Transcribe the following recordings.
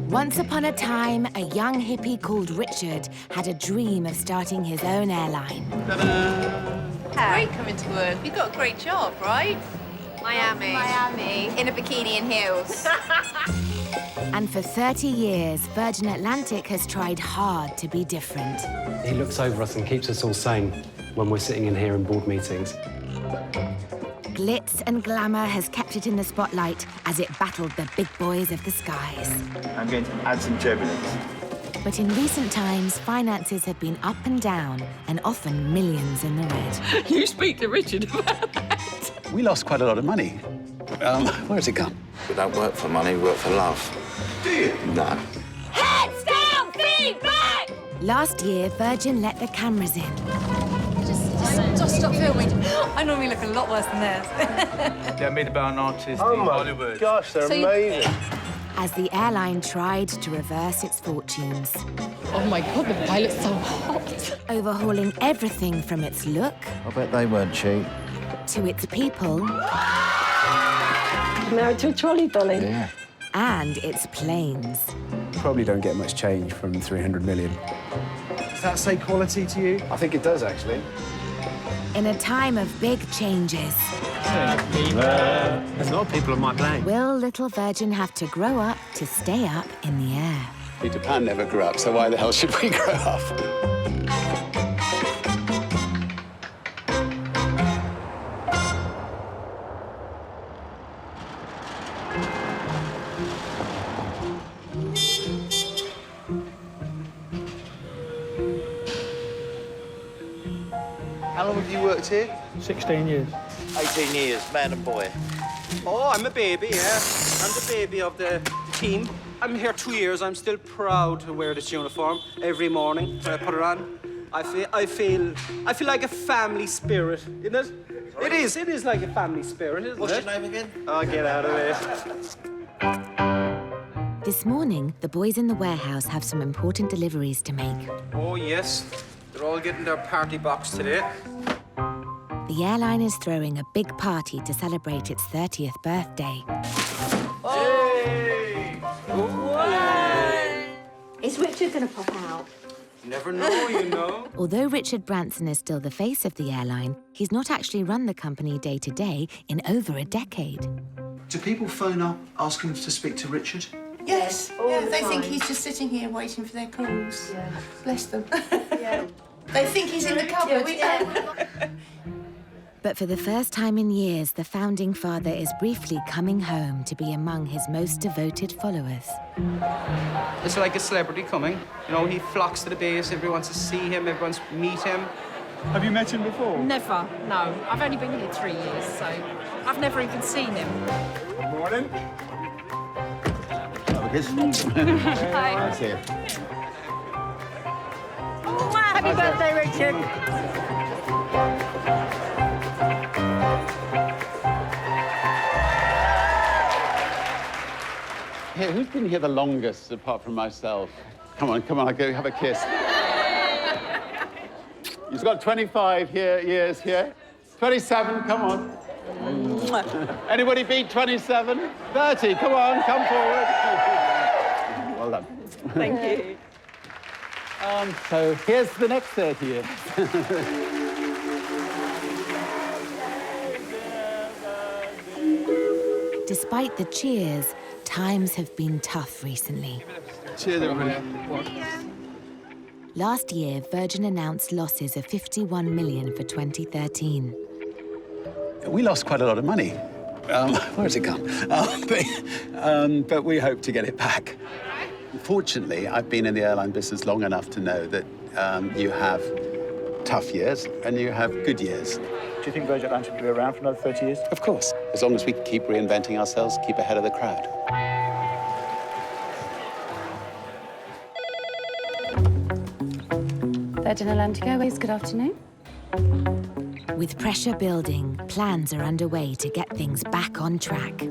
Once upon a time, a young hippie called Richard had a dream of starting his own airline. Great coming to work. You've got a great job, right? Miami. In a bikini and heels. And for 30 years, Virgin Atlantic has tried hard to be different. He looks over us and keeps us all sane when we're sitting in here in board meetings. Glitz and glamour has kept it in the spotlight as it battled the big boys of the skies. I'm going to add some turbulence. But in recent times, finances have been up and down, and often millions in the red. You speak to Richard about that. We lost quite a lot of money. Where's it gone? We don't work for money, we work for love. Do you? No. Heads down, feet back! Last year, Virgin let the cameras in. Just stop filming. I normally look a lot worse than this. They're made about an artist in Hollywood. Gosh, they're amazing. As the airline tried to reverse its fortunes. Oh my God, the pilot's so hot. Overhauling everything from its look I bet they weren't cheap. to its people Married to a trolley dolly. Yeah. and its planes. Probably don't get much change from 300 million. Does that say quality to you? I think it does, actually. In a time of big changes, There's a lot of people on my plane. will little Virgin have to grow up to stay up in the air? Peter Pan never grew up, so why the hell should we grow up? How long have you worked here? 16 years. 18 years, man and boy. Oh, I'm a baby, yeah. I'm the baby of the team. I'm here 2 years. I'm still proud to wear this uniform every morning when I put it on. I feel like a family spirit, isn't it? It is like a family spirit, isn't it? What's your name again? Oh, get out of it. This morning, the boys in the warehouse have some important deliveries to make. Oh, yes. They're all getting their party box today. The airline is throwing a big party to celebrate its 30th birthday. Is Richard going to pop out? You never know, you know. Although Richard Branson is still the face of the airline, he's not actually run the company day to day in over a decade. Do people phone up asking to speak to Richard? Yes. Yeah, they think he's just sitting here waiting for their calls. Yeah. Bless them. Yeah. They think he's in the cupboard. But for the first time in years, the founding father is briefly coming home to be among his most devoted followers. It's like a celebrity coming. You know, he flocks to the base. Everyone wants to see him. Everyone wants to meet him. Have you met him before? Never, no. I've only been here 3 years, so I've never even seen him. Good morning. Have a kiss. Hi. Nice here. Happy birthday, Richard. Here, who's been here the longest, apart from myself? Come on, I'll go have a kiss. You've got 25 years here. 27, come on. Anybody beat 27? 30, come on, come forward. Well done. Thank you. So here's the next 30 years. Despite the cheers, times have been tough recently. Cheers, everybody. Last year, Virgin announced losses of 51 million for 2013. We lost quite a lot of money. Where's it gone? But we hope to get it back. Fortunately, I've been in the airline business long enough to know that you have tough years and you have good years. Do you think Virgin Atlantic will be around for another 30 years? Of course, as long as we keep reinventing ourselves, keep ahead of the crowd. Virgin Atlantic Airways, good afternoon. With pressure building, plans are underway to get things back on track.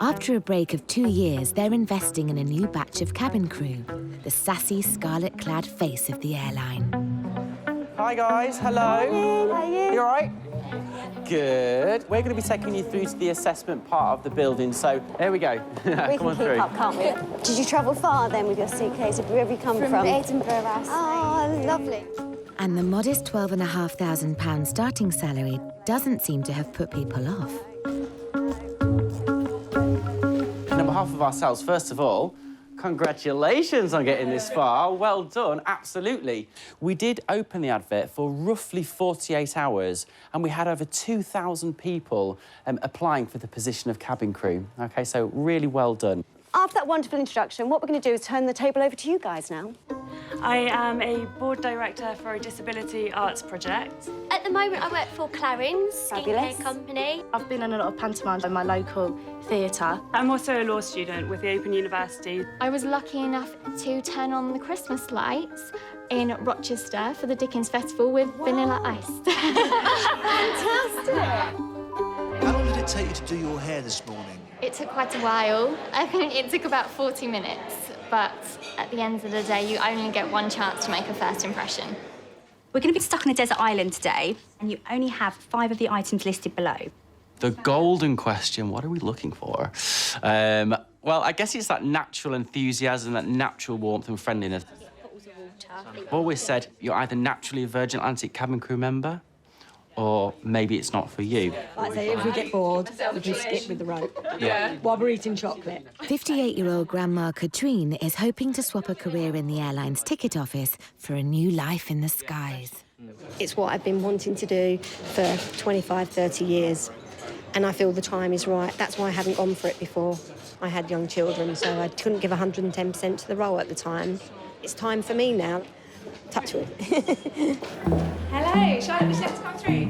After a break of 2 years, they're investing in a new batch of cabin crew, the sassy, scarlet-clad face of the airline. Hi, guys. Hello. How are you? You all right? good. We're going to be taking you through to the assessment part of the building, so there we go. We Come can on keep through. up, can't we? Did you travel far then with your suitcase? Where have you come from? Edinburgh, our Oh, lovely. And the modest £12,500 starting salary doesn't seem to have put people off. On behalf of ourselves, first of all, congratulations on getting this far. Well done, absolutely. We did open the advert for roughly 48 hours, and we had over 2,000 people applying for the position of cabin crew. OK, so really well done. After that wonderful introduction, what we're going to do is turn the table over to you guys now. I am a board director for a disability arts project. At the moment, I work for Clarins, Fabulous. skincare company. I've been in a lot of pantomimes in my local theatre. I'm also a law student with the Open University. I was lucky enough to turn on the Christmas lights in Rochester for the Dickens Festival with Vanilla Ice. Fantastic! How long did it take you to do your hair this morning? It took quite a while. I think it took about 40 minutes, but at the end of the day, you only get one chance to make a first impression. We're going to be stuck on a desert island today, and you only have 5 of the items listed below. The golden question, what are we looking for? Well, I guess it's that natural enthusiasm, that natural warmth and friendliness. I've always said you're either naturally a Virgin Atlantic cabin crew member, or maybe it's not for you. Like I say, if we get bored, we can skip with the rope. Yeah. While we're eating chocolate. 58-year-old Grandma Katrine is hoping to swap a career in the airline's ticket office for a new life in the skies. It's what I've been wanting to do for 25, 30 years. And I feel the time is right. That's why I haven't gone for it before. I had young children, so I couldn't give 110% to the role at the time. It's time for me now. Touch wood. Hello, shall I have to come through?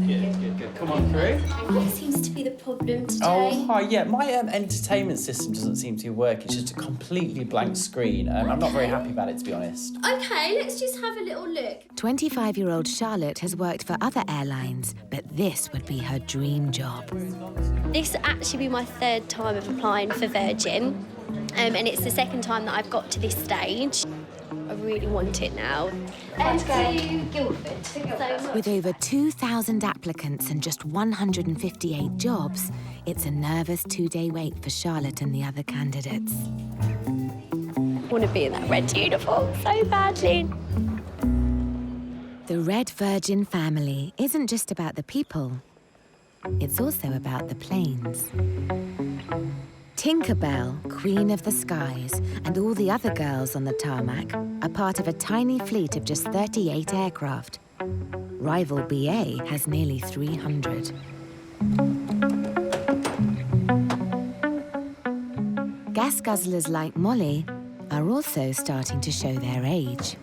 Good. Come on through. What seems to be the problem today? Oh, hi, yeah. My entertainment system doesn't seem to be working. It's just a completely blank screen. I'm not very happy about it, to be honest. OK, let's just have a little look. 25-year-old Charlotte has worked for other airlines, but this would be her dream job. This will actually be my 3rd time of applying for Virgin, and it's the 2nd time that I've got to this stage. I really want it now. And to Guildford. With over 2,000 applicants and just 158 jobs, it's a nervous 2-day wait for Charlotte and the other candidates. I want to be in that red uniform so badly. The Red Virgin family isn't just about the people. It's also about the planes. Tinkerbell, Queen of the Skies, and all the other girls on the tarmac are part of a tiny fleet of just 38 aircraft. Rival BA has nearly 300. Gas guzzlers like Molly are also starting to show their age.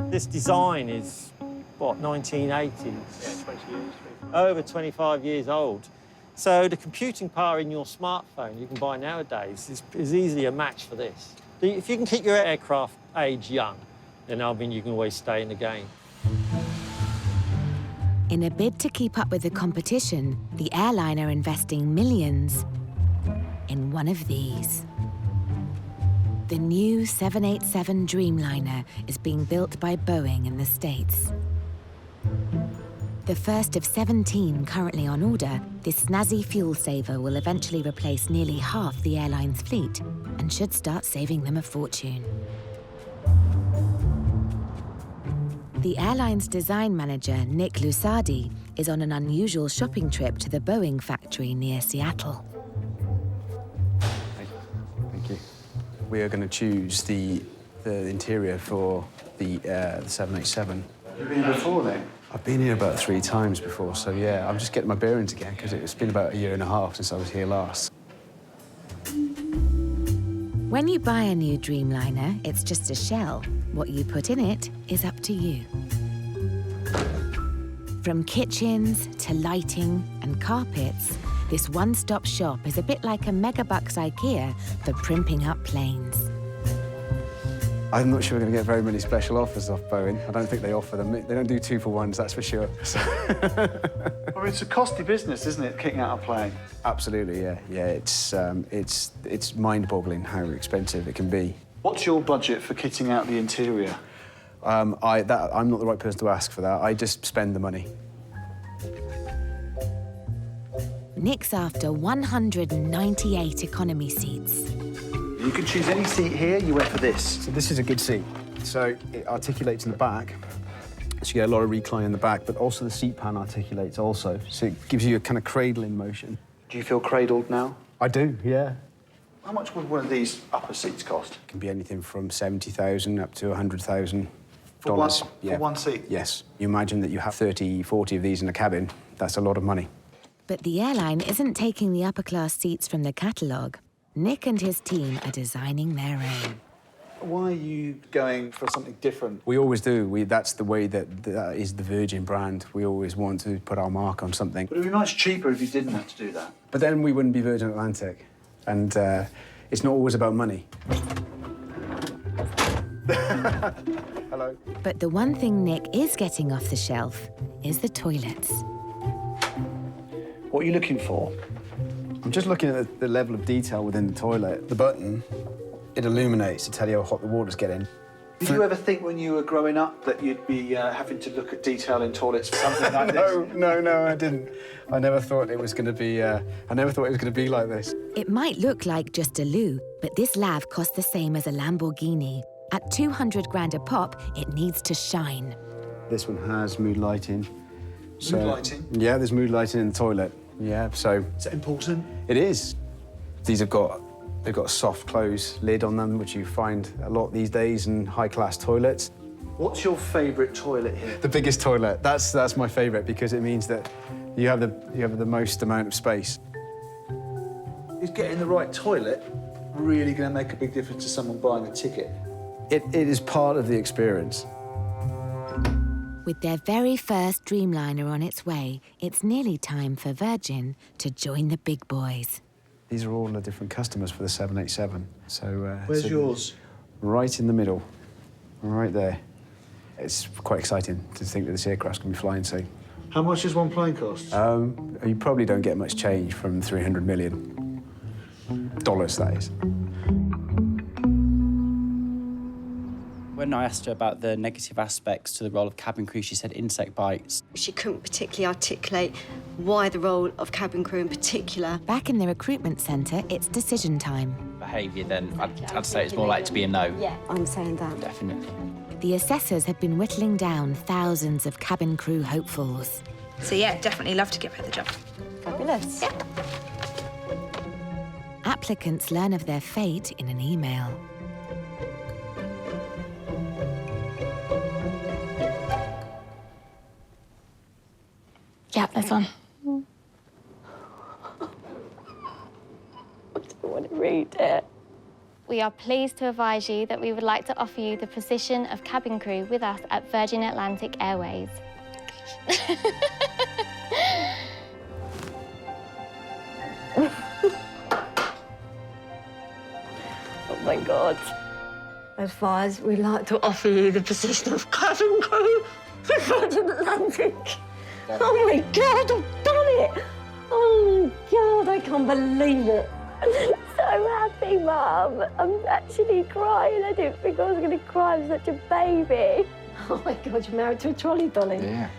This design is, what, 1980s? Yeah, 20 years. Over 25 years old. So the computing power in your smartphone you can buy nowadays is easily a match for this. If you can keep your aircraft age young, then I mean you can always stay in the game. In a bid to keep up with the competition, the airline are investing millions in one of these. The new 787 Dreamliner is being built by Boeing in the States. The first of 17 currently on order, this snazzy fuel saver will eventually replace nearly half the airline's fleet and should start saving them a fortune. The airline's design manager, Nick Lusardi, is on an unusual shopping trip to the Boeing factory near Seattle. Thank you. We are going to choose the interior for the 787. You've been here before then? I've been here about 3 times before, so yeah, I'm just getting my bearings again because it's been about 1.5 years since I was here last. When you buy a new Dreamliner, it's just a shell. What you put in it is up to you. From kitchens to lighting and carpets, this one-stop shop is a bit like a megabucks IKEA for primping up planes. I'm not sure we're going to get very many special offers off Boeing. I don't think they offer them. They don't do 2-for-1s, that's for sure. Well, it's a costly business, isn't it, kicking out a plane? Absolutely, yeah. Yeah, it's mind-boggling how expensive it can be. What's your budget for kitting out the interior? I'm not the right person to ask for that. I just spend the money. Nick's after 198 economy seats. You can choose any seat here. You went for this. So this is a good seat. So it articulates in the back. So you get a lot of recline in the back, but also the seat pan articulates also. So it gives you a kind of cradling motion. Do you feel cradled now? I do, yeah. How much would one of these upper seats cost? It can be anything from 70,000 up to 100,000 For dollars. one seat? Yes. You imagine that you have 30, 40 of these in a cabin. That's a lot of money. But the airline isn't taking the upper-class seats from the catalogue. Nick and his team are designing their own. Why are you going for something different? We always do. That's the way that is the Virgin brand. We always want to put our mark on something. But it would be much cheaper if you didn't have to do that. But then we wouldn't be Virgin Atlantic. And it's not always about money. Hello. But the one thing Nick is getting off the shelf is the toilets. What are you looking for? I'm just looking at the level of detail within the toilet. The button, it illuminates to tell you how hot the water's getting. Did you ever think when you were growing up that you'd be having to look at detail in toilets for something like this? No, I didn't. I never thought it was going to be. I never thought it was going to be like this. It might look like just a loo, but this lav costs the same as a Lamborghini. At 200 grand a pop, it needs to shine. This one has mood lighting. So, Mood lighting? Yeah, there's mood lighting in the toilet. Yeah, so. Is that important? It is. They've got a soft close lid on them, which you find a lot these days in high-class toilets. What's your favourite toilet here? The biggest toilet. That's my favourite because it means that you have the most amount of space. Is getting the right toilet really going to make a big difference to someone buying a ticket? It is part of the experience. With their very first Dreamliner on its way, it's nearly time for Virgin to join the big boys. These are all the different customers for the 787. So where's yours? Right in the middle, right there. It's quite exciting to think that this aircraft's going to be flying soon. How much does one plane cost? You probably don't get much change from $300 million. That is. When I asked her about the negative aspects to the role of cabin crew, she said insect bites. She couldn't particularly articulate why the role of cabin crew in particular. Back in the recruitment centre, it's decision time. Behaviour, then I'd say it's more likely to be a no. Yeah, I'm saying that. Definitely. The assessors have been whittling down thousands of cabin crew hopefuls. So yeah, definitely love to give her the job. Fabulous. Yeah. Applicants learn of their fate in an email. Yeah, that's on. I don't want to read it. We are pleased to advise you that we would like to offer you the position of cabin crew with us at Virgin Atlantic Airways. Oh my God. Advise, we'd like to offer you the position of cabin crew for Virgin Atlantic. Oh my God, I've done it! Oh God, I can't believe it. I'm so happy, Mum. I'm actually crying. I didn't think I was going to cry. I'm such a baby. Oh my God, you're married to a trolley dolly. Yeah.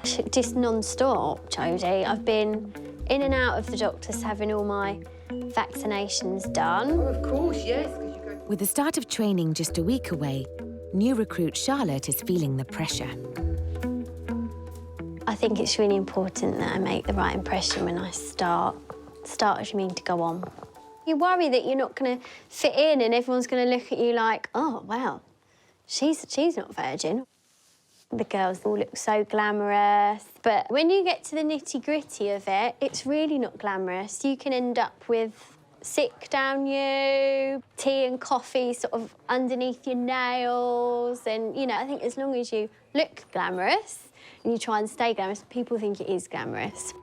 Just non-stop, Jodie. I've been in and out of the doctors having all my vaccinations done. Oh, of course, yes. With the start of training just a week away, new recruit Charlotte is feeling the pressure. I think it's really important that I make the right impression when I start. Start as you mean to go on. You worry that you're not going to fit in and everyone's going to look at you like, oh, wow, she's not Virgin. The girls all look so glamorous. But when you get to the nitty-gritty of it, it's really not glamorous. You can end up with sick down you, tea and coffee sort of underneath your nails. And, you know, I think as long as you look glamorous and you try and stay glamorous, people think it is glamorous.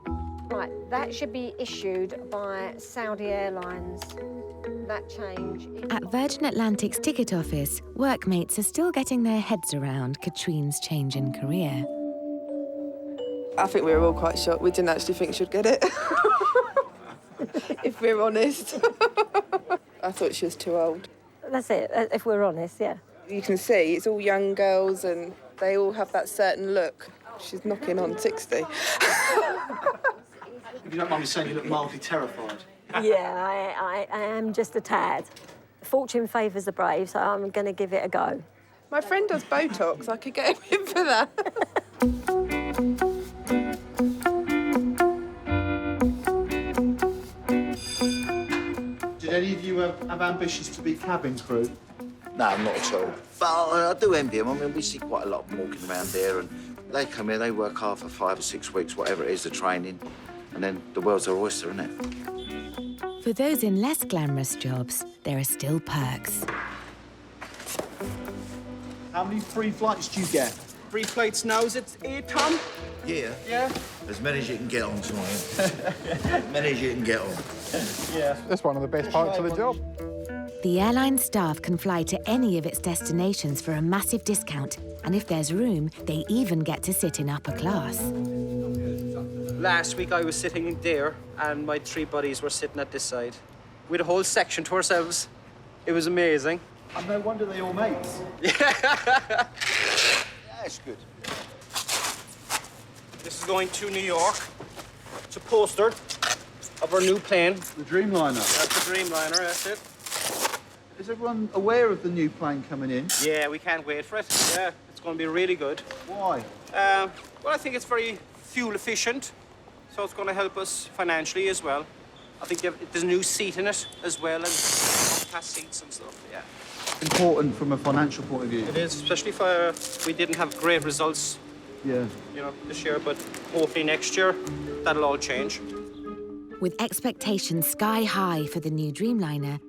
Right, that should be issued by Saudi Airlines. That change. At Virgin Atlantic's ticket office, workmates are still getting their heads around Katrine's change in career. I think we were all quite shocked. We didn't actually think she'd get it. If we're honest. I thought she was too old. That's it, if we're honest, yeah. You can see it's all young girls and they all have that certain look. She's knocking on 60. If you don't mind me saying, you look mildly terrified. Yeah, I am just a tad. Fortune favours the brave, so I'm going to give it a go. My friend does Botox. I could get him in for that. Did any of you have ambitions to be cabin crew? No, not at all. But I do envy them. I mean, we see quite a lot of them walking around here, and they come here, they work hard for 5 or 6 weeks, whatever it is, the training, and then the world's their oyster, isn't it? For those in less glamorous jobs, there are still perks. How many free flights do you get? Free flights now, is it 8, Tom? Yeah. Yeah. As many as you can get on tonight. As many as you can get on. Yeah. That's one of the best parts of the job. The airline staff can fly to any of its destinations for a massive discount, and if there's room, they even get to sit in upper class. Last week I was sitting there and my 3 buddies were sitting at this side. We had a whole section to ourselves. It was amazing. And no wonder they all mates. Yeah. That's good. This is going to New York. It's a poster of our new plane. The Dreamliner. That's the Dreamliner, that's it. Is everyone aware of the new plane coming in? Yeah, we can't wait for it. Yeah, it's going to be really good. Why? Well, I think it's very fuel efficient, so it's going to help us financially as well. I think there's a new seat in it as well, and past seats and stuff, yeah. Important from a financial point of view. It is, especially if we didn't have great results, Yeah. you know, this year, but hopefully next year, that'll all change. With expectations sky high for the new Dreamliner,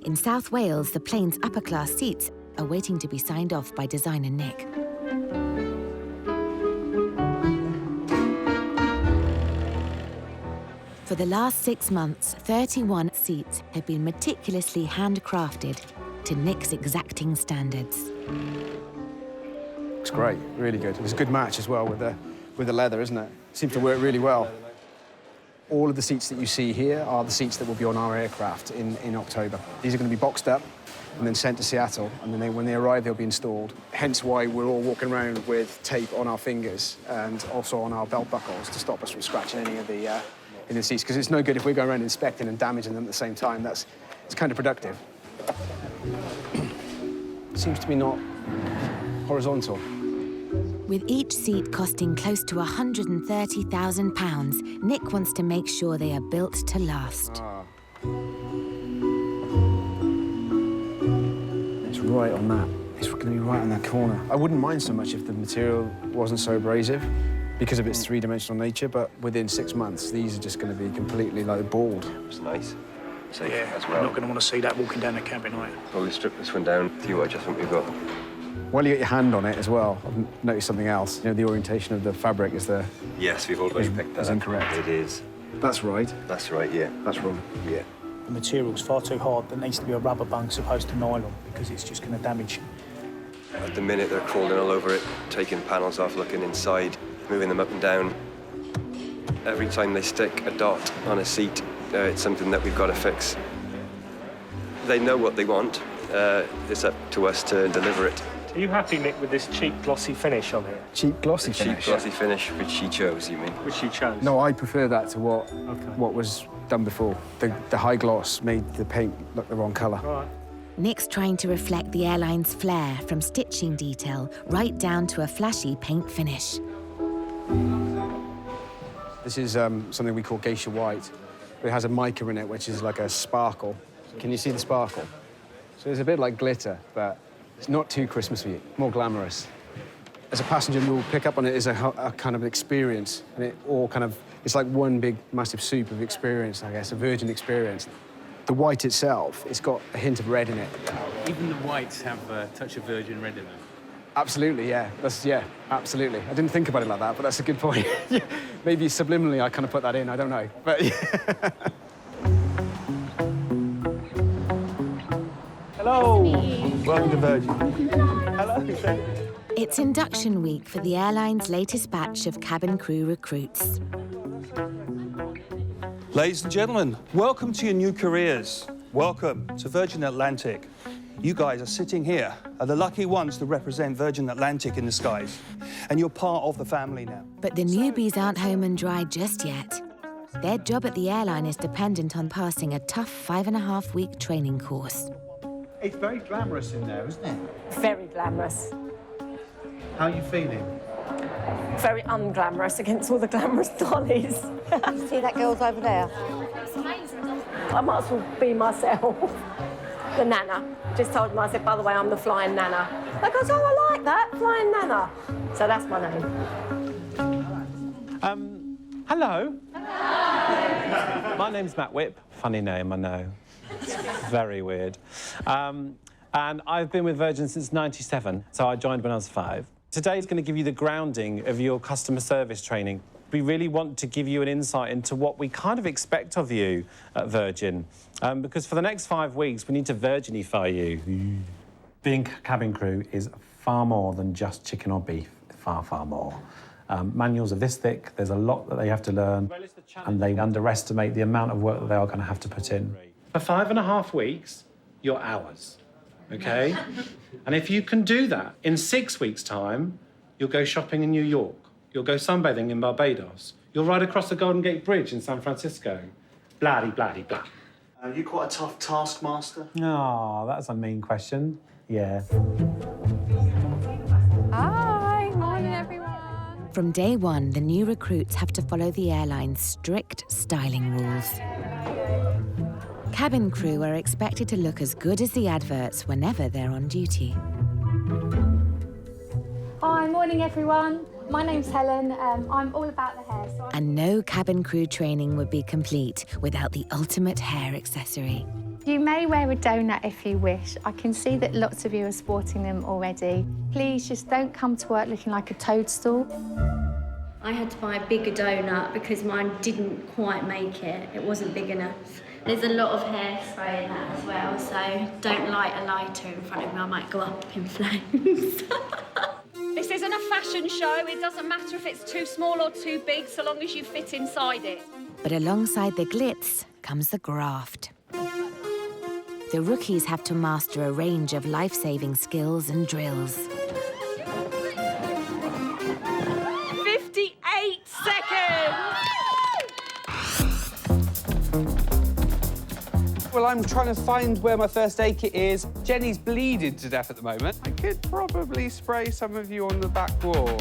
in South Wales, the plane's upper-class seats are waiting to be signed off by designer Nick. For the last 6 months, 31 seats have been meticulously handcrafted to Nick's exacting standards. It's great, really good. It was a good match as well with the leather, isn't it? Seemed to work really well. All of the seats that you see here are the seats that will be on our aircraft in October. These are going to be boxed up and then sent to Seattle, and then when they arrive, they'll be installed. Hence why we're all walking around with tape on our fingers and also on our belt buckles to stop us from scratching any of the seats, because it's no good if we're going around inspecting and damaging them at the same time. It's counterproductive. Seems to be not horizontal. With each seat costing close to £130,000, Nick wants to make sure they are built to last. It's right on that. It's going to be right on that corner. I wouldn't mind so much if the material wasn't so abrasive because of its three-dimensional nature, but within 6 months, these are just going to be completely, like, bald. It's nice. Safe Yeah, as I'm well. not going to want to see that walking down the cabin, are you? Probably strip this one down, see what adjustment we've got. While you get your hand on it as well, I've noticed something else. You know, the orientation of the fabric is the... Yes, we've already picked that is up. incorrect. It is. That's right. That's right, yeah. That's wrong. Yeah. The material's far too hard. There needs to be a rubber bunk as opposed to nylon because it's just going to damage. At the minute, they're crawling all over it, taking panels off, looking inside, moving them up and down. Every time they stick a dot on a seat, it's something that we've got to fix. They know what they want. It's up to us to deliver it. Are you happy, Nick, with this cheap glossy finish on it? Cheap glossy finish? Cheap glossy finish, which she chose, you mean? Which she chose? No, I prefer that to what was done before. The high gloss made the paint look the wrong colour. Right. Nick's trying to reflect the airline's flair from stitching detail right down to a flashy paint finish. This is something we call geisha white. It has a mica in it, which is like a sparkle. Can you see the sparkle? So it's a bit like glitter, but it's not too Christmassy, more glamorous. As a passenger, you'll pick up on it as a kind of experience, and it all kind of, it's like one big, massive soup of experience, I guess, a virgin experience. The white itself, it's got a hint of red in it. Even the whites have a touch of virgin red in them. Absolutely, yeah. Yeah, absolutely. I didn't think about it like that, but that's a good point. Maybe subliminally I kind of put that in, I don't know. But yeah. Hello. Welcome to Virgin. Hello. It's induction week for the airline's latest batch of cabin crew recruits. Ladies and gentlemen, welcome to your new careers. Welcome to Virgin Atlantic. You guys are sitting here are the lucky ones to represent Virgin Atlantic in the skies. And you're part of the family now. But the newbies aren't home and dry just yet. Their job at the airline is dependent on passing a tough 5.5-week training course. It's very glamorous in there, isn't it? Very glamorous. How are you feeling? Very unglamorous against all the glamorous dollies. See that girl's over there? I might as well be myself. The Nana. Just told them, I said, by the way, I'm the flying Nana. They goes, oh, I like that, flying Nana. So that's my name. Hello. My name's Matt Whip. Funny name, I know. It's very weird. And I've been with Virgin since '97, so I joined when I was 5. Today's going to give you the grounding of your customer service training. We really want to give you an insight into what we kind of expect of you at Virgin, because for the next 5 weeks, we need to Virginify you. Being cabin crew is far more than just chicken or beef, far, far more. Manuals are this thick, there's a lot that they have to learn, and they underestimate the amount of work that they are going to have to put in. For 5.5 weeks, you're ours, OK? And if you can do that, in 6 weeks' time, you'll go shopping in New York, you'll go sunbathing in Barbados, you'll ride across the Golden Gate Bridge in San Francisco. Blah-de-blah-de-blah. Are you quite a tough taskmaster? Oh, that's a mean question. Yeah. Hi, morning everyone. From day one, the new recruits have to follow the airline's strict styling rules. Cabin crew are expected to look as good as the adverts whenever they're on duty. Hi, morning everyone. My name's Helen. I'm all about the hair. And no cabin crew training would be complete without the ultimate hair accessory. You may wear a donut if you wish. I can see that lots of you are sporting them already. Please just don't come to work looking like a toadstool. I had to buy a bigger donut because mine didn't quite make it. It wasn't big enough. There's a lot of hairspray in that as well, so don't light a lighter in front of me. I might go up in flames. This isn't a fashion show. It doesn't matter if it's too small or too big, so long as you fit inside it. But alongside the glitz comes the graft. The rookies have to master a range of life-saving skills and drills. 58 seconds! Well, I'm trying to find where my first aid kit is. Jenny's bleeding to death at the moment. I could probably spray some of you on the back wall.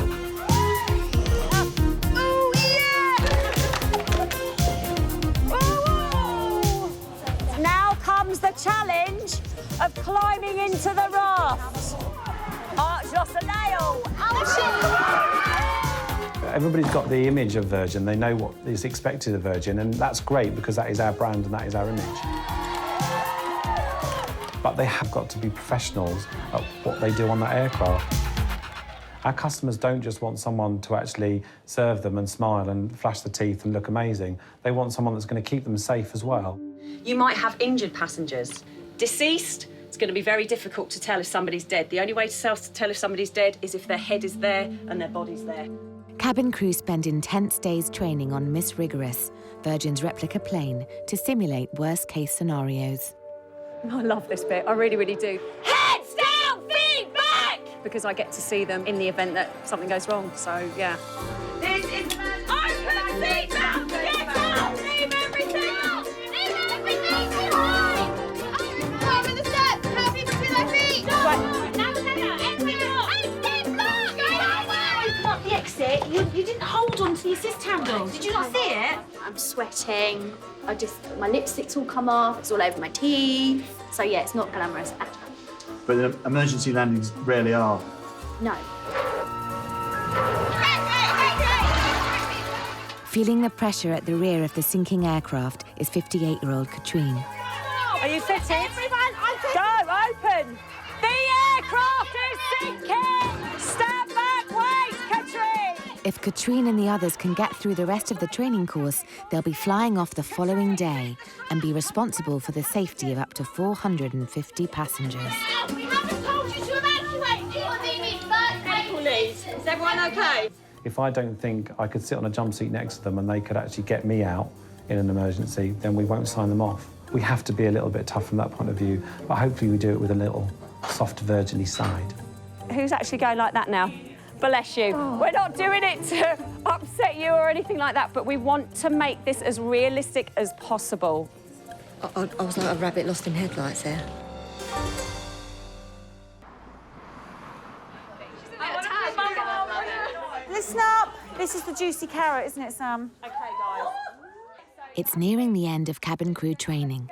Oh, yeah! Oh, now comes the challenge of climbing into the raft. Arch lost a nail. Oh, shit! Everybody's got the image of Virgin. They know what is expected of Virgin, and that's great because that is our brand and that is our image. But they have got to be professionals at what they do on that aircraft. Our customers don't just want someone to actually serve them and smile and flash the teeth and look amazing. They want someone that's going to keep them safe as well. You might have injured passengers. Deceased, it's going to be very difficult to tell if somebody's dead. The only way to tell if somebody's dead is if their head is there and their body's there. Cabin crew spend intense days training on Miss Rigorous, Virgin's replica plane, to simulate worst-case scenarios. I love this bit, I really, really do. Heads down, feet back! Because I get to see them in the event that something goes wrong, so yeah. This is open seat belt! Get out! Leave everything out! Leave everything behind! Over the steps! Help me between their feet! No! Now the head out! Everything out! Hey, step back! Go that way! Open up the exit. You didn't hold on to the assist handle. Did you not see it? I'm sweating. My lipstick's all come off. It's all over my teeth. So yeah, it's not glamorous at all. But the emergency landings rarely are. No. Feeling the pressure at the rear of the sinking aircraft is 58-year-old Katrine. Are you fitted? Everyone, I'm fitted. Go, open! The aircraft is sinking! Stand back, wait, Katrine! If Katrine and the others can get through the rest of the training course, they'll be flying off the following day and be responsible for the safety of up to 450 passengers. We haven't told you to evacuate! Do you need first aid, please? Is everyone okay? If I don't think I could sit on a jump seat next to them and they could actually get me out in an emergency, then we won't sign them off. We have to be a little bit tough from that point of view, but hopefully we do it with a little soft virgin-y side. Who's actually going like that now? Bless you. We're not doing it to upset you or anything like that, but we want to make this as realistic as possible. I was like a rabbit lost in headlights there. Listen up. This is the juicy carrot, isn't it, Sam? OK, guys. It's nearing the end of cabin crew training.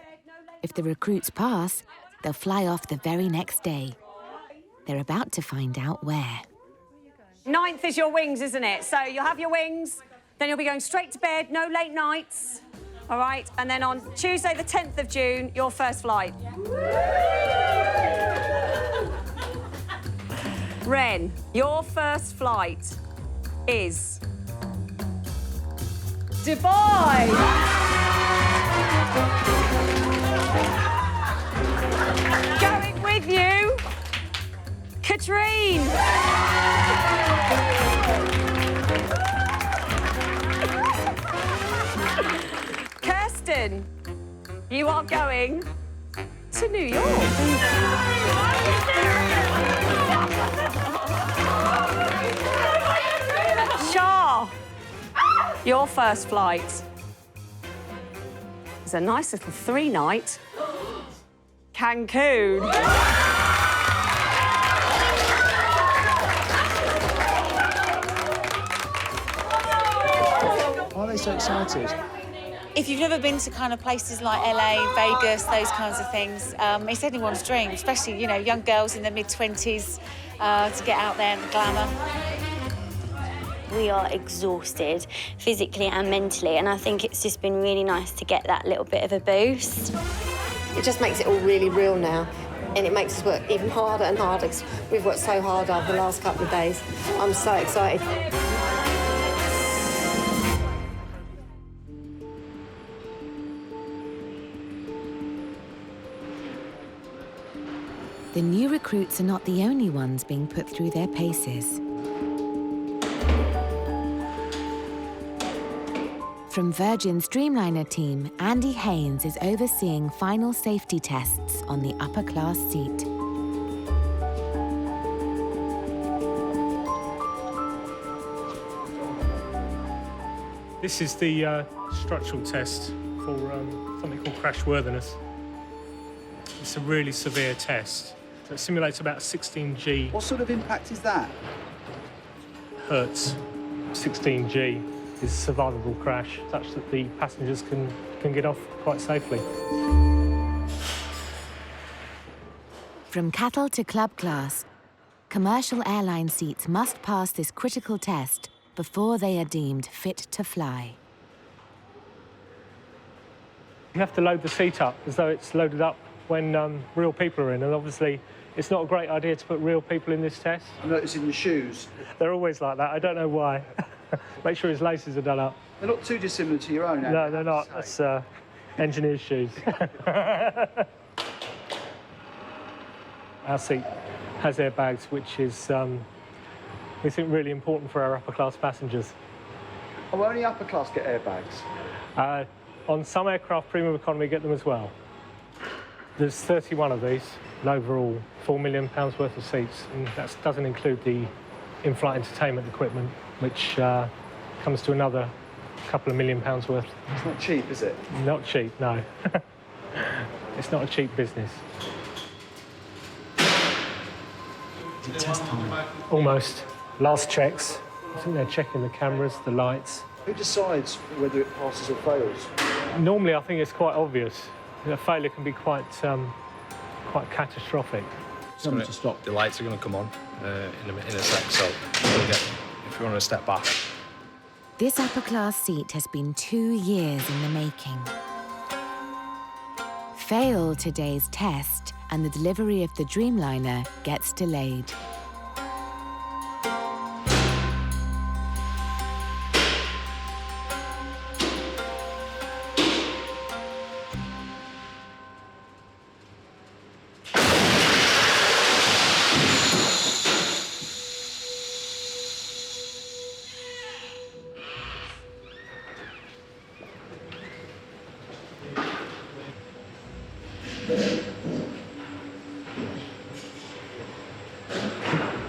If the recruits pass, they'll fly off the very next day. They're about to find out where. 9th is your wings, isn't it? So you'll have your wings, then you'll be going straight to bed, no late nights, all right? And then on Tuesday, the 10th of June, your first flight. Ren, your first flight is Dubai. Going with you, Katrine. Kirsten, you are going to New York. Shah, your first flight is a nice little 3-night Cancun. Why are they so excited? If you've never been to kind of places like LA, Vegas, those kinds of things, it's anyone's dream, especially, you know, young girls in their mid-20s to get out there and the glamour. We are exhausted physically and mentally, and I think it's just been really nice to get that little bit of a boost. It just makes it all really real now, and it makes us work even harder and harder. We've worked so hard over the last couple of days. I'm so excited. The new recruits are not the only ones being put through their paces. From Virgin's Dreamliner team, Andy Haynes is overseeing final safety tests on the upper class seat. This is the structural test for something called crashworthiness. It's a really severe test. So it simulates about 16G What sort of impact is that? hertz. 16G is a survivable crash, such that the passengers can get off quite safely. From cattle to club class, commercial airline seats must pass this critical test before they are deemed fit to fly. You have to load the seat up as though it's loaded up when real people are in, and obviously it's not a great idea to put real people in this test. I noticed in your shoes. They're always like that. I don't know why. Make sure his laces are done up. They're not too dissimilar to your own, are No, they? they're not. That's engineer's shoes. Our seat has airbags, which is, we think, really important for our upper-class passengers. Oh, only upper class get airbags? On some aircraft, premium economy get them as well. There's 31 of these, and overall £4 million worth of seats, and that doesn't include the in-flight entertainment equipment, which comes to another couple of £1 million worth. It's not cheap, is it? Not cheap, no. It's not a cheap business. Is it test time? Almost. Last checks. I think they're checking the cameras, the lights. Who decides whether it passes or fails? Normally, I think it's quite obvious. A failure can be quite catastrophic. Tell them to stop. The lights are going to come on in a sec, so if you want to step back. This upper-class seat has been 2 years in the making. Fail today's test, and the delivery of the Dreamliner gets delayed.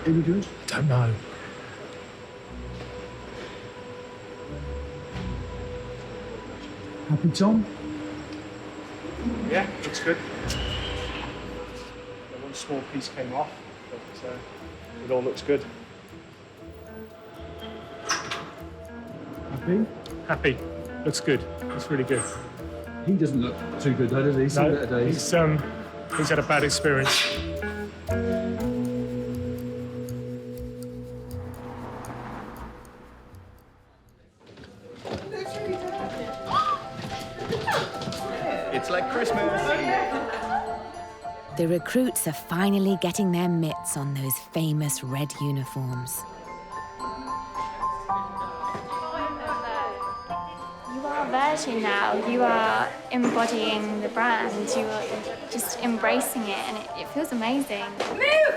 Any good? Don't know. Happy, Tom? Yeah, looks good. One small piece came off, but it all looks good. Happy? Happy. Looks good. Looks really good. He doesn't look too good, though, does he? Some better days. He's had a bad experience. It's like Christmas. The recruits are finally getting their mitts on those famous red uniforms. You are a virgin now. You are embodying the brand. You are just embracing it, and it feels amazing. Move!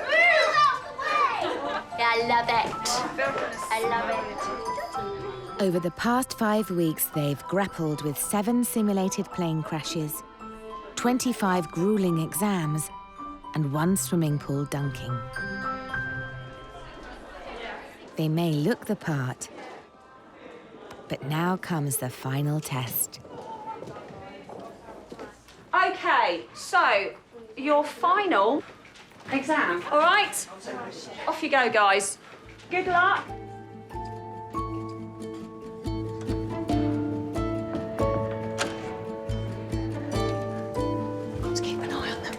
Yeah, I love it. I love it. Over the past 5 weeks, they've grappled with 7 simulated plane crashes, 25 grueling exams, and 1 swimming pool dunking. They may look the part, but now comes the final test. OK, so your final exam, all right? Off you go, guys. Good luck. Just keep an eye on them.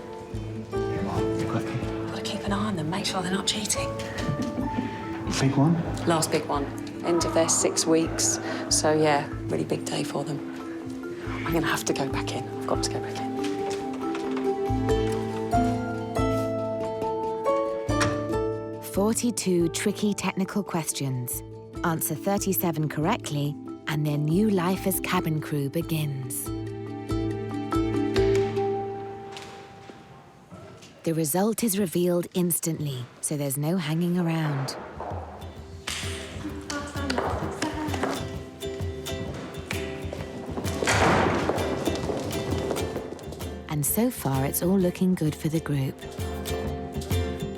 Got to keep an eye on them, make sure they're not cheating. Big one? Last big one. End of their 6 weeks. So, yeah, really big day for them. I'm going to have to go back in. I've got to go back in. "42 tricky technical questions. Answer 37 correctly, and their new life as cabin crew begins. The result is revealed instantly, so there's no hanging around. And so far, it's all looking good for the group.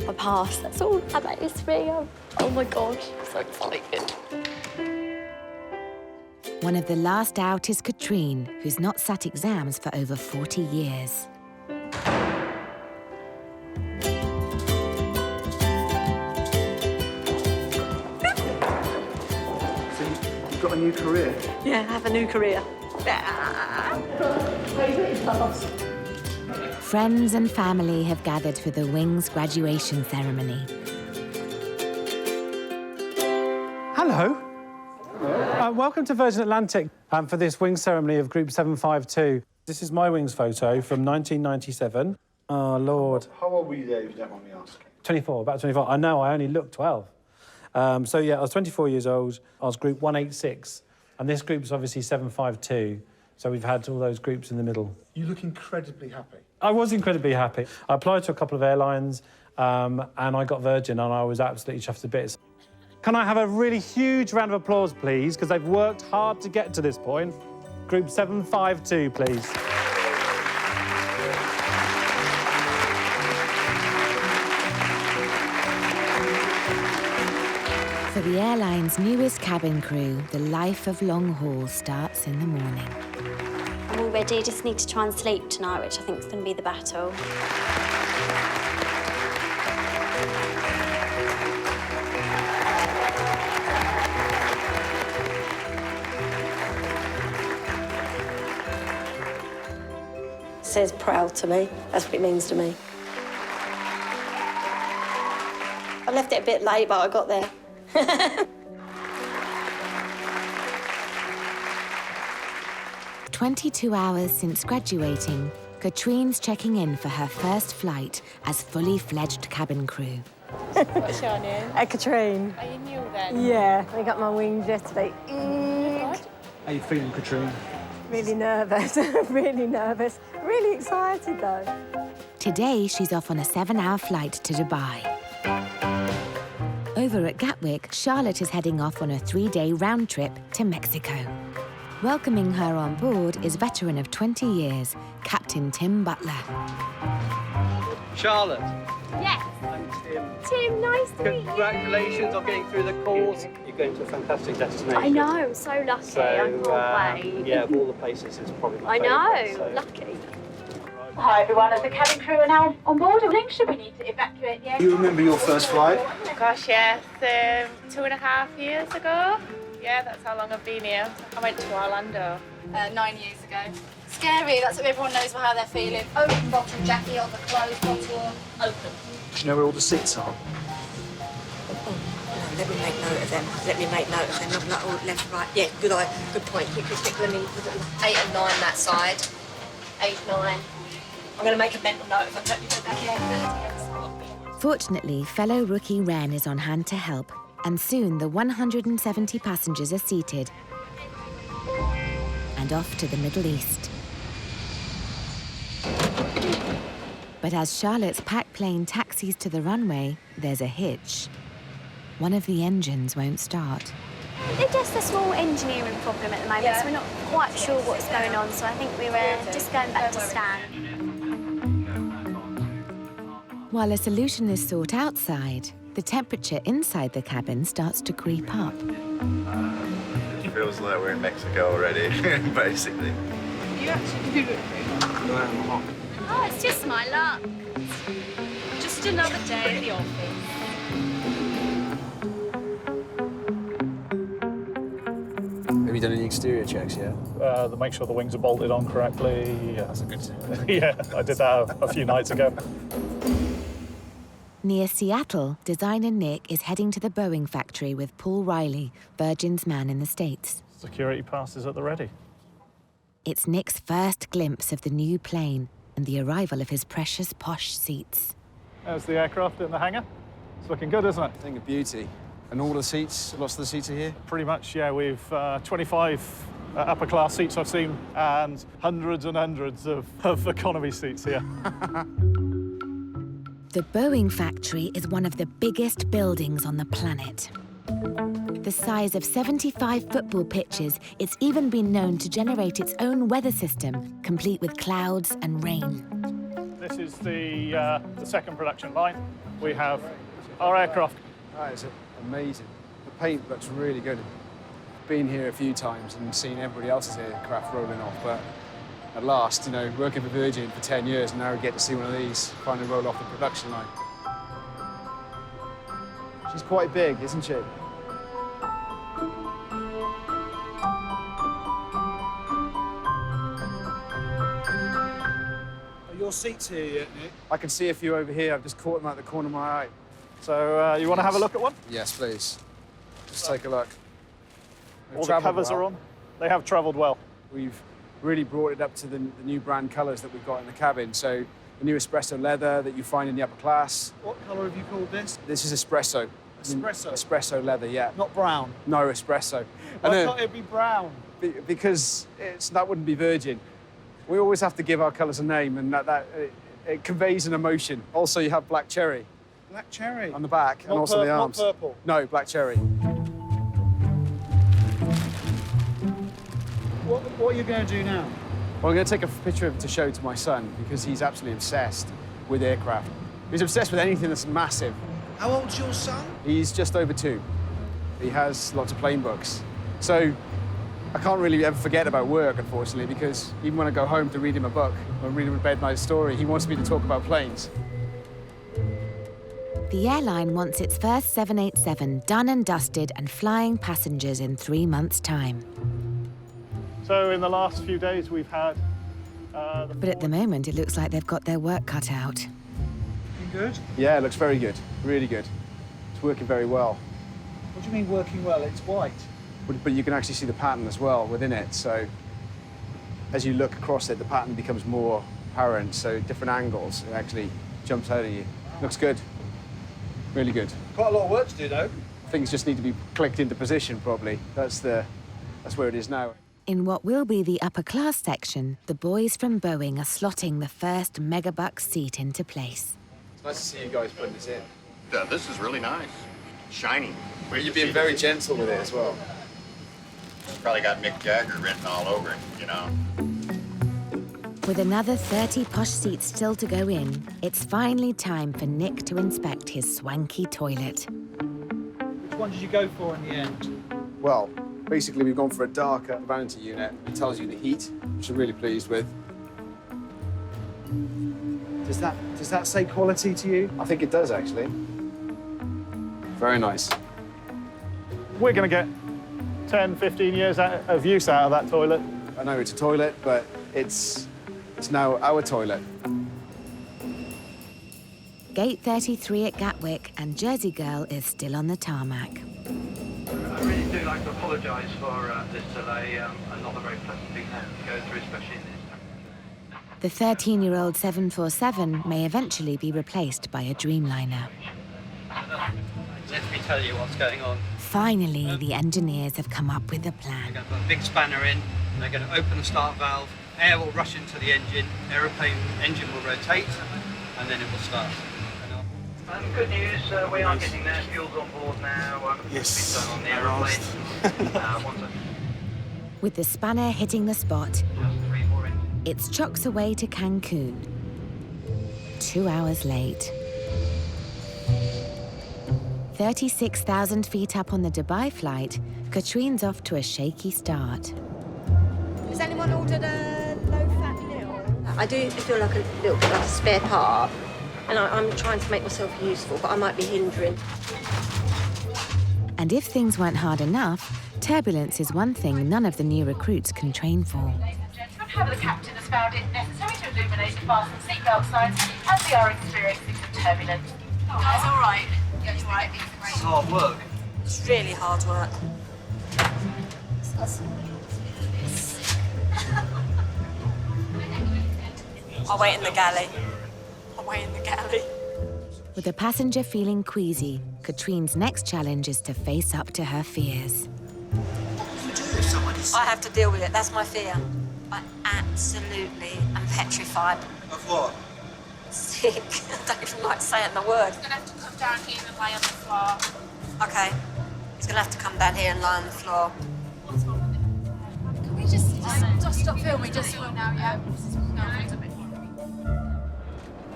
I passed. That's all. That is me. Oh my gosh, I'm so excited. One of the last out is Katrine, who's not sat exams for over 40 years. So you've got a new career? Yeah, have a new career. Friends and family have gathered for the Wings graduation ceremony. Hello. Welcome to Virgin Atlantic for this Wings ceremony of Group 752. This is my Wings photo from 1997. Oh, Lord. How old were you there, if you don't mind me asking? 24, about 24. I know, I only look 12. So, yeah, I was 24 years old. I was Group 186, and this group's obviously 752. So we've had all those groups in the middle. You look incredibly happy. I was incredibly happy. I applied to a couple of airlines, and I got Virgin, and I was absolutely chuffed to bits. Can I have a really huge round of applause, please, because they've worked hard to get to this point. Group 752, please. For the airline's newest cabin crew, the life of long haul starts in the morning. I'm all ready. I just need to try and sleep tonight, which I think is going to be the battle. Says proud to me. That's what it means to me. I left it a bit late, but I got there. 22 hours since graduating, Katrine's checking in for her first flight as fully fledged cabin crew. What's your name? Katrine. Are you new then? Yeah, I got my wings yesterday. How you feeling, Katrine? Really nervous, really nervous. Really excited, though. Today, she's off on a 7-hour flight to Dubai. Over at Gatwick, Charlotte is heading off on a 3-day round trip to Mexico. Welcoming her on board is veteran of 20 years, Captain Tim Butler. Charlotte, Yes. I'm Tim. Tim, nice to meet you. Congratulations on getting through the course. You're going to a fantastic destination. I know, I'm so lucky. So, I can't wait. yeah, of all the places, it's probably my I favourite, know, so. lucky. Hi everyone, as the cabin crew are now on board, I think should we need to evacuate the aircraft? Do you remember your first flight? Gosh, yes, 2.5 years ago. Yeah, that's how long I've been here. I went to Orlando. 9 years ago. Scary, that's what everyone knows how they're feeling. Open bottle, Jackie, on the closed bottle, open. Do you know where all the seats are? Let me make note of them. Let me make note of them. Not like all left, right. Yeah, good eye. Good point. Quickly stick them in. 8 and 9 that side. 8, 9. I'm going to make a mental note of them. Fortunately, fellow rookie Ren is on hand to help, and soon the 170 passengers are seated and off to the Middle East. But as Charlotte's packed plane taxis to the runway, there's a hitch. One of the engines won't start. It's just a small engineering problem at the moment, so we're not quite sure what's going on, so I think we were just going back to stand. While a solution is sought outside, the temperature inside the cabin starts to creep up. It feels like we're in Mexico already, basically. You actually do look Oh, it's just my luck. just another day at the office. Have you done any exterior checks yet? To make sure the wings are bolted on correctly. Yeah, that's a good. Yeah, I did that a few nights ago. Near Seattle, designer Nick is heading to the Boeing factory with Paul Riley, Virgin's man in the States. Security pass is at the ready. It's Nick's first glimpse of the new plane and the arrival of his precious posh seats. There's the aircraft in the hangar. It's looking good, isn't it? Thing of beauty. And all the seats, lots of the seats are here? Pretty much, yeah. We've 25 upper class seats I've seen and hundreds and hundreds of economy seats here. The Boeing factory is one of the biggest buildings on the planet. The size of 75 football pitches, it's even been known to generate its own weather system, complete with clouds and rain. This is the second production line. We have our aircraft. That is amazing. The paint looks really good. Been here a few times and seen everybody else's aircraft rolling off, but at last, you know, working for Virgin for 10 years, and now we get to see one of these finally roll off the production line. She's quite big, isn't she? Are your seats here yet, Nick? I can see a few over here. I've just caught them out the corner of my eye. So you want to have a look at one? Yes, please. Just take a look. All the covers are on. They have travelled well. We've really brought it up to the new brand colours that we've got in the cabin. So the new espresso leather that you find in the upper class. What colour have you called this? This is espresso. Espresso? Espresso leather, yeah. Not brown? No, espresso. Why can't it be brown? Because that wouldn't be Virgin. We always have to give our colours a name, and it conveys an emotion. Also, you have black cherry. Black cherry? On the back, and also the arms. Not purple? No, black cherry. What are you going to do now? Well, I'm going to take a picture of it to show to my son, because he's absolutely obsessed with aircraft. He's obsessed with anything that's massive. How old's your son? He's just over 2. He has lots of plane books. So I can't really ever forget about work, unfortunately, because even when I go home to read him a book or read him a bedtime story, he wants me to talk about planes. The airline wants its first 787 done and dusted and flying passengers in 3 months' time. So in the last few days, we've had... But at the moment, it looks like they've got their work cut out. You good? Yeah, it looks very good. Really good. It's working very well. What do you mean working well? It's white. But you can actually see the pattern as well within it. So as you look across it, the pattern becomes more apparent. So different angles, it actually jumps out at you. Looks good. Really good. Quite a lot of work to do, though. Things just need to be clicked into position, probably. That's where it is now. In what will be the upper class section, the boys from Boeing are slotting the first megabuck seat into place. It's nice to see you guys putting this in. Yeah, this is really nice. Shiny. You're being very gentle with it as well. It's probably got Mick Jagger written all over it, you know. With another 30 posh seats still to go in, it's finally time for Nick to inspect his swanky toilet. Which one did you go for in the end? Well, basically we've gone for a darker vanity unit. It tells you the heat, which I'm really pleased with. Does that say quality to you? I think it does, actually. Very nice. We're going to get 10, 15 years of use out of that toilet. I know it's a toilet, but it's now our toilet. Gate 33 at Gatwick and Jersey Girl is still on the tarmac. I really do like to apologise for this delay. Not a very pleasant thing to go through, especially in this. The 13-year-old 747 may eventually be replaced by a Dreamliner. Let me tell you what's going on. Finally, the engineers have come up with a plan. They're going to put a big spanner in, and they're going to open the start valve, air will rush into the engine, aeroplane engine will rotate, and then it will start. Good news, we are getting there. Fuel's on board now. Yes. On the aeroplane. With the spanner hitting the spot, it's chocks away to Cancun. 2 hours late. 36,000 feet up on the Dubai flight, Katrine's off to a shaky start. Has anyone ordered a low-fat meal? I do feel like a little bit like a spare part, and I'm trying to make myself useful, but I might be hindering. And if things weren't hard enough, turbulence is one thing none of the new recruits can train for. However, the captain has found it necessary to illuminate the fasten seatbelt signs as we are experiencing some turbulence. That's all right. That's right. It's hard work. It's really hard work. I'll wait in the galley. I'll wait in the galley. With the passenger feeling queasy, Katrine's next challenge is to face up to her fears. I have to deal with it. That's my fear. I absolutely am petrified. Of what? Sick. I don't even like saying the word. He's gonna have to come down here and lay on the floor. Okay. He's gonna have to come down here and lie on the floor. Can we just stop filming? Just film now, yeah.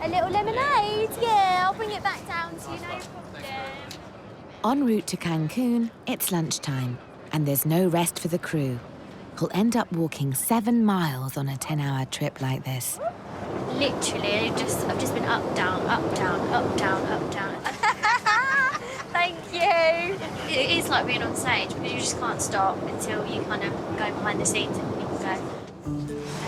A little lemonade? Yeah, I'll bring it back down to you, no problem. En route to Cancun, it's lunchtime, and there's no rest for the crew, who'll end up walking 7 miles on a 10-hour trip like this. Literally, I've just been up, down, up, down, up, down, up, down. Thank you. It is like being on stage, because you just can't stop until you kind of go behind the scenes and people go.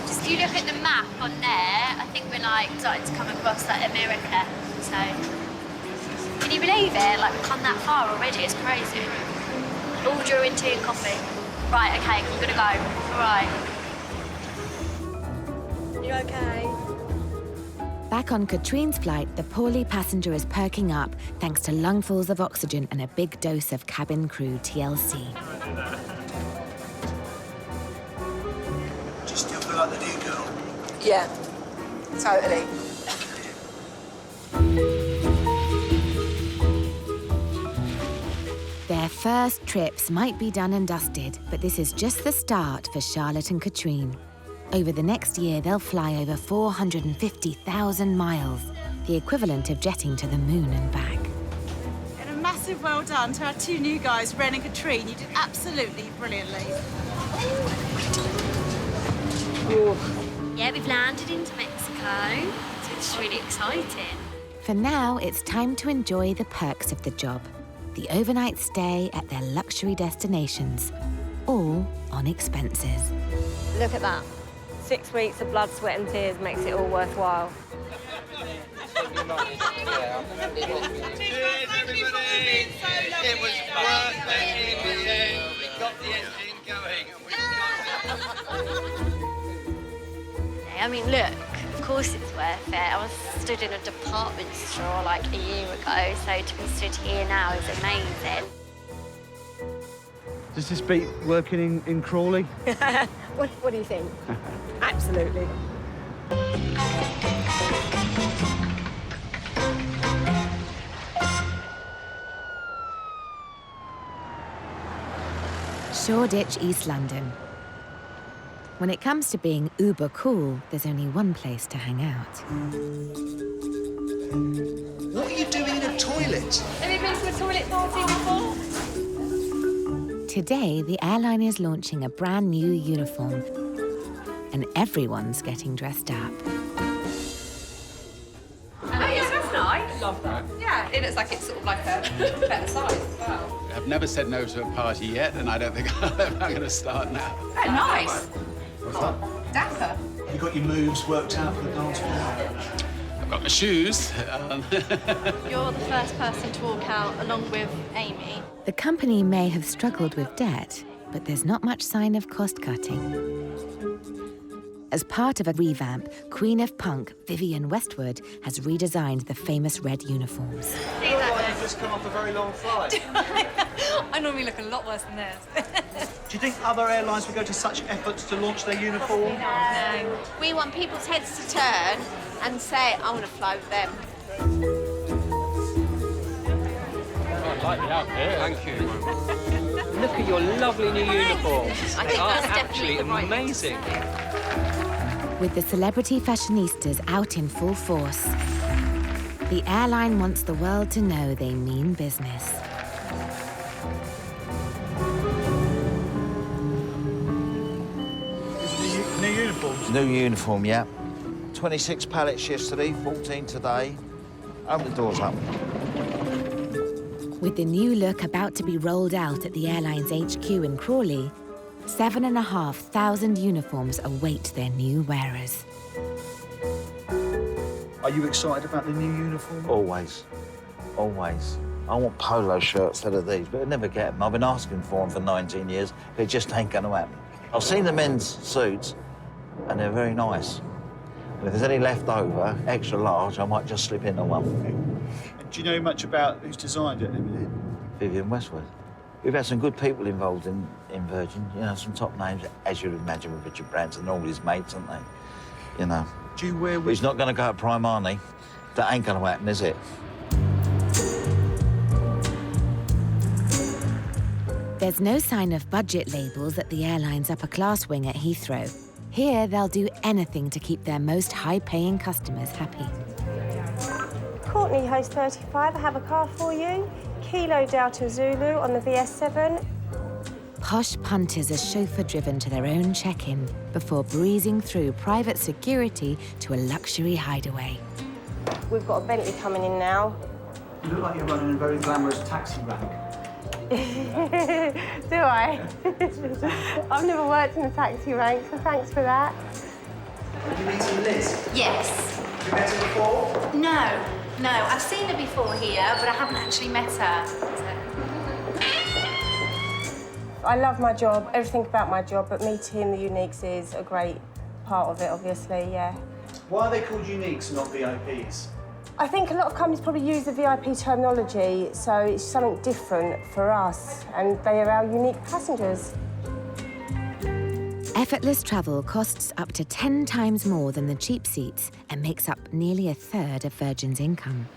Just if you look at the map on there, I think we're like starting to come across like America. So, can you believe it? Like we've come that far already. It's crazy. Order in tea and coffee. Right, okay, I'm gonna go. All right. You okay? Back on Katrine's flight, the poorly passenger is perking up thanks to lungfuls of oxygen and a big dose of cabin crew TLC. Do you still feel like the new girl? Yeah, totally. Their first trips might be done and dusted, but this is just the start for Charlotte and Katrine. Over the next year, they'll fly over 450,000 miles, the equivalent of jetting to the moon and back. And a massive well done to our 2 new guys, Ren and Katrine. You did absolutely brilliantly. Yeah, we've landed into Mexico, so it's really exciting. For now, it's time to enjoy the perks of the job. The overnight stay at their luxury destinations, all on expenses. Look at that. 6 weeks of blood, sweat and tears makes it all worthwhile. Cheers, everybody! It was worth it in the end. We got the engine going. I mean, look, of course it's worth it. I was stood in a department store like a year ago, so to be stood here now is amazing. Does this beat working in Crawley? What do you think? Absolutely. Shoreditch, East London. When it comes to being uber cool, there's only one place to hang out. What are you doing in a toilet? Have you been to a toilet party before? Today, the airline is launching a brand new uniform, and everyone's getting dressed up. Oh, yes, that's nice. Love that. Yeah, it looks like it's sort of like a better size as well. I've never said no to a party yet, and I don't think I'm going to start now. Oh, nice. What's that? Dapper. You got your moves worked out for the dance floor? I've got my shoes. You're the first person to walk out, along with Amy. The company may have struggled with debt, but there's not much sign of cost-cutting. As part of a revamp, Queen of Punk, Vivienne Westwood, has redesigned the famous red uniforms. You look like you've just come off a very long flight. I normally look a lot worse than this. Do you think other airlines would go to such efforts to launch their uniform? No. We want people's heads to turn and say, I want to fly with them. I like the outfit. Thank you. Look at your lovely new uniforms. I They think are that's definitely actually the right amazing. With the celebrity fashionistas out in full force, the airline wants the world to know they mean business. New uniforms? New uniform, yeah. 26 pallets yesterday, 14 today. Open the doors up. With the new look about to be rolled out at the airline's HQ in Crawley, 7,500 uniforms await their new wearers. Are you excited about the new uniform? Always. Always. I want polo shirts instead of these, but I never get them. I've been asking for them for 19 years. It just ain't going to happen. I've seen the men's suits, and they're very nice. And if there's any left over, extra large, I might just slip into one. Do you know much about who's designed it and everything? Vivienne Westwood. We've had some good people involved in Virgin, you know, some top names, as you'd imagine with Richard Branson and all his mates, aren't they? You know. Do you wear... He's not going to go at Primani. That ain't going to happen, is it? There's no sign of budget labels at the airline's upper-class wing at Heathrow. Here, they'll do anything to keep their most high-paying customers happy. Courtney, host 35, I have a car for you. Kilo Delta Zulu on the VS7. Posh punters are chauffeur-driven to their own check-in before breezing through private security to a luxury hideaway. We've got a Bentley coming in now. You look like you're running a very glamorous taxi rank. Do I? I've never worked in a taxi rank, so thanks for that. Have you meeting Liz? Yes. Have you met her before? No, I've seen her before here, but I haven't actually met her. I love my job, everything about my job, but meeting the uniques is a great part of it, obviously, yeah. Why are they called uniques and not VIPs? I think a lot of companies probably use the VIP terminology, so it's something different for us, and they are our unique passengers. Effortless travel costs up to 10 times more than the cheap seats and makes up nearly a third of Virgin's income.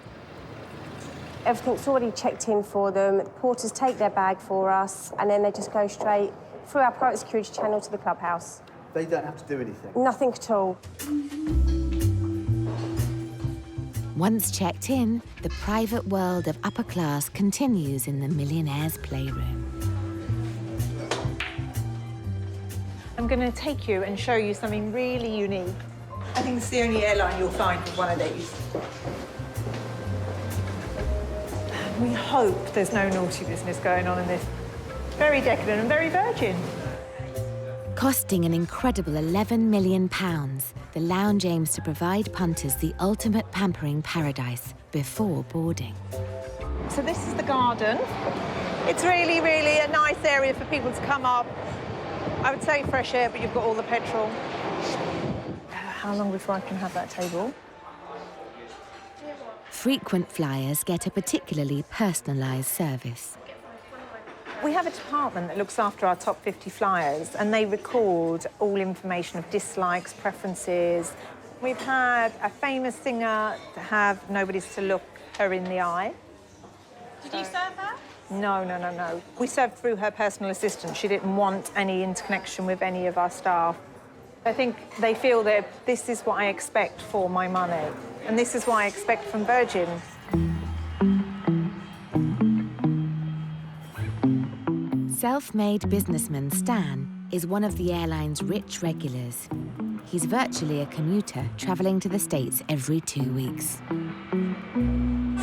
Everything's already checked in for them. The porters take their bag for us, and then they just go straight through our private security channel to the clubhouse. They don't have to do anything? Nothing at all. Once checked in, the private world of upper class continues in the millionaire's playroom. I'm going to take you and show you something really unique. I think it's the only airline you'll find with one of these. We hope there's no naughty business going on in this. Very decadent and very Virgin. Costing an incredible £11 million, the lounge aims to provide punters the ultimate pampering paradise before boarding. So this is the garden. It's really, really a nice area for people to come up. I would say fresh air, but you've got all the petrol. How long before I can have that table? Frequent flyers get a particularly personalised service. We have a department that looks after our top 50 flyers, and they record all information of dislikes, preferences. We've had a famous singer have nobody's to look her in the eye. Did you serve her? No. We served through her personal assistant. She didn't want any interconnection with any of our staff. I think they feel that this is what I expect for my money, and this is what I expect from Virgin. Self-made businessman Stan is one of the airline's rich regulars. He's virtually a commuter, travelling to the States every 2 weeks.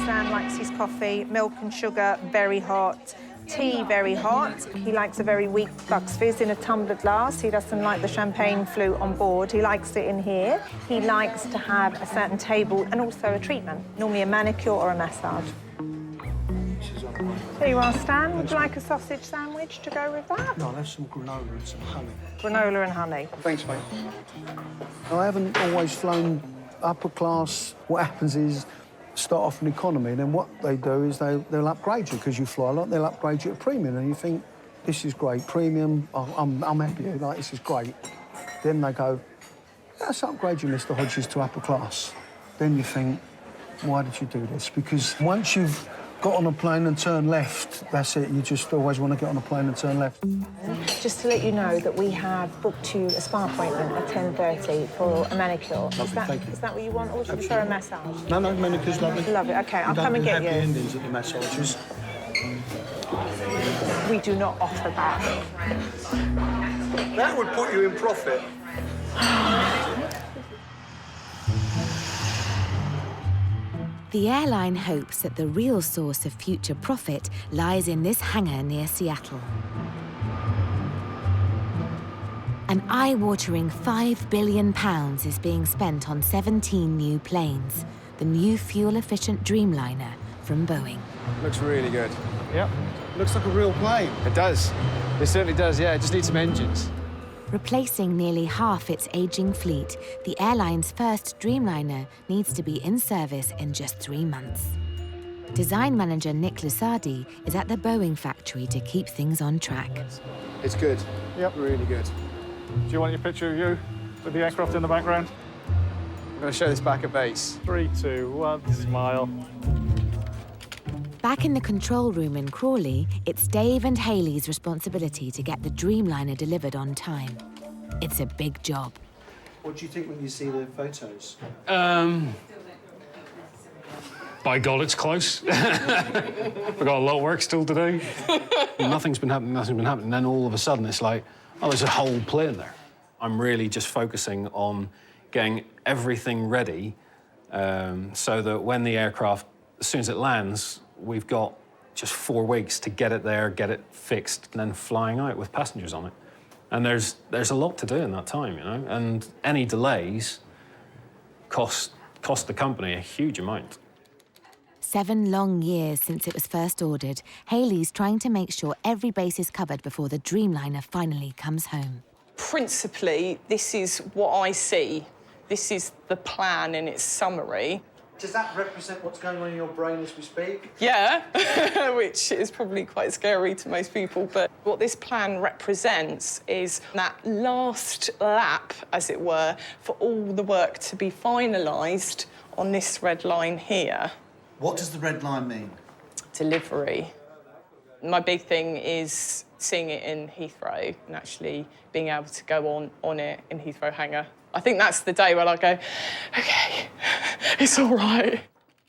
Stan likes his coffee, milk and sugar, very hot. Tea, very hot. He likes a very weak Bucks Fizz in a tumbler glass. He doesn't like the champagne flute on board. He likes it in here. He likes to have a certain table and also a treatment, normally a manicure or a massage. There you are, Stan. Would you like a sausage sandwich to go with that? No, I'll have some granola and some honey. Granola and honey. Thanks, mate. I haven't always flown upper class. What happens is start off in economy, and then what they do is they'll upgrade you because you fly a lot. They'll upgrade you to premium, and you think this is great, premium. I'm happy. Like this is great. Then they go, let's upgrade you, Mr. Hodges, to upper class. Then you think, why did you do this? Because once you've got on a plane and turned left, that's it. You just always want to get on a plane and turn left. Just to let you know that we have booked you a spa appointment at 10:30 for a manicure. Lovely, thank you. Is that what you want, or do you prefer a massage? No, manicure's lovely. Lovely, OK, I'll come and get you. Happy endings at the massages. We do not offer that. That would put you in profit. The airline hopes that the real source of future profit lies in this hangar near Seattle. An eye-watering £5 billion is being spent on 17 new planes, the new fuel-efficient Dreamliner from Boeing. Looks really good. Yep. Looks like a real plane. It does. It certainly does, yeah. It just needs some engines. Replacing nearly half its ageing fleet, the airline's first Dreamliner needs to be in service in just 3 months. Design manager Nick Lusardi is at the Boeing factory to keep things on track. It's good. Yep. Really good. Do you want your picture of you with the aircraft in the background? I'm going to show this back at base. 3, 2, 1, smile. Back in the control room in Crawley, it's Dave and Hayley's responsibility to get the Dreamliner delivered on time. It's a big job. What do you think when you see the photos? By God, it's close. We've got a lot of work still to do. Nothing's been happening. Then all of a sudden, it's like, oh, there's a whole plane there. I'm really just focusing on getting everything ready so that when the aircraft, as soon as it lands, we've got just 4 weeks to get it there, get it fixed, and then flying out with passengers on it. And there's a lot to do in that time, you know? And any delays cost the company a huge amount. 7 long years since it was first ordered, Hayley's trying to make sure every base is covered before the Dreamliner finally comes home. Principally, this is what I see. This is the plan in its summary. Does that represent what's going on in your brain as we speak? Yeah, which is probably quite scary to most people. But what this plan represents is that last lap, as it were, for all the work to be finalised on this red line here. What does the red line mean? Delivery. My big thing is seeing it in Heathrow and actually being able to go on it in Heathrow hangar. I think that's the day when I go, OK, it's all right.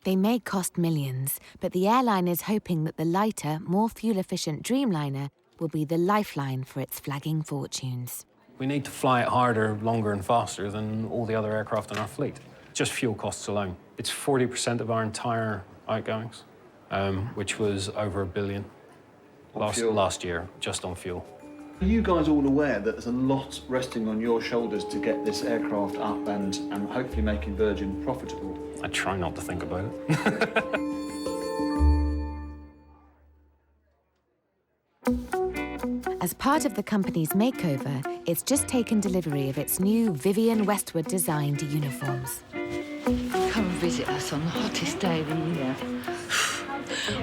They may cost millions, but the airline is hoping that the lighter, more fuel-efficient Dreamliner will be the lifeline for its flagging fortunes. We need to fly it harder, longer and faster than all the other aircraft in our fleet. Just fuel costs alone. It's 40% of our entire outgoings, which was over $1 billion last year, just on fuel. Are you guys all aware that there's a lot resting on your shoulders to get this aircraft up and hopefully making Virgin profitable? I try not to think about it. As part of the company's makeover, it's just taken delivery of its new Vivienne Westwood designed uniforms. Come visit us on the hottest day of the year.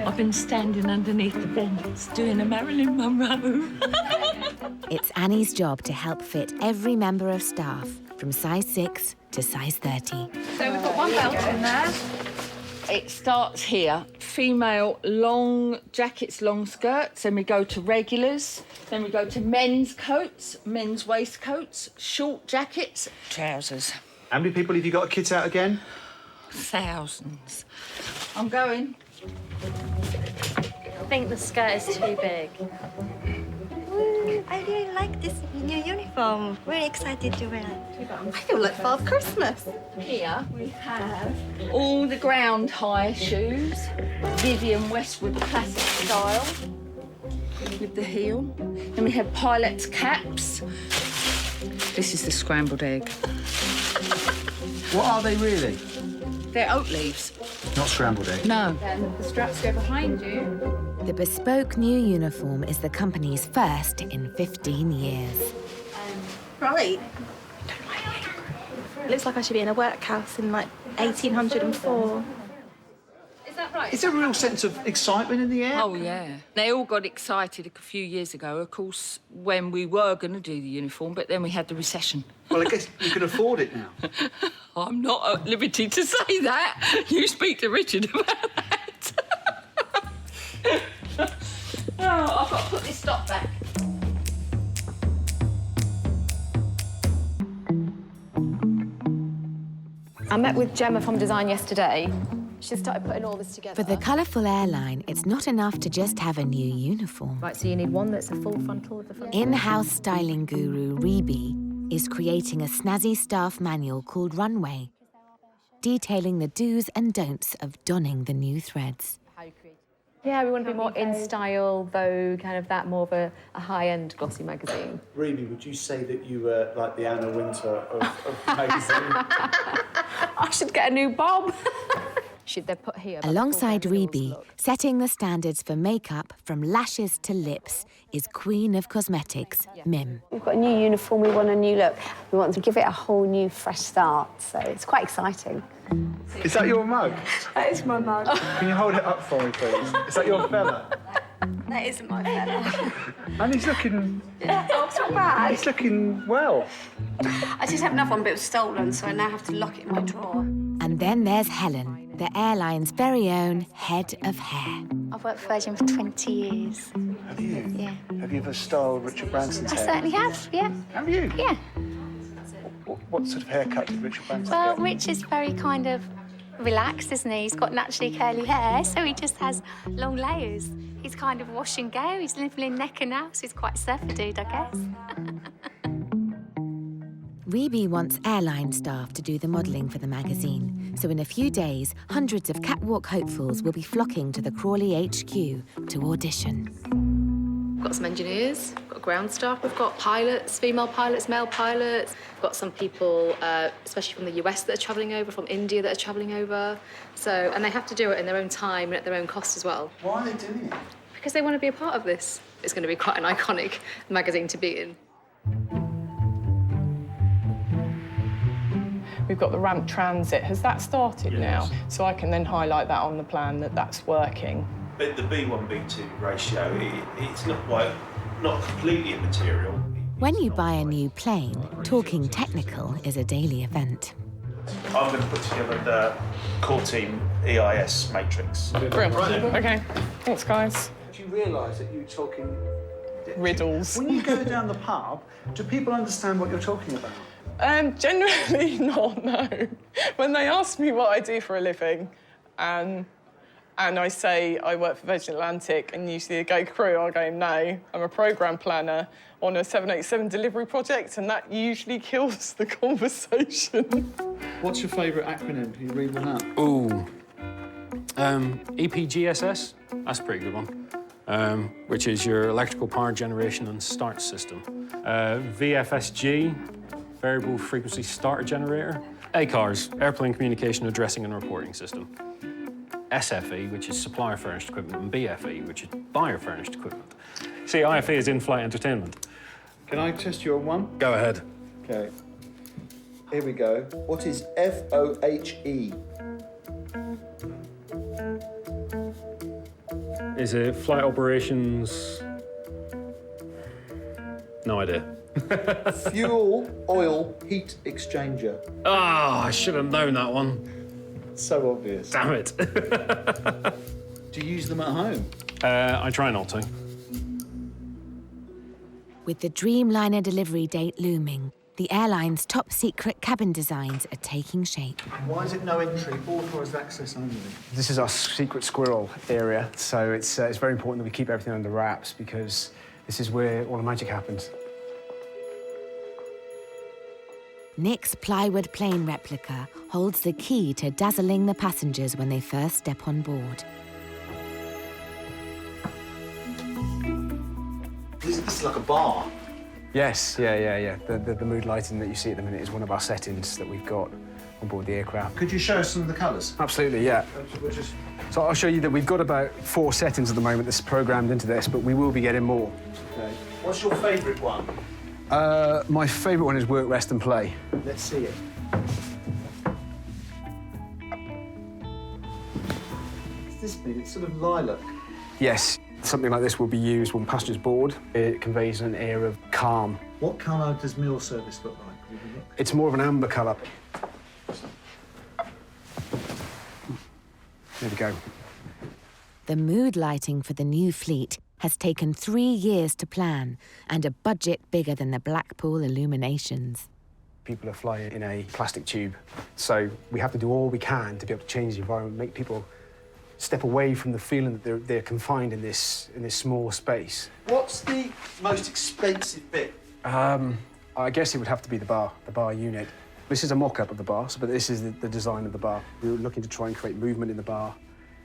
I've been standing underneath the vents doing a Marilyn Monroe. It's Annie's job to help fit every member of staff, from size 6 to size 30. So we've got one belt in there. It starts here. Female long jackets, long skirts, then we go to regulars, then we go to men's coats, men's waistcoats, short jackets, trousers. How many people have you got a kit out again? Thousands. I'm going. I think the skirt is too big. I really like this new uniform. Really excited to wear it. I feel like Father Christmas. Here we have all the ground high shoes, Vivienne Westwood classic style with the heel. Then we have pilot's caps. This is the scrambled egg. What are they really? They're oat leaves. Not scrambled egg. No. Then the straps go behind you. The bespoke new uniform is the company's first in 15 years. Right. It looks like I should be in a workhouse in like 1804. Is that right? Is there a real sense of excitement in the air? Oh, yeah. They all got excited a few years ago, of course, when we were going to do the uniform, but then we had the recession. Well, I guess you can afford it now. I'm not at liberty to say that. You speak to Richard about that. Oh, I've got to put this stop back. I met with Gemma from design yesterday. She started putting all this together. For the colourful airline, it's not enough to just have a new uniform. Right, so you need one that's a full frontal with the front. In-house styling guru Reby is creating a snazzy staff manual called Runway, detailing the do's and don'ts of donning the new threads. Yeah, we want to be more in style, Vogue, kind of that, more of a high-end glossy magazine. Reby, would you say that you were like the Anna Wintour of the magazine? I should get a new bob. Should they put here? Alongside Reby, setting the standards for makeup from lashes to lips is Queen of Cosmetics, Mim. We've got a new uniform, we want a new look. We want to give it a whole new, fresh start, so it's quite exciting. Is that your mug? That is my mug. Can you hold it up for me, please? Is that your fella? That isn't my fella. And he's looking... Oh, it's not bad. He's looking well. I just have another one, but it was stolen, so I now have to lock it in my drawer. And then there's Helen, the airline's very own head of hair. I've worked for Virgin for 20 years. Have you? Yeah. Have you ever styled Richard Branson's I hair? certainly have, yeah. Have you? Yeah. What sort of haircut did Richard Branson Well, get? Rich is very kind of relaxed, isn't he? He's got naturally curly hair, so he just has long layers. He's kind of wash and go. He's living in neck and now, so he's quite a surfer dude, I guess. Reby wants airline staff to do the modelling for the magazine, so in a few days, hundreds of catwalk hopefuls will be flocking to the Crawley HQ to audition. We've got some engineers, we've got ground staff, we've got pilots, female pilots, male pilots. We've got some people, especially from the US that are travelling over, from India that are travelling over. So, and they have to do it in their own time and at their own cost as well. Why are they doing it? Because they want to be a part of this. It's going to be quite an iconic magazine to be in. We've got the ramp transit. Has that started now? So I can then highlight that on the plan that that's working. But the B1, B2 ratio, it's not completely immaterial. When you buy a new plane, talking technical is a daily event. I'm going to put together the core team EIS matrix. Brilliant. OK, thanks, guys. Do you realise that you're talking... Riddles. When you go down the pub, do people understand what you're talking about? Generally not, no. When they ask me what I do for a living, and I say I work for Virgin Atlantic, and usually they go, crew, I go, no, I'm a programme planner on a 787 delivery project, and that usually kills the conversation. What's your favourite acronym? Can you read one out? Ooh. EPGSS, that's a pretty good one, which is your electrical power generation and start system. VFSG, variable frequency starter generator. ACARS, airplane communication addressing and reporting system. SFE, which is supplier furnished equipment, and BFE, which is buyer furnished equipment. See, IFE is in-flight entertainment. Can I test you on one? Go ahead. OK. Here we go. What is FOHE? Is it flight operations? No idea. Fuel oil heat exchanger. Oh, I should have known that one. So obvious. Damn it. Do you use them at home? I try not to. With the Dreamliner delivery date looming, the airline's top-secret cabin designs are taking shape. Why is it no entry, authorised access only? This is our secret squirrel area, so it's very important that we keep everything under wraps because this is where all the magic happens. Nick's plywood plane replica holds the key to dazzling the passengers when they first step on board. This is like a bar. Yes, yeah. The mood lighting that you see at the minute is one of our settings that we've got on board the aircraft. Could you show us some of the colours? Absolutely, yeah. So I'll show you that we've got about 4 settings at the moment that's programmed into this, but we will be getting more. Okay. What's your favourite one? My favourite one is work, rest and play. Let's see it. What's this bit? It's sort of lilac. Yes, something like this will be used when passengers board. It conveys an air of calm. What colour does meal service look like? It's more of an amber colour. There we go. The mood lighting for the new fleet has taken 3 years to plan and a budget bigger than the Blackpool illuminations. People are flying in a plastic tube, so we have to do all we can to be able to change the environment, make people step away from the feeling that they're confined in this small space. What's the most expensive bit? I guess it would have to be the bar unit. This is a mock-up of the bar, but this is the design of the bar. We were looking to try and create movement in the bar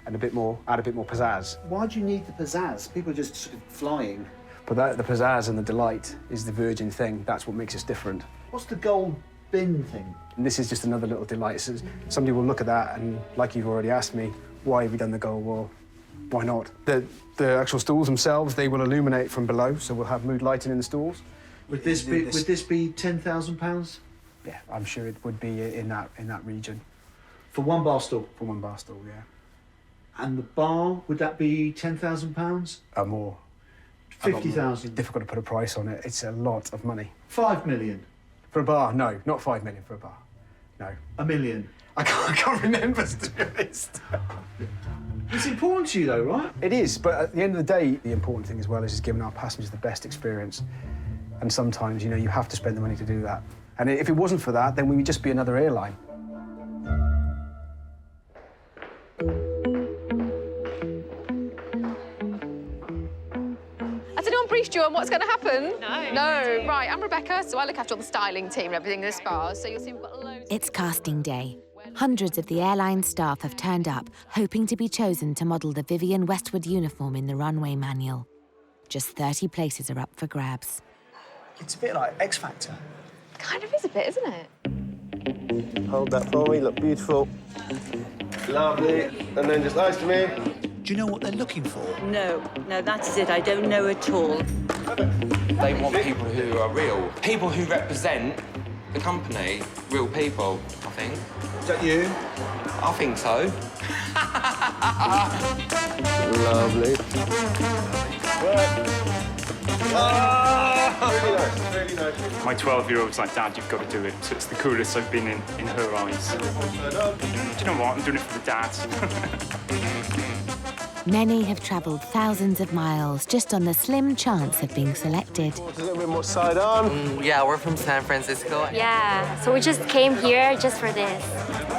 and add a bit more pizzazz. Why do you need the pizzazz? People are just sort of flying. But the pizzazz and the delight is the Virgin thing. That's what makes us different. What's the gold bin thing? And this is just another little delight. So somebody will look at that and, like you've already asked me, why have we done the gold? Well, why not? The actual stools themselves, they will illuminate from below, so we'll have mood lighting in the stools. Would this be £10,000? Yeah, I'm sure it would be in that region. For one bar stool? For one bar stool, yeah. And the bar, would that be £10,000? More. 50,000? Difficult to put a price on it. It's a lot of money. 5 million? For a bar? No, not 5 million for a bar. No. $1 million? I can't remember, to be honest. It's important to you, though, right? It is, but at the end of the day, the important thing as well is just giving our passengers the best experience. And sometimes, you have to spend the money to do that. And if it wasn't for that, then we would just be another airline. Has anyone briefed you on what's going to happen? No. Right, I'm Rebecca, so I look after all the styling team and everything in this bar, so you'll see we've got loads... It's casting day. Hundreds of the airline staff have turned up, hoping to be chosen to model the Vivienne Westwood uniform in the runway manual. Just 30 places are up for grabs. It's a bit like X Factor. Kind of is a bit, isn't it? Hold that for me, look beautiful. Lovely. And then just eyes to me. Do you know what they're looking for? No, that is it. I don't know at all. They want people who are real. People who represent the company. Real people, I think. Is that you? I think so. Lovely. Really nice. My 12-year-old's like, Dad, you've got to do it. So it's the coolest I've been in her eyes. Do you know what? I'm doing it for the dads. Many have travelled thousands of miles just on the slim chance of being selected. A little bit more side on. Yeah, we're from San Francisco. Yeah, so we just came here just for this.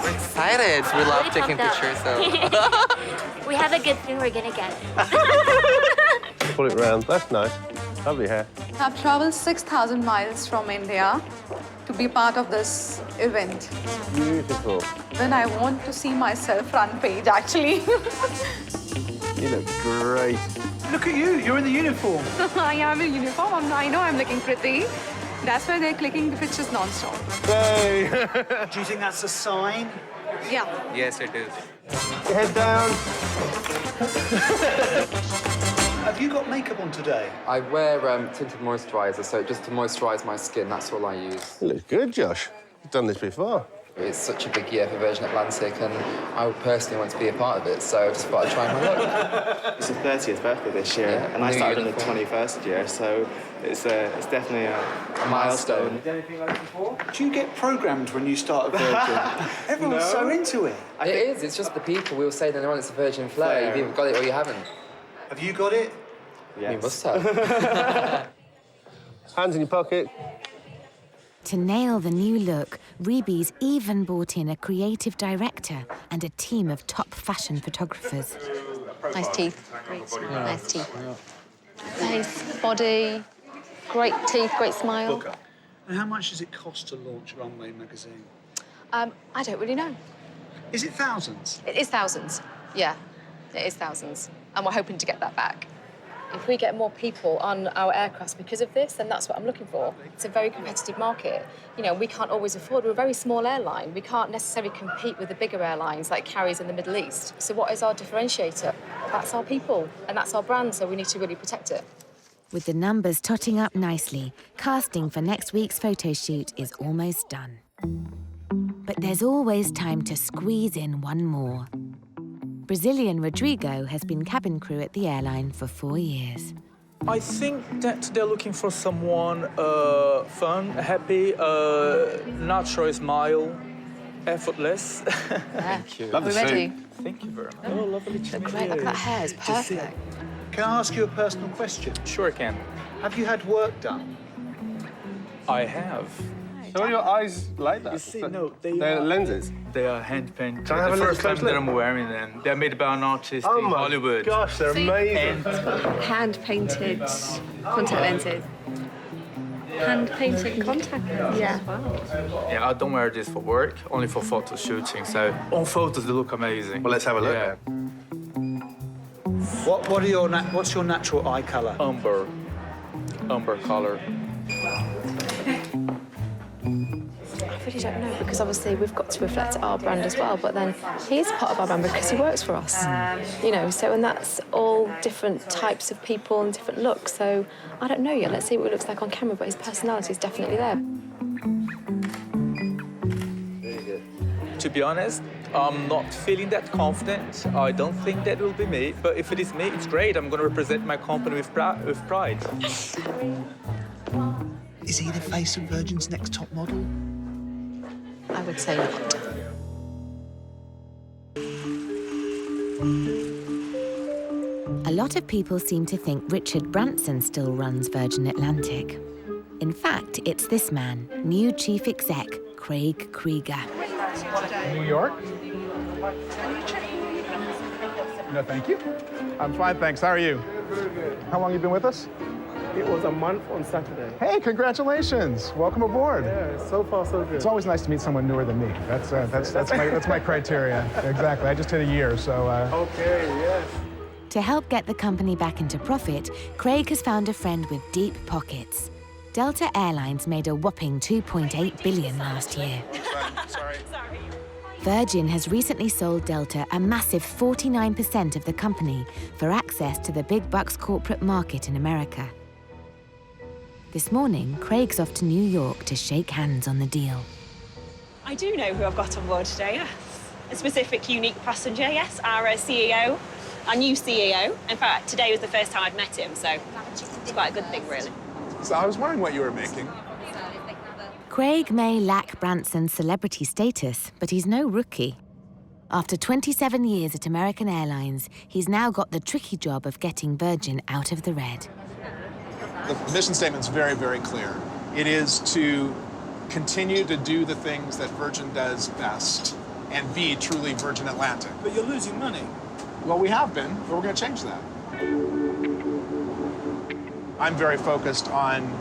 We're excited. We love taking pictures, so... We have a good thing we're gonna get. Pull it round. That's nice. Lovely hair. I've traveled 6,000 miles from India to be part of this event. Beautiful. Then I want to see myself front page, actually. You look great. Look at you. You're in the uniform. I am in uniform. I know I'm looking pretty. That's why they're clicking the pictures non-stop. Hey. Do you think that's a sign? Yeah. Yes, it is. Head down. Have you got makeup on today? I wear tinted moisturiser, so just to moisturise my skin, that's all I use. You look good, Josh. You've done this before. It's such a big year for Virgin Atlantic, and I personally want to be a part of it, so I just thought I'd try my luck. It's his 30th birthday this year, and I started on the 21st year, so it's definitely a milestone. Anything like this before? Do you get programmed when you start at Virgin? Everyone's so into it. It is, it's just the people. We all say that it's a Virgin flair. You've either got it or you haven't. Have you got it? Yes. You must have. Hands in your pocket. To nail the new look, Reeby's even brought in a creative director and a team of top fashion photographers. Nice teeth. Nice teeth. Face, body, great teeth, great smile. And how much does it cost to launch Runway magazine? I don't really know. Is it thousands? It is thousands, yeah. It is thousands. And we're hoping to get that back. If we get more people on our aircrafts because of this, then that's what I'm looking for. It's a very competitive market. You know, we can't always afford, we're a very small airline. We can't necessarily compete with the bigger airlines like carriers in the Middle East. So what is our differentiator? That's our people, and that's our brand, so we need to really protect it. With the numbers totting up nicely, casting for next week's photo shoot is almost done. But there's always time to squeeze in one more. Brazilian Rodrigo has been cabin crew at the airline for 4 years. I think that they're looking for someone fun, happy, natural smile, effortless. Thank you. Love the suit. Thank you very much. Oh, lovely to meet Great, look at that hair, it's perfect. Can I ask you a personal question? Sure can. Have you had work done? I have. So are your eyes like that? You see, no, they're lenses. They are hand painted. Can I have the a first time close look? that I'm wearing them. They're made by an artist Oh in my Hollywood. gosh, they're amazing. Hand-painted contact lenses. Hand-painted contact lenses? Yeah. Wow. Yeah, I don't wear this for work, only for photo shooting. So on photos, they look amazing. Well, let's have a look Yeah. then. What's your natural eye colour? Umber color. I really don't know, because obviously we've got to reflect our brand as well, but then he's part of our brand because he works for us. You know, so, and that's all different types of people and different looks, so I don't know yet. Let's see what it looks like on camera, but his personality is definitely there. To be honest, I'm not feeling that confident. I don't think that will be me, but if it is me, it's great. I'm going to represent my company with pride. Is he the face of Virgin's next top model? I would say not. A lot of people seem to think Richard Branson still runs Virgin Atlantic. In fact, it's this man, new chief exec, Craig Kreeger. New York? No, thank you. I'm fine, thanks. How are you? Very good. How long have you been with us? It was a month on Saturday. Hey, congratulations. Welcome aboard. Yeah, so far so good. It's always nice to meet someone newer than me. That's my criteria. Exactly. I just hit a year, so... Okay, yes. To help get the company back into profit, Craig has found a friend with deep pockets. Delta Airlines made a whopping $2.8 billion last year. Sorry. Virgin has recently sold Delta a massive 49% of the company for access to the big bucks corporate market in America. This morning, Craig's off to New York to shake hands on the deal. I do know who I've got on board today, yes. A specific, unique passenger, yes, our CEO, our new CEO. In fact, today was the first time I'd met him, so it's quite a good thing, really. So I was wondering what you were making. Craig may lack Branson's celebrity status, but he's no rookie. After 27 years at American Airlines, he's now got the tricky job of getting Virgin out of the red. The mission statement's very, very clear. It is to continue to do the things that Virgin does best and be truly Virgin Atlantic. But you're losing money. Well, we have been, but we're going to change that. I'm very focused on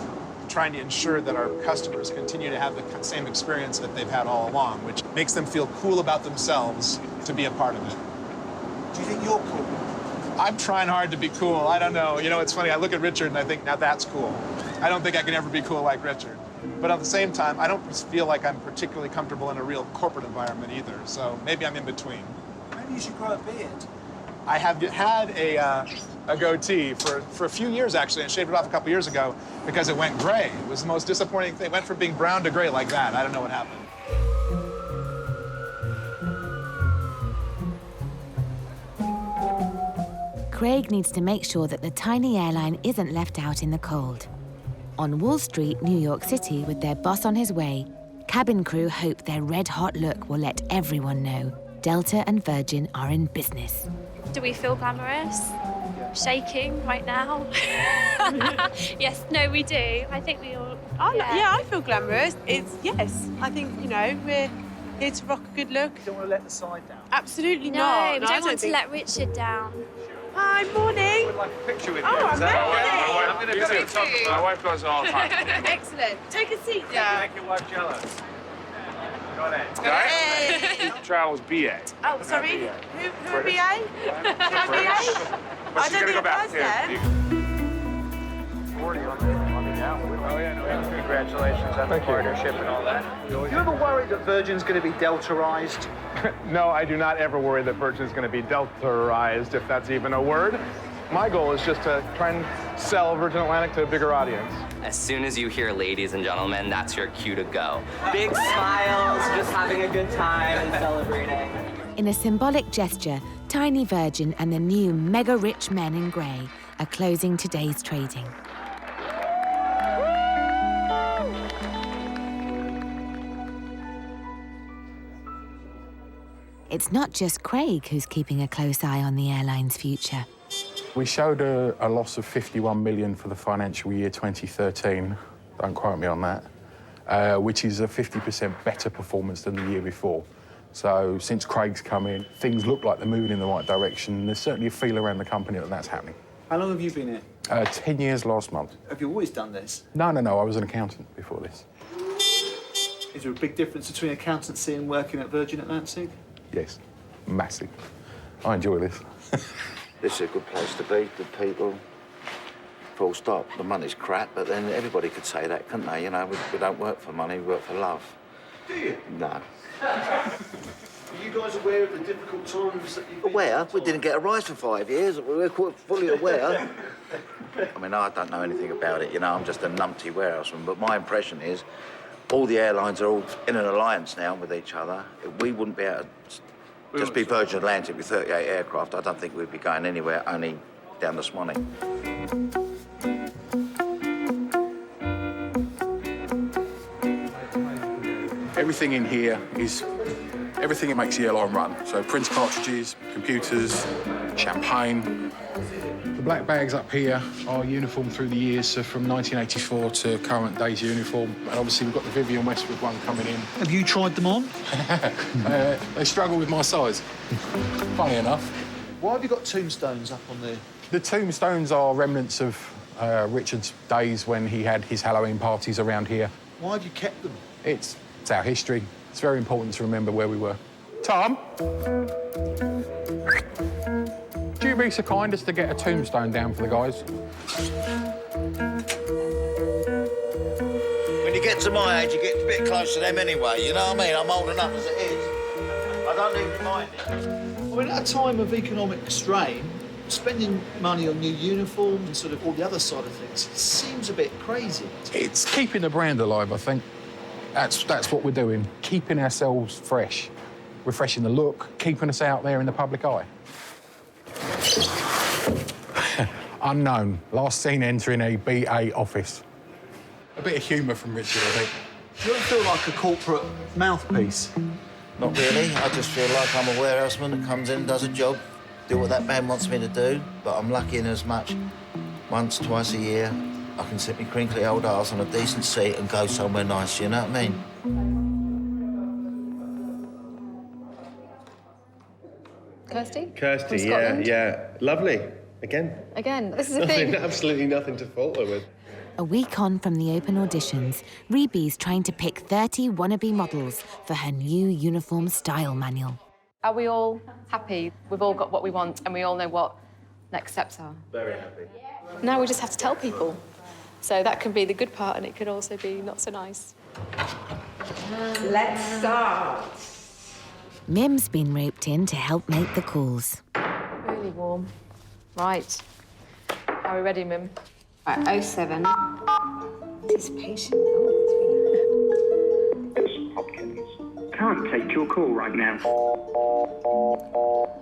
trying to ensure that our customers continue to have the same experience that they've had all along, which makes them feel cool about themselves to be a part of it. Do you think you're cool? I'm trying hard to be cool. I don't know. You know, it's funny. I look at Richard and I think, now that's cool. I don't think I can ever be cool like Richard. But at the same time, I don't feel like I'm particularly comfortable in a real corporate environment either. So maybe I'm in between. Maybe you should grow a beard. I have had a goatee for a few years, actually. I shaved it off a couple years ago because it went gray. It was the most disappointing thing. It went from being brown to gray like that. I don't know what happened. Craig needs to make sure that the tiny airline isn't left out in the cold. On Wall Street, New York City, with their boss on his way, cabin crew hope their red-hot look will let everyone know Delta and Virgin are in business. Do we feel glamorous? Shaking right now? Yes, no, we do. I think we all... Yeah, I feel glamorous. Yes. I think, you know, we're here to rock a good look. You don't want to let the side down? Absolutely No, not. we don't want to let Richard down. Hi, morning. I'd like a picture with you. Oh, Is that all right? amazing. I'm going to go. My wife goes all the time. Excellent. Take a seat, yeah. Make your wife jealous. Got it. Hey. Travels BA. Oh, sorry. Who are BA? I don't think I've heard that. Oh, yeah, no, congratulations on the partnership and all that. Do you ever worry that Virgin's going to be Deltarized? No, I do not ever worry that Virgin's going to be Deltarized, if that's even a word. My goal is just to try and sell Virgin Atlantic to a bigger audience. As soon as you hear ladies and gentlemen, that's your cue to go. Big smiles, just having a good time and celebrating. In a symbolic gesture, Tiny Virgin and the new mega-rich men in grey are closing today's trading. It's not just Craig who's keeping a close eye on the airline's future. We showed a loss of 51 million for the financial year 2013. Don't quote me on that. Which is a 50% better performance than the year before. So since Craig's come in, things look like they're moving in the right direction. There's certainly a feel around the company that that's happening. How long have you been here? 10 years last month. Have you always done this? No, I was an accountant before this. Is there a big difference between accountancy and working at Virgin Atlantic? Yes, massive. I enjoy this. This is a good place to be, good people. Full stop. The money's crap, but then everybody could say that, couldn't they? You know, we don't work for money, we work for love. Do you? No. Are you guys aware of the difficult times that you've been Aware? We didn't get a rise for 5 years. We're quite fully aware. I mean, I don't know anything about it, you know, I'm just a numpty warehouseman, but my impression is all the airlines are all in an alliance now with each other. We wouldn't be able to just be Virgin Atlantic with 38 aircraft. I don't think we'd be going anywhere, only down the Swanee. Everything in here is everything that makes the airline run. So prints cartridges, computers, champagne. The black bags up here are uniform through the years, so from 1984 to current day's uniform. And obviously we've got the Vivienne Westwood one coming in. Have you tried them on? They struggle with my size, funny enough. Why have you got tombstones up on there? The tombstones are remnants of Richard's days when he had his Halloween parties around here. Why have you kept them? It's our history. It's very important to remember where we were. Tom? Do you be so kind as to get a tombstone down for the guys? When you get to my age, you get a bit close to them anyway, you know what I mean? I'm old enough as it is. I don't even mind it. I mean, at a time of economic strain, spending money on new uniforms and sort of all the other side of things seems a bit crazy. It's keeping the brand alive, I think. That's what we're doing, keeping ourselves fresh, refreshing the look, keeping us out there in the public eye. Unknown, last seen entering a BA office. A bit of humour from Richard, I think. Do you ever feel like a corporate mouthpiece? Not really. I just feel like I'm a warehouseman that comes in and does a job, do what that man wants me to do, but I'm lucky in as much once, twice a year, I can sit my crinkly old arse on a decent seat and go somewhere nice, you know what I mean? Kirsty, yeah. Lovely. Again, this is a thing. Absolutely nothing to falter with. A week on from the open auditions, Rebe's trying to pick 30 wannabe models for her new uniform style manual. Are we all happy? We've all got what we want and we all know what next steps are. Very happy. Now we just have to tell people. So that can be the good part and it could also be not so nice. Let's start. Mim's been roped in to help make the calls. Really warm. Right. Are we ready, Mim? Right, 07. Anticipation. Hopkins. Can't take your call right now.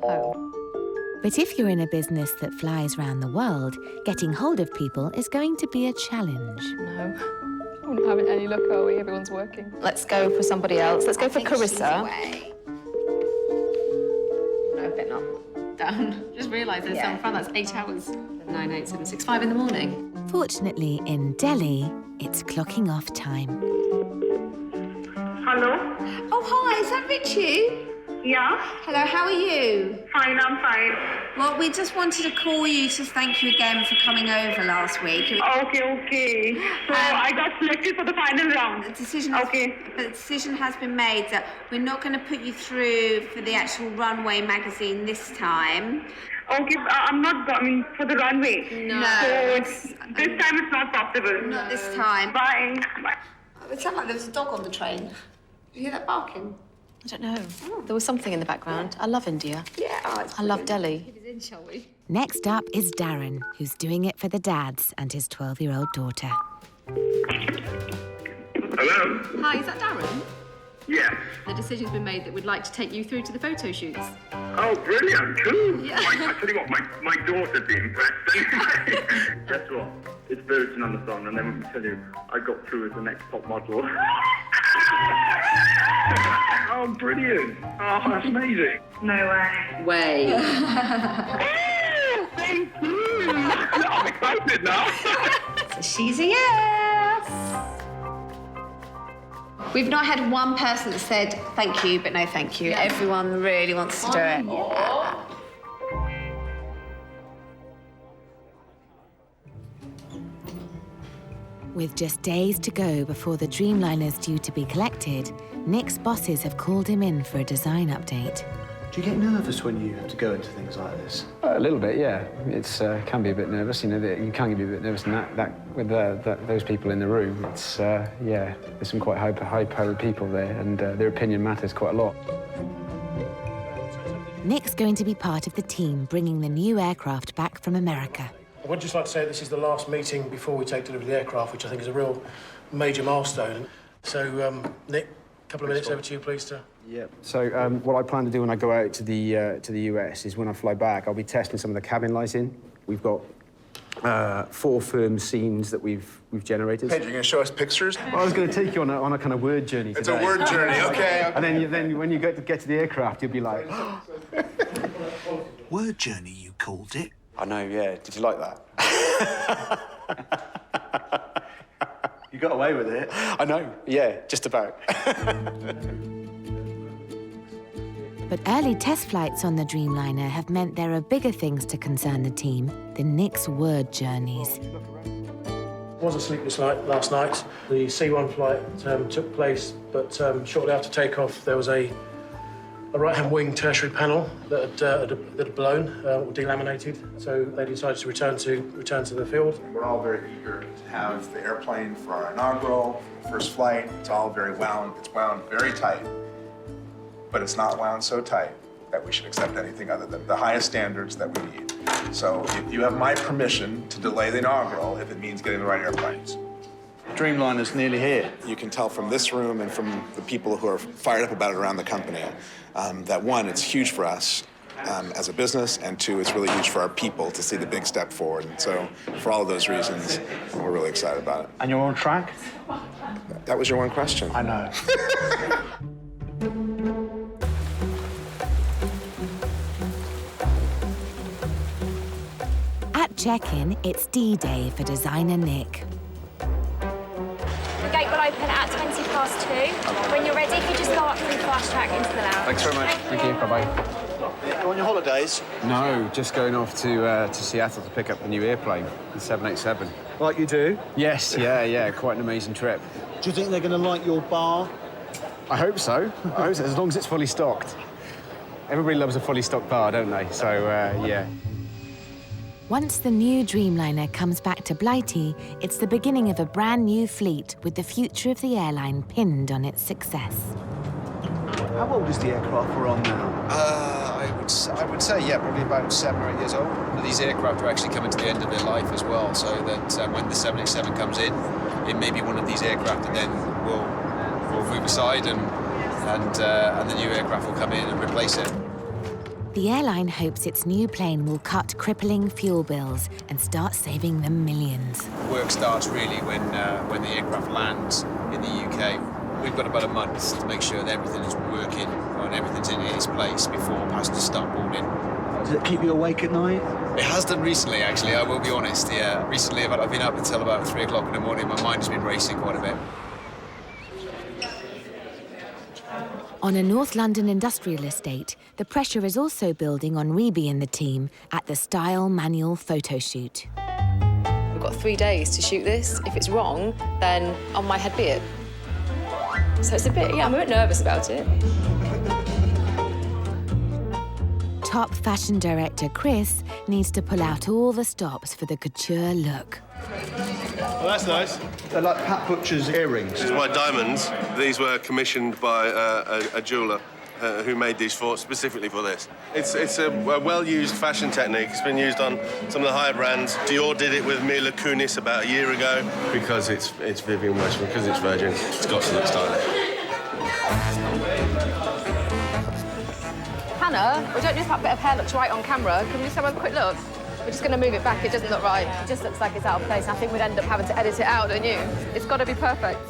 Oh. But if you're in a business that flies round the world, getting hold of people is going to be a challenge. No. We're not having any luck, are we? Everyone's working. Let's go for somebody else. Let's go for Carissa. No, a bit not. Down. Just realised there's some front. That's 8 hours. 9, 8, 7, 6, 5 in the morning. Fortunately, in Delhi, it's clocking off time. Hello? Oh, hi, is that Richie? Yeah? Hello, how are you? Fine, I'm fine. Well, we just wanted to call you to thank you again for coming over last week. Okay. So I got selected for the final round. The decision has been made that we're not going to put you through for the actual Runway magazine this time. Okay, I'm not going for the runway. No. So this time it's not possible. Not this time. Bye. It sounded like there was a dog on the train. Did you hear that barking? I don't know. There was something in the background. I love India. Yeah, I love Delhi. Get us in, shall we? Next up is Darren, who's doing it for the dads and his 12-year-old daughter. Hello? Hi, is that Darren? Yes. The decision's been made that we'd like to take you through to the photo shoots. Oh, brilliant. Cool. Yeah. I tell you what, my daughter'd be impressed. Guess what? It's Virgin on the song, and then let me tell you, I got through as the next top model. Oh, brilliant. Oh, that's amazing. No way. Thank you. I'm excited now. So she's a yes. We've not had one person that said thank you, but no thank you. Everyone really wants to do it. Yeah. With just days to go before the Dreamliner's due to be collected, Nick's bosses have called him in for a design update. Do you get nervous when you have to go into things like this? A little bit, yeah. It's can be a bit nervous. You know, you can be a bit nervous, and that with those people in the room, it's yeah. There's some quite high-powered people there, and their opinion matters quite a lot. Nick's going to be part of the team bringing the new aircraft back from America. I would just like to say this is the last meeting before we take delivery of the aircraft, which I think is a real major milestone. So, Nick, a couple of minutes over to you, please, sir. Yeah. So what I plan to do when I go out to the US is when I fly back, I'll be testing some of the cabin lighting. We've got 4 firm scenes that we've generated. Hey, you're going to show us pictures? Well, I was going to take you on a kind of word journey today. It's a word journey, okay. And then when you get to the aircraft, you'll be like... Word journey, you called it? I know, yeah. Did you like that? You got away with it. I know, yeah, just about. But early test flights on the Dreamliner have meant there are bigger things to concern the team than Nick's word journeys. It was a sleepless night last night. The C1 flight took place, but shortly after takeoff, there was a right-hand wing tertiary panel that had blown or delaminated, so they decided to return to the field. We're all very eager to have the airplane for our inaugural, first flight. It's all very wound. It's wound very tight, but it's not wound so tight that we should accept anything other than the highest standards that we need. So you have my permission to delay the inaugural if it means getting the right airplanes. Dreamliner's nearly here. You can tell from this room and from the people who are fired up about it around the company that, 1, it's huge for us as a business, and 2, it's really huge for our people to see the big step forward. And so for all of those reasons, we're really excited about it. And you're on track? That was your one question. I know. At check-in, it's D-Day for designer Nick. The gate will open at 2:20. When you're ready, if you just go up through fast track into the lounge. Thanks very much. Thank you. Bye-bye. You're on your holidays? No, just going off to Seattle to pick up the new airplane, the 787. Like you do? Yes, yeah, quite an amazing trip. Do you think they're going to like your bar? I hope so. As long as it's fully stocked. Everybody loves a fully stocked bar, don't they? So, yeah. Once the new Dreamliner comes back to Blighty, it's the beginning of a brand new fleet with the future of the airline pinned on its success. How old is the aircraft we're on now? I would say, yeah, probably about 7 or 8 years old. These aircraft are actually coming to the end of their life as well, so that when the 787 comes in, it may be one of these aircraft that then will move aside and the new aircraft will come in and replace it. The airline hopes its new plane will cut crippling fuel bills and start saving them millions. Work starts really when the aircraft lands in the UK. We've got about a month to make sure that everything is working and everything's in its place before passengers start boarding. Does it keep you awake at night? It has done recently, actually, I will be honest, yeah. Recently, I've been up until about 3 o'clock in the morning. My mind has been racing quite a bit. On a North London industrial estate, the pressure is also building on Reby and the team at the Style manual photo shoot. We've got 3 days to shoot this. If it's wrong, then on my head be it. So it's a bit, I'm a bit nervous about it. Top fashion director Chris needs to pull out all the stops for the couture look. Well, that's nice. They're like Pat Butcher's earrings. These are my diamonds. These were commissioned by a jeweller who made these specifically for this. It's a well-used fashion technique. It's been used on some of the higher brands. Dior did it with Mila Kunis about a year ago. Because it's Vivienne Westwood, because it's Virgin, it's got to look stylish. Hannah, we don't know if that bit of hair looks right on camera. Can we just have a quick look? We're just going to move it back. It doesn't look right. It just looks like it's out of place. I think we'd end up having to edit it out, don't you? It's got to be perfect.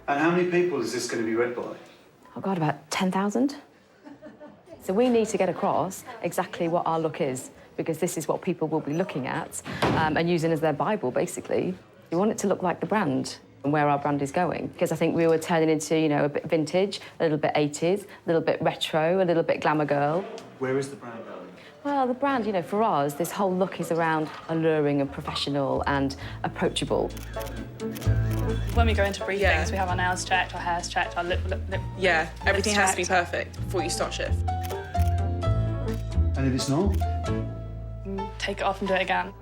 And how many people is this going to be read by? Oh, God, about 10,000. So we need to get across exactly what our look is, because this is what people will be looking at and using as their Bible, basically. We want it to look like the brand and where our brand is going, because I think we were turning into, you know, a bit vintage, a little bit 80s, a little bit retro, a little bit glamour girl. Where is the brand going? Well, the brand, you know, for us, this whole look is around alluring and professional and approachable. When we go into briefings, we have our nails checked, our hair's checked, our lip Yeah, everything has to be checked. perfect before you start shift. And if it's not? Take it off and do it again.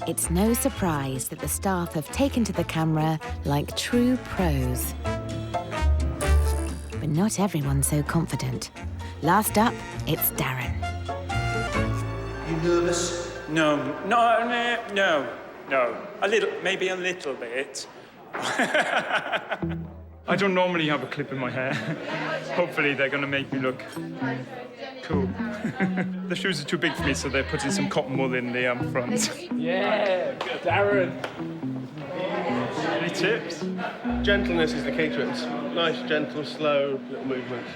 It's no surprise that the staff have taken to the camera like true pros. But not everyone's so confident. Last up, it's Darren. You nervous? No. Maybe a little bit. I don't normally have a clip in my hair. Hopefully they're going to make me look cool. The shoes are too big for me, so they're putting some cotton wool in the front. Yeah, Darren. Any tips? Gentleness is the key to it. Nice, gentle, slow little movements.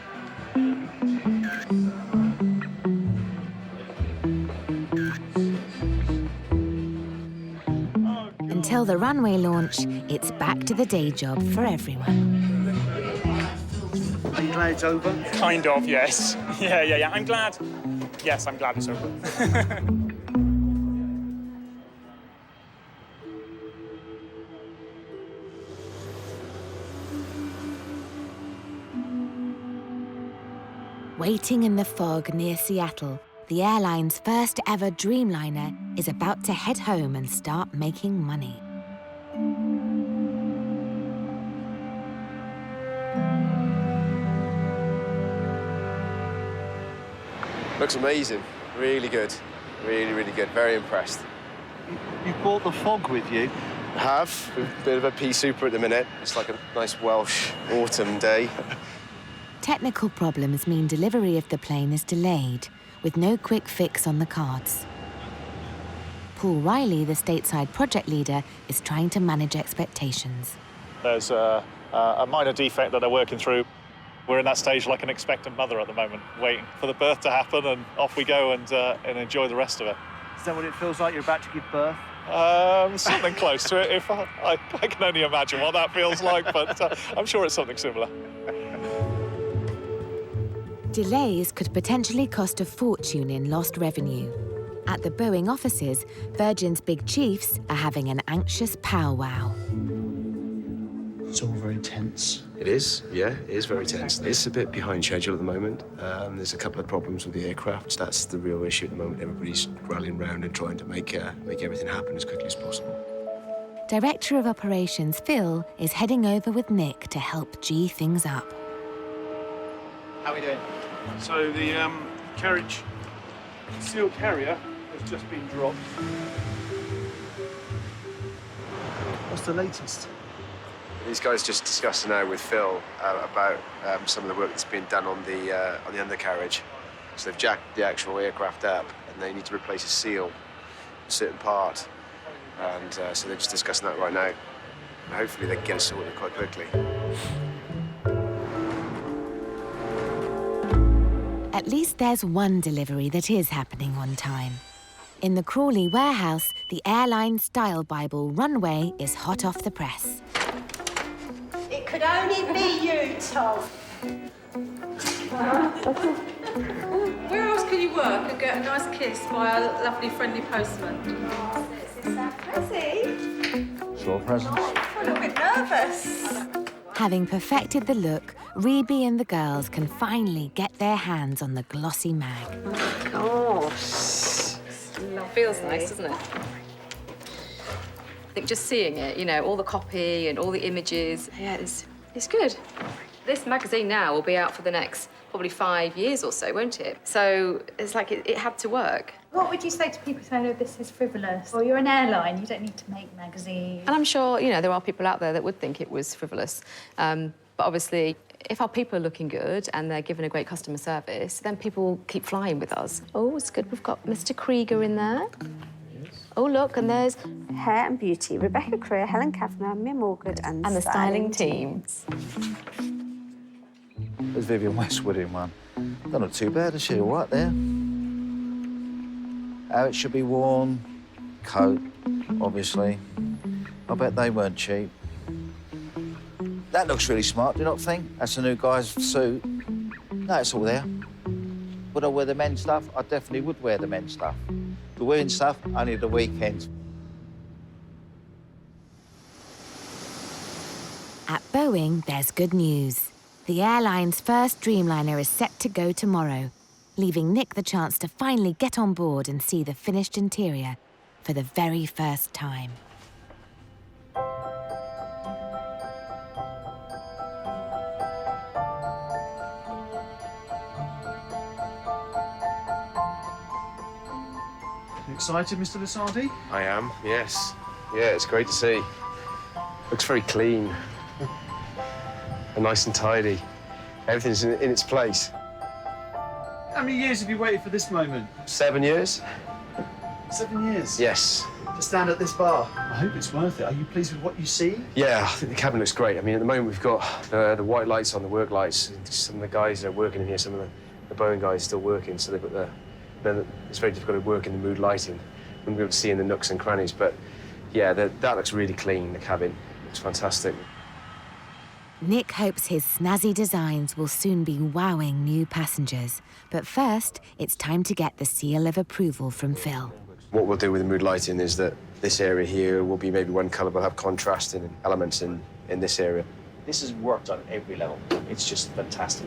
Until the runway launch, it's back to the day job for everyone. Are you glad it's over? Kind of, yes. Yeah. I'm glad. Yes, I'm glad it's over. Waiting in the fog near Seattle, the airline's first ever Dreamliner is about to head home and start making money. Looks amazing. Really good. Really good. Very impressed. You brought the fog with you? I have. A bit of a pea super at the minute. It's like a nice Welsh autumn day. Technical problems mean delivery of the plane is delayed, with no quick fix on the cards. Paul Riley, the stateside project leader, is trying to manage expectations. There's a minor defect that they're working through. We're in that stage like an expectant mother at the moment, waiting for the birth to happen, and off we go and enjoy the rest of it. Is that what it feels like? You're about to give birth? Something close to it. If I can only imagine what that feels like, but I'm sure it's something similar. Delays could potentially cost a fortune in lost revenue. At the Boeing offices, Virgin's big chiefs are having an anxious powwow. It's all very tense. It is, yeah, it is very tense. It's a bit behind schedule at the moment. There's a couple of problems with the aircraft. That's the real issue at the moment. Everybody's rallying around and trying to make everything happen as quickly as possible. Director of Operations Phil is heading over with Nick to help G things up. How are we doing? So the carriage concealed carrier has just been dropped. What's the latest? These guys just discussing now with Phil about some of the work that's been done on the undercarriage. So they've jacked the actual aircraft up, and they need to replace a seal, a certain part, and so they're just discussing that right now. And hopefully they can get it sorted quite quickly. At least there's one delivery that is happening on time. In the Crawley warehouse, the Airline Style Bible runway is hot off the press. It could only be you, Tom. Where else can you work and get a nice kiss by a lovely, friendly postman? This is so pretty. Sure, presents. I'm a little bit nervous. Having perfected the look, Reby and the girls can finally get their hands on the glossy mag. Gosh. Feels nice, doesn't it? I think just seeing it, you know, all the copy and all the images, yeah, it's good. This magazine now will be out for the next probably 5 years or so, won't it? So it's like it had to work. What would you say to people who say, no, this is frivolous? Or you're an airline, you don't need to make magazines. And I'm sure, you know, there are people out there that would think it was frivolous. But obviously, if our people are looking good and they're giving a great customer service, then people keep flying with us. Oh, it's good. We've got Mr. Kreeger in there. Oh, look, and there's Hair and Beauty, Rebecca Creer, Helen Kavanagh, Mim Morgan, and the styling team. There's Vivienne Westwood in one. Not too bad, is she? All right there. How it should be worn. Coat, obviously. I bet they weren't cheap. That looks really smart, do you not think? That's a new guy's suit. No, it's all there. Would I wear the men's stuff? I definitely would wear the men's stuff. The women's stuff, only the weekends. At Boeing, there's good news. The airline's first Dreamliner is set to go tomorrow, leaving Nick the chance to finally get on board and see the finished interior for the very first time. Excited, Mr. Lasardi? I am, yes. Yeah, it's great to see. Looks very clean. And nice and tidy. Everything's in its place. How many years have you waited for this moment? 7 years? 7 years? Yes. To stand at this bar? I hope it's worth it. Are you pleased with what you see? Yeah, I think the cabin looks great. I mean, at the moment, we've got the white lights on, the work lights. Some of the guys that are working in here, some of the Boeing guys still working, so they've got then it's very difficult to work in the mood lighting. Wouldn't be able to see in the nooks and crannies, but yeah, that looks really clean, the cabin. Looks fantastic. Nick hopes his snazzy designs will soon be wowing new passengers. But first, it's time to get the seal of approval from Phil. What we'll do with the mood lighting is that this area here will be maybe one colour, we'll have contrasting elements in this area. This is worked on every level. It's just fantastic.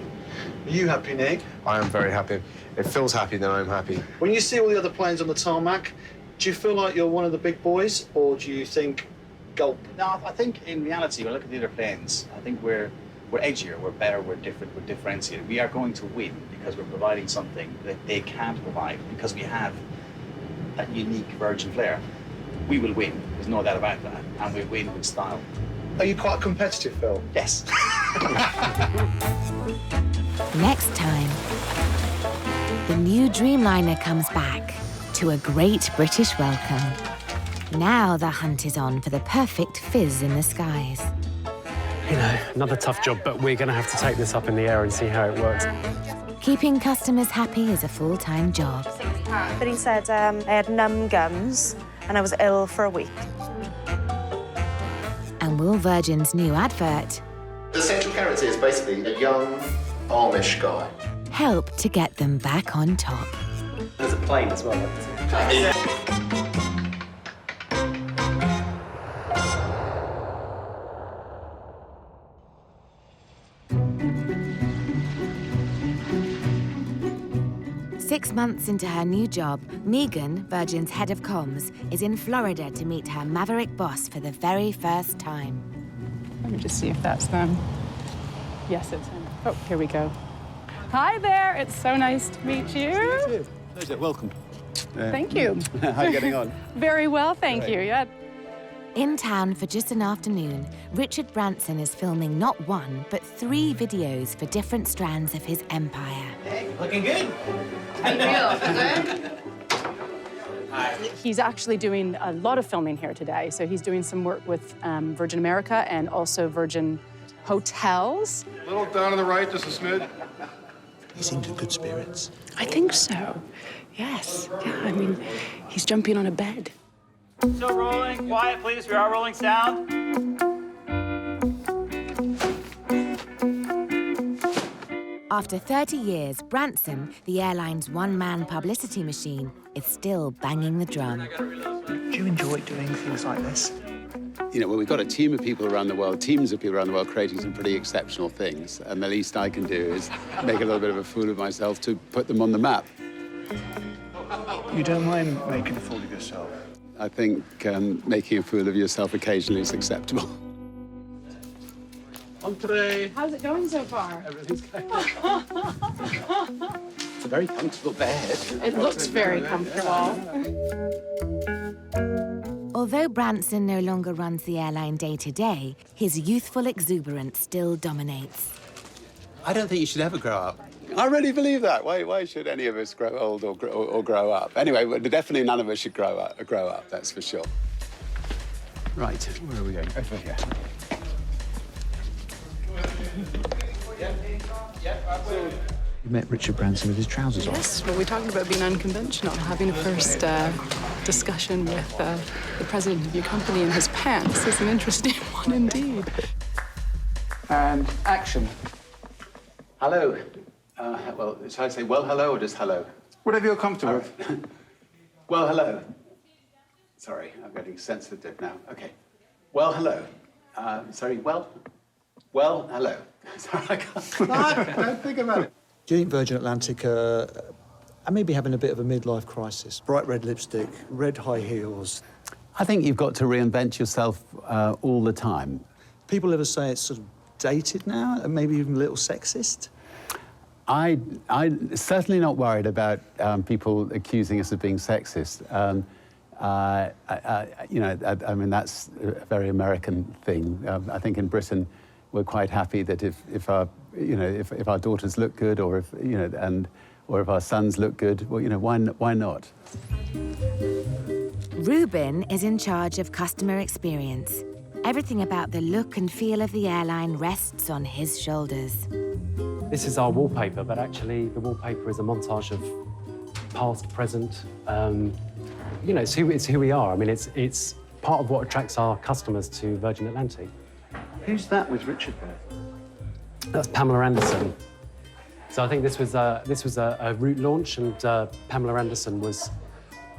Are you happy, Nick? I am very happy. If Phil's happy, then I'm happy. When you see all the other planes on the tarmac, do you feel like you're one of the big boys, or do you think, gulp? No, I think in reality, when I look at the other planes, I think we're edgier, we're better, we're different, we're differentiated. We are going to win because we're providing something that they can't provide, because we have that unique Virgin flair. We will win, there's no doubt about that, and we win with style. Are you quite competitive, Phil? Yes. Next time, the new Dreamliner comes back to a great British welcome. Now the hunt is on for the perfect fizz in the skies. You know, another tough job, but we're going to have to take this up in the air and see how it works. Keeping customers happy is a full-time job. But he said I had numb gums and I was ill for a week. And will Virgin's new advert The central character is basically a young Amish guy. help to get them back on top? There's a plane as well. Six months into her new job, Megan, Virgin's head of comms, is in Florida to meet her maverick boss for the very first time. Let me just see if that's them. Yes, it's him. Oh, here we go. Hi there, it's so nice to meet you. Pleasure, welcome. Thank you. How are you getting on? Very well, thank Great. you, yeah. In town for just an afternoon, Richard Branson is filming not one, but 3 videos for different strands of his empire. Hey, looking good. He's actually doing a lot of filming here today. So he's doing some work with Virgin America and also Virgin Hotels. A little down to the right, just a smidge. He seems in good spirits. I think so. Yes. Yeah, I mean, he's jumping on a bed. Still rolling. Quiet, please. We are rolling sound. After 30 years, Branson, the airline's one-man publicity machine, is still banging the drum. Do you enjoy doing things like this? You know, well, we've got a team of people around the world, teams of people around the world creating some pretty exceptional things, and the least I can do is make a little bit of a fool of myself to put them on the map. You don't mind making a fool of yourself? I think making a fool of yourself occasionally is acceptable. Entree. How's it going so far? Everything's going It's a very comfortable bed. It looks very comfortable. Although Branson no longer runs the airline day-to-day, his youthful exuberance still dominates. I don't think you should ever grow up. I really believe that. Why should any of us grow old or grow up? Anyway, definitely none of us should grow up, that's for sure. Right, where are we going? Over here. You met Richard Branson with his trousers on. Yes, well, we're talking about being unconventional, having a first discussion with the president of your company in his pants is an interesting one indeed. And action. Hello. Well, shall I say well hello or just hello? Whatever you're comfortable with. Well hello. Sorry, I'm getting sensitive now. Okay. Well hello. Sorry, well hello. Sorry, I can't. Don't think about it. Do you think Virgin Atlantic are maybe having a bit of a midlife crisis? Bright red lipstick, red high heels. I think you've got to reinvent yourself all the time. People ever say it's sort of dated now, and maybe even a little sexist? I'm certainly not worried about people accusing us of being sexist. You know, I mean, that's a very American thing. I think in Britain, we're quite happy that if our daughters look good, or if our sons look good, well, you know, why not? Ruben is in charge of customer experience. Everything about the look and feel of the airline rests on his shoulders. This is our wallpaper, but actually the wallpaper is a montage of past, present. You know, it's who we are. I mean, it's part of what attracts our customers to Virgin Atlantic. Who's that with Richard there? That's Pamela Anderson. So I think this was a route launch, and Pamela Anderson was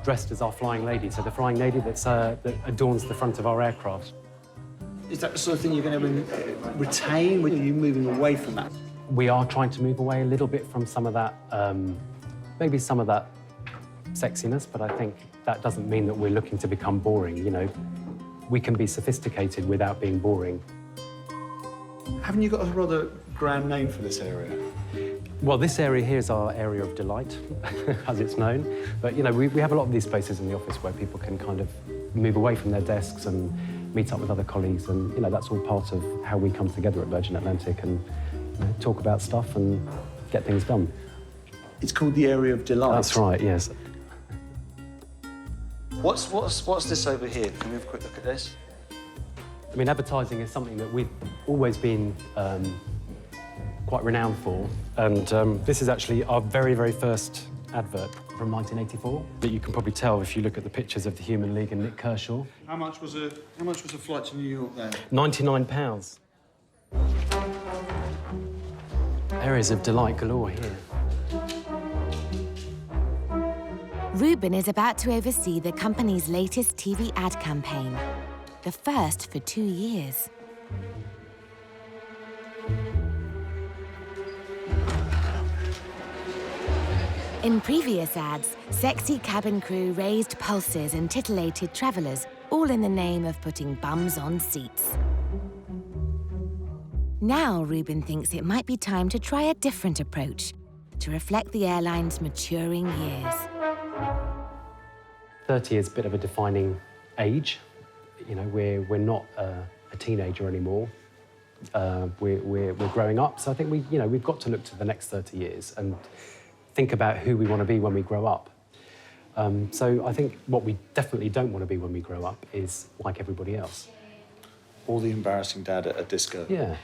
dressed as our flying lady. So the flying lady that adorns the front of our aircraft. Is that the sort of thing you're going to retain? Are you moving away from that? We are trying to move away a little bit from some of that, maybe some of that sexiness, but I think that doesn't mean that we're looking to become boring. You know, we can be sophisticated without being boring. Haven't you got a rather grand name for this area? Well, this area here is our area of delight, as it's known. But, you know, we have a lot of these spaces in the office where people can kind of move away from their desks and meet up with other colleagues. And, you know, that's all part of how we come together at Virgin Atlantic and talk about stuff and get things done. It's called the Area of Delight. That's right, yes. What's this over here? Can we have a quick look at this? I mean, advertising is something that we've always been quite renowned for. And this is actually our very, very first advert from 1984 that you can probably tell if you look at the pictures of the Human League and Nick Kershaw. How much was a flight to New York then? £99. Areas of delight galore here. Ruben is about to oversee the company's latest TV ad campaign, the first for 2 years. In previous ads, sexy cabin crew raised pulses and titillated travellers, all in the name of putting bums on seats. Now, Ruben thinks it might be time to try a different approach to reflect the airline's maturing years. 30 is a bit of a defining age You know, we're not a teenager anymore. We're growing up. So I think we've got to look to the next 30 years and think about who we want to be when we grow up. So I think what we definitely don't want to be when we grow up is like everybody else. Or the embarrassing dad at a disco. Yeah.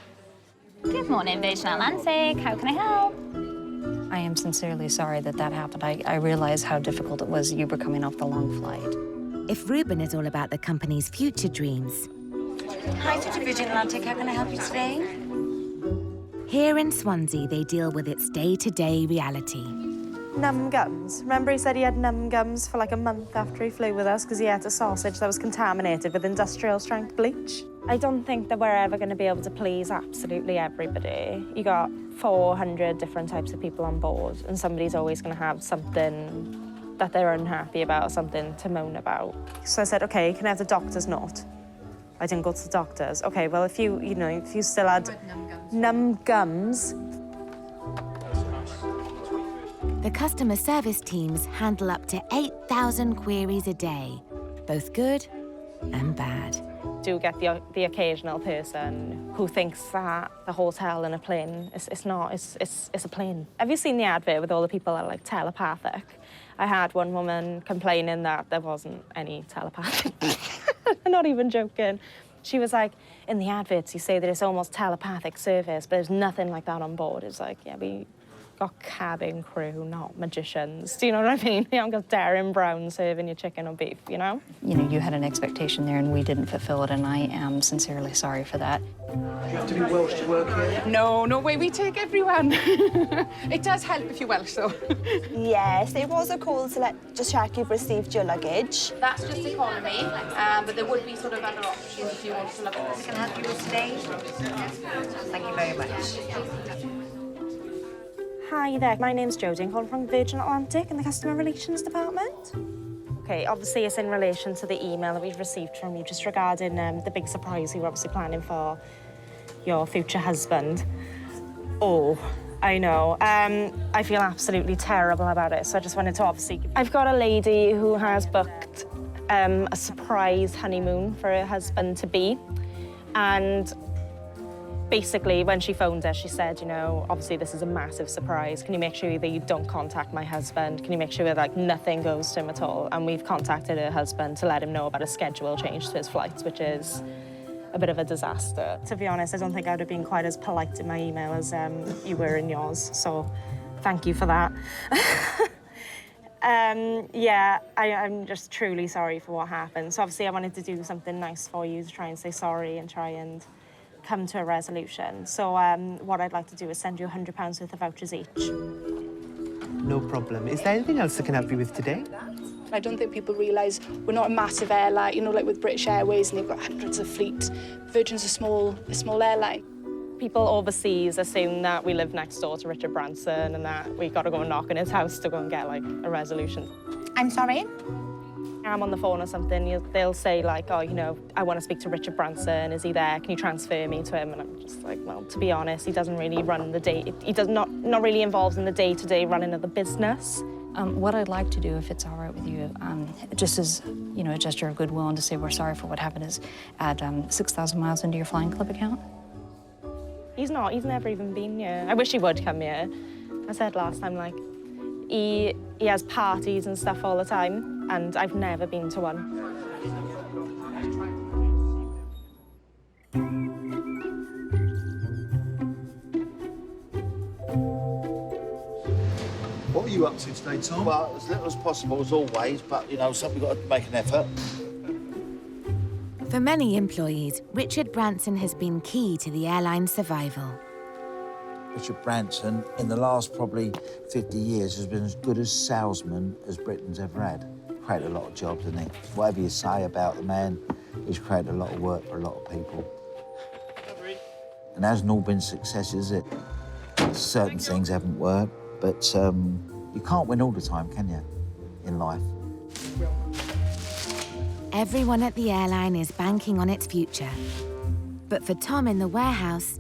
Good morning, Virgin Atlantic. How can I help? I am sincerely sorry that happened. I realize how difficult it was. You were coming off the long flight. If Ruben is all about the company's future dreams, Hi to Virgin Atlantic. How can I help you today? here in Swansea they deal with its day-to-day reality. Numb gums. Remember he said he had numb gums for like a month after he flew with us because he ate a sausage that was contaminated with industrial strength bleach? I don't think that we're ever going to be able to please absolutely everybody. You got 400 different types of people on board and somebody's always going to have something that they're unhappy about, something to moan about. So I said, okay, can I have the doctor's note? I didn't go to the doctor's. Okay, well, if you still had numb gums. The customer service teams handle up to 8,000 queries a day, both good and bad. Do get the occasional person who thinks that the hotel and a plane, it's not, it's a plane. Have you seen the advert with all the people that are like telepathic? I had one woman complaining that there wasn't any telepathic. I'm not even joking. She was like, in the adverts you say that it's almost telepathic service, but there's nothing like that on board. It's like, yeah, we got cabin crew, not magicians. Do you know what I mean? You haven't got Darren Brown serving you chicken or beef, you know? You know, you had an expectation there and we didn't fulfill it, and I am sincerely sorry for that. Do you have to be Welsh to work here? No, no way, we take everyone. It does help if you're Welsh, though. Yes, it was a call to just check you've received your luggage. That's just economy, but there would be sort of other options if you want to look at this. Can I help you with today? Thank you very much. Hi there, my name's Jodie. I'm calling from Virgin Atlantic in the Customer Relations Department. Okay, obviously it's in relation to the email that we've received from you just regarding the big surprise you were obviously planning for your future husband. Oh, I know. I feel absolutely terrible about it, so I just wanted to obviously... I've got a lady who has booked a surprise honeymoon for her husband-to-be, and basically, when she phoned us, she said, you know, obviously this is a massive surprise. Can you make sure that you don't contact my husband? Can you make sure that, like, nothing goes to him at all? And we've contacted her husband to let him know about a schedule change to his flights, which is a bit of a disaster. To be honest, I don't think I would have been quite as polite in my email as you were in yours, so thank you for that. Yeah, I'm just truly sorry for what happened. So obviously I wanted to do something nice for you to try and say sorry and try and come to a resolution. So what I'd like to do is send you £100 worth of vouchers each. No problem. Is there anything else I can help you with today? I don't think people realise we're not a massive airline, you know, like with British Airways, and they've got hundreds of fleet. Virgin's a small airline. People overseas assume that we live next door to Richard Branson and that we got to go and knock on his house to go and get, like, a resolution. I'm sorry? I'm on the phone or something, they'll say, like, oh, you know, I want to speak to Richard Branson. Is he there? Can you transfer me to him? And I'm just like, well, to be honest, he doesn't really run the day. He does not really involved in the day-to-day running of the business. What I'd like to do, if it's all right with you, just as, you know, a gesture of goodwill and to say we're sorry for what happened, is add 6,000 miles into your flying club account. He's never even been here. I wish he would come here. I said last time, like, he has parties and stuff all the time, and I've never been to one. What are you up to today, Tom? Well, as little as possible, as always, but, you know, something got to make an effort. For many employees, Richard Branson has been key to the airline's survival. Richard Branson, in the last probably 50 years, has been as good a salesman as Britain's ever had. Created a lot of jobs, hasn't he? Whatever you say about the man, he's created a lot of work for a lot of people. And it hasn't all been successes, is it? Certain things haven't worked, but you can't win all the time, can you, in life? Everyone at the airline is banking on its future. But for Tom in the warehouse,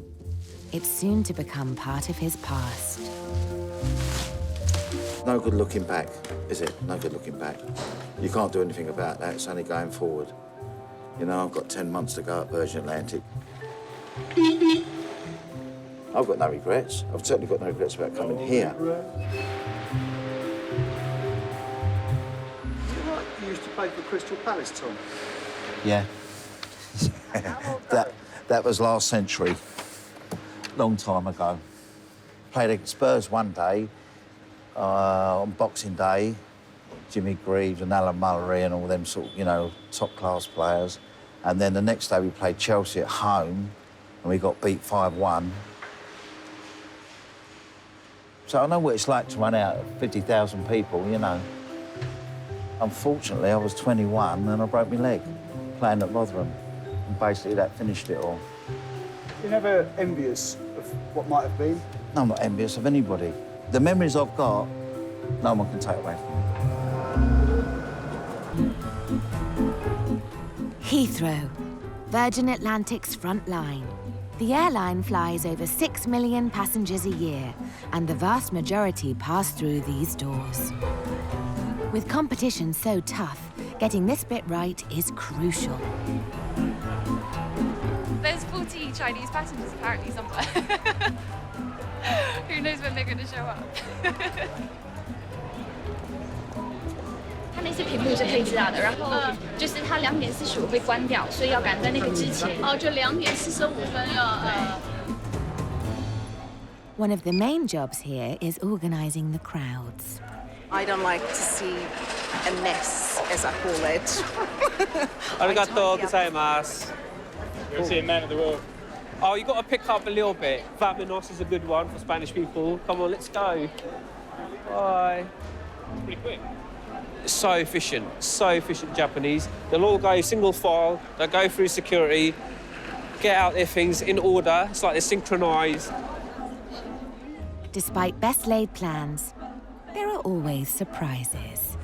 it's soon to become part of his past. No good looking back, is it? No good looking back. You can't do anything about that, it's only going forward. You know, I've got 10 months to go at Virgin Atlantic. I've got no regrets. I've certainly got no regrets about coming here. You used to play for Crystal Palace, Tom? Yeah. that was last century. Long time ago. Played against Spurs one day, on Boxing Day. Jimmy Greaves and Alan Mullery and all them sort of, you know, top-class players. And then the next day we played Chelsea at home and we got beat 5-1. So I know what it's like to run out of 50,000 people, you know. Unfortunately, I was 21 and I broke my leg playing at Rotherham. And basically that finished it all. You're never envious of what might have been? No, I'm not envious of anybody. The memories I've got, no one can take away from me. Heathrow, Virgin Atlantic's front line. The airline flies over 6 million passengers a year, and the vast majority pass through these doors. With competition so tough, getting this bit right is crucial. There's 40 Chinese passengers apparently somewhere. Who knows when they're going to show up? 它那些屏幕是可以知道的，然后就是它2点45会关掉，所以要赶在那个之前。哦，就2点45分要One of the main jobs here is organising the crowds. I don't like to see a mess, as I call it. Arigato gozaimasu. You're seeing man of the world. Oh, you've got to pick up a little bit. Vamanos is a good one for Spanish people. Come on, let's go. Bye. Pretty quick. So efficient Japanese. They'll all go single file, they'll go through security, get out their things in order. It's like they're synchronised. Despite best-laid plans, there are always surprises.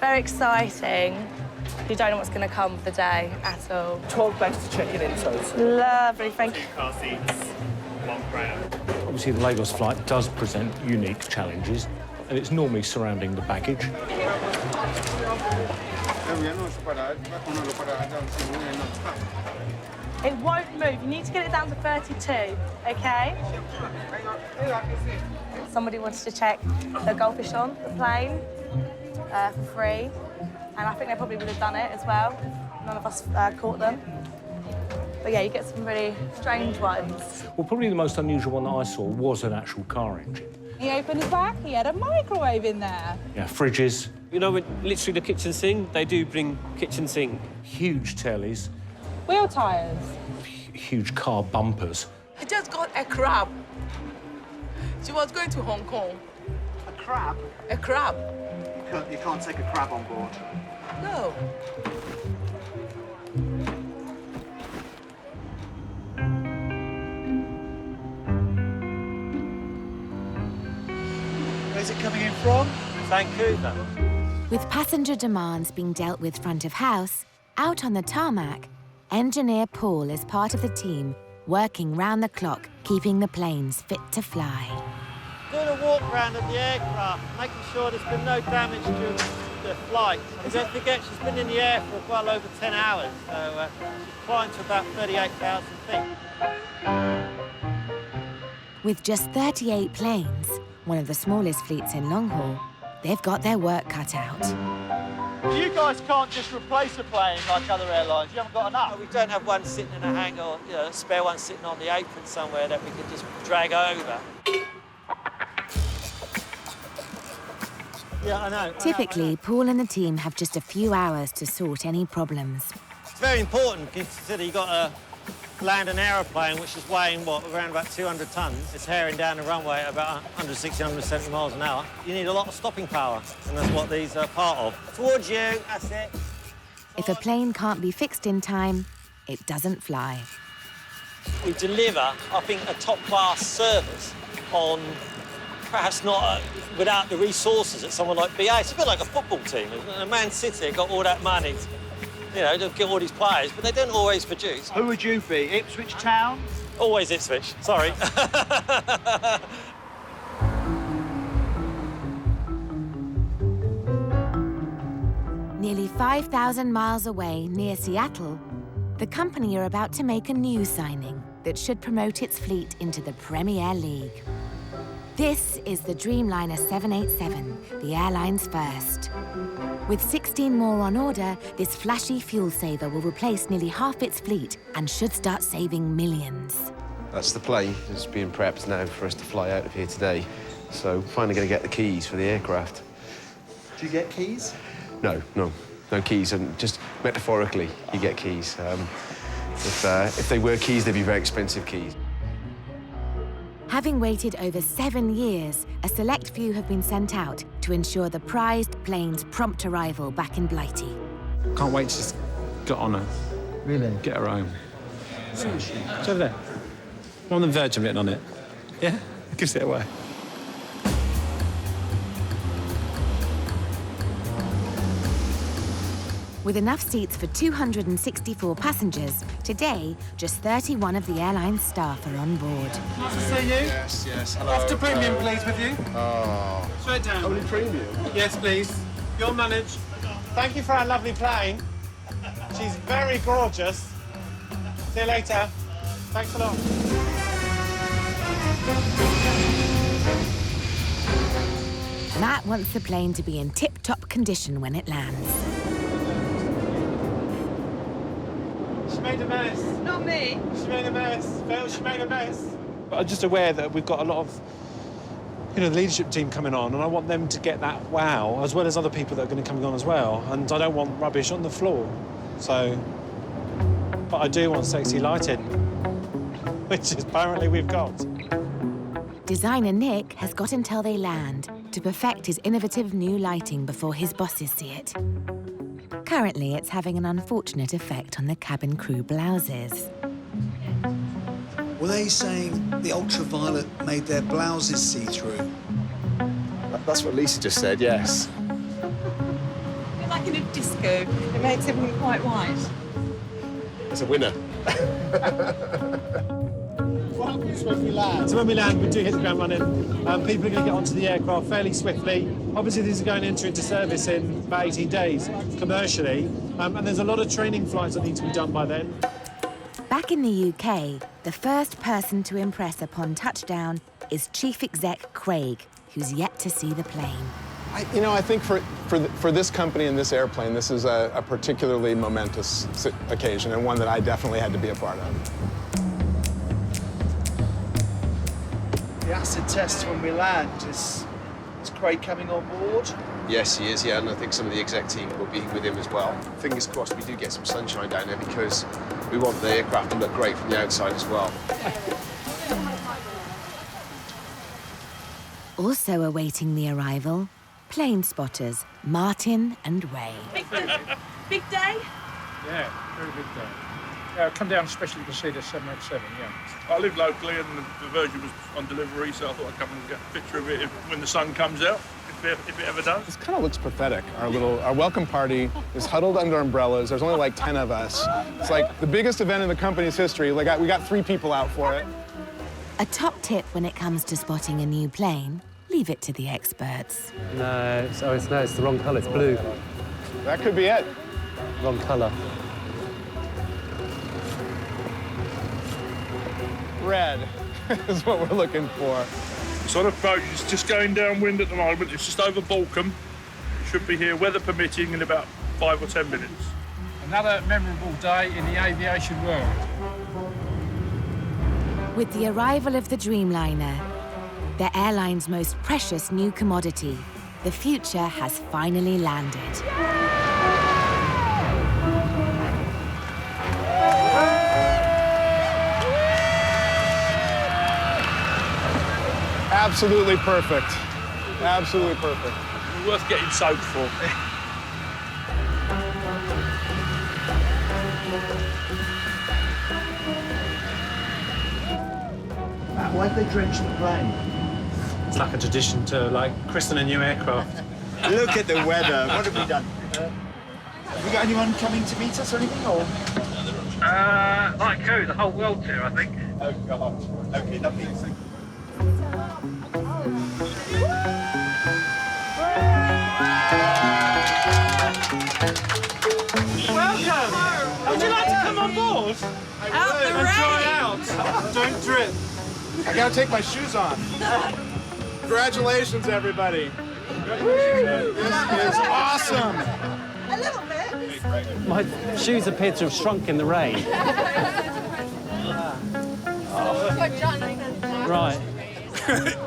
Very exciting. You don't know what's going to come for the day at all. 12 bags to check in total. Lovely, thank you. Car seats, 1 crown. Obviously, the Lagos flight does present unique challenges, and it's normally surrounding the baggage. It won't move. You need to get it down to 32, OK? Somebody wanted to check the goldfish on the plane for free, and I think they probably would have done it as well. None of us caught them. But yeah, you get some really strange ones. Well, probably the most unusual one that I saw was an actual car engine. He opened his back, he had a microwave in there. Yeah, fridges. You know, literally the kitchen sink, they do bring kitchen sink. Huge tellies. Wheel tyres. Huge car bumpers. I just got a crab. She was going to Hong Kong. A crab? A crab. You can't take a crab on board. No. Where's it coming in from? Vancouver. With passenger demands being dealt with front of house, out on the tarmac, engineer Paul is part of the team working round the clock, keeping the planes fit to fly. Doing a walk around of the aircraft, making sure there's been no damage during the flight. And don't forget, she's been in the air for well over 10 hours, so she's climbed to about 38,000 feet. With just 38 planes, one of the smallest fleets in long haul, they've got their work cut out. You guys can't just replace a plane like other airlines. You haven't got enough. We don't have one sitting in a hangar, or, you know, a spare one sitting on the apron somewhere that we can just drag over. Yeah, I know. Typically, Paul and the team have just a few hours to sort any problems. It's very important. Consider you've got to land an aeroplane which is weighing, what, around about 200 tons. It's herring down the runway at about 160, 170 miles an hour. You need a lot of stopping power, and that's what these are part of. Towards you, that's it. If a plane can't be fixed in time, it doesn't fly. We deliver, I think, a top-class service on perhaps not without the resources that someone like BA. It's a bit like a football team. A Man City got all that money, you know, to get all these players, but they don't always produce. Who would you be? Ipswich Town? Always Ipswich, sorry. Nearly 5,000 miles away near Seattle, the company are about to make a new signing that should promote its fleet into the Premier League. This is the Dreamliner 787, the airline's first. With 16 more on order, this flashy fuel saver will replace nearly half its fleet and should start saving millions. That's the plane. It's being prepped now for us to fly out of here today. So finally going to get the keys for the aircraft. Do you get keys? No keys, and just metaphorically, you get keys. If they were keys, they'd be very expensive keys. Having waited over 7 years, a select few have been sent out to ensure the prized plane's prompt arrival back in Blighty. Can't wait to just get on her. Really? Get her home. So, it's over there. I'm on the verge of getting on it. Yeah? It gives it away. With enough seats for 264 passengers, today, just 31 of the airline's staff are on board. Nice to see you. Yes, yes. Hello. Off to premium, please, with you. Oh. Straight down. Only premium? Yes, please. You'll manage. Thank you for our lovely plane. She's very gorgeous. See you later. Thanks a lot. Matt wants the plane to be in tip-top condition when it lands. She made a mess. Not me. She made a mess. Phil, she made a mess. But I'm just aware that we've got a lot of, the leadership team coming on, and I want them to get that wow, as well as other people that are going to be coming on as well. And I don't want rubbish on the floor. So, but I do want sexy lighting, which apparently we've got. Designer Nick has got until they land to perfect his innovative new lighting before his bosses see it. Currently, it's having an unfortunate effect on the cabin crew blouses. Were they saying the ultraviolet made their blouses see-through? That's what Lisa just said, yes. You're like in a disco. It makes everything quite white. It's a winner. What happens when we land? So when we land, we do hit the ground running. People are going to get onto the aircraft fairly swiftly. Obviously, these are going to enter into service in about 18 days, commercially. And there's a lot of training flights that need to be done by then. Back in the UK, the first person to impress upon touchdown is Chief Exec Craig, who's yet to see the plane. I think for this company and this airplane, this is a particularly momentous occasion, and one that I definitely had to be a part of. The acid test when we land, is Craig coming on board? Yes, he is, yeah, and I think some of the exec team will be with him as well. Fingers crossed we do get some sunshine down there, because we want the aircraft to look great from the outside as well. Also awaiting the arrival, plane spotters Martin and Ray. Big day? Yeah, very big day. Yeah, I've come down especially to see the 787, yeah. I live locally and the Virgin was on delivery, so I thought I'd come and get a picture of it when the sun comes out, if it ever does. This kind of looks pathetic. Our welcome party is huddled under umbrellas. There's only like 10 of us. It's like the biggest event in the company's history. We got 3 people out for it. A top tip when it comes to spotting a new plane, leave it to the experts. No, it's the wrong colour, it's blue. That could be it. Wrong colour. Red is what we're looking for. Sort of boat is just going downwind at the moment. It's just over Balcombe. It should be here, weather permitting, in about 5 or 10 minutes. Another memorable day in the aviation world. With the arrival of the Dreamliner, the airline's most precious new commodity, the future has finally landed. Absolutely perfect. Absolutely perfect. Worth getting soaked for. Why'd they drench the plane? It's like a tradition to, christen a new aircraft. Look at the weather. What have we done? Have we got anyone coming to meet us or anything, or? Like who? The whole world's here, I think. Oh, God. Okay, lovely. on board? Out the rain! Dry out. Don't drip. I gotta take my shoes off. Congratulations, everybody. This is awesome. A little bit. My shoes appear to have shrunk in the rain. Right.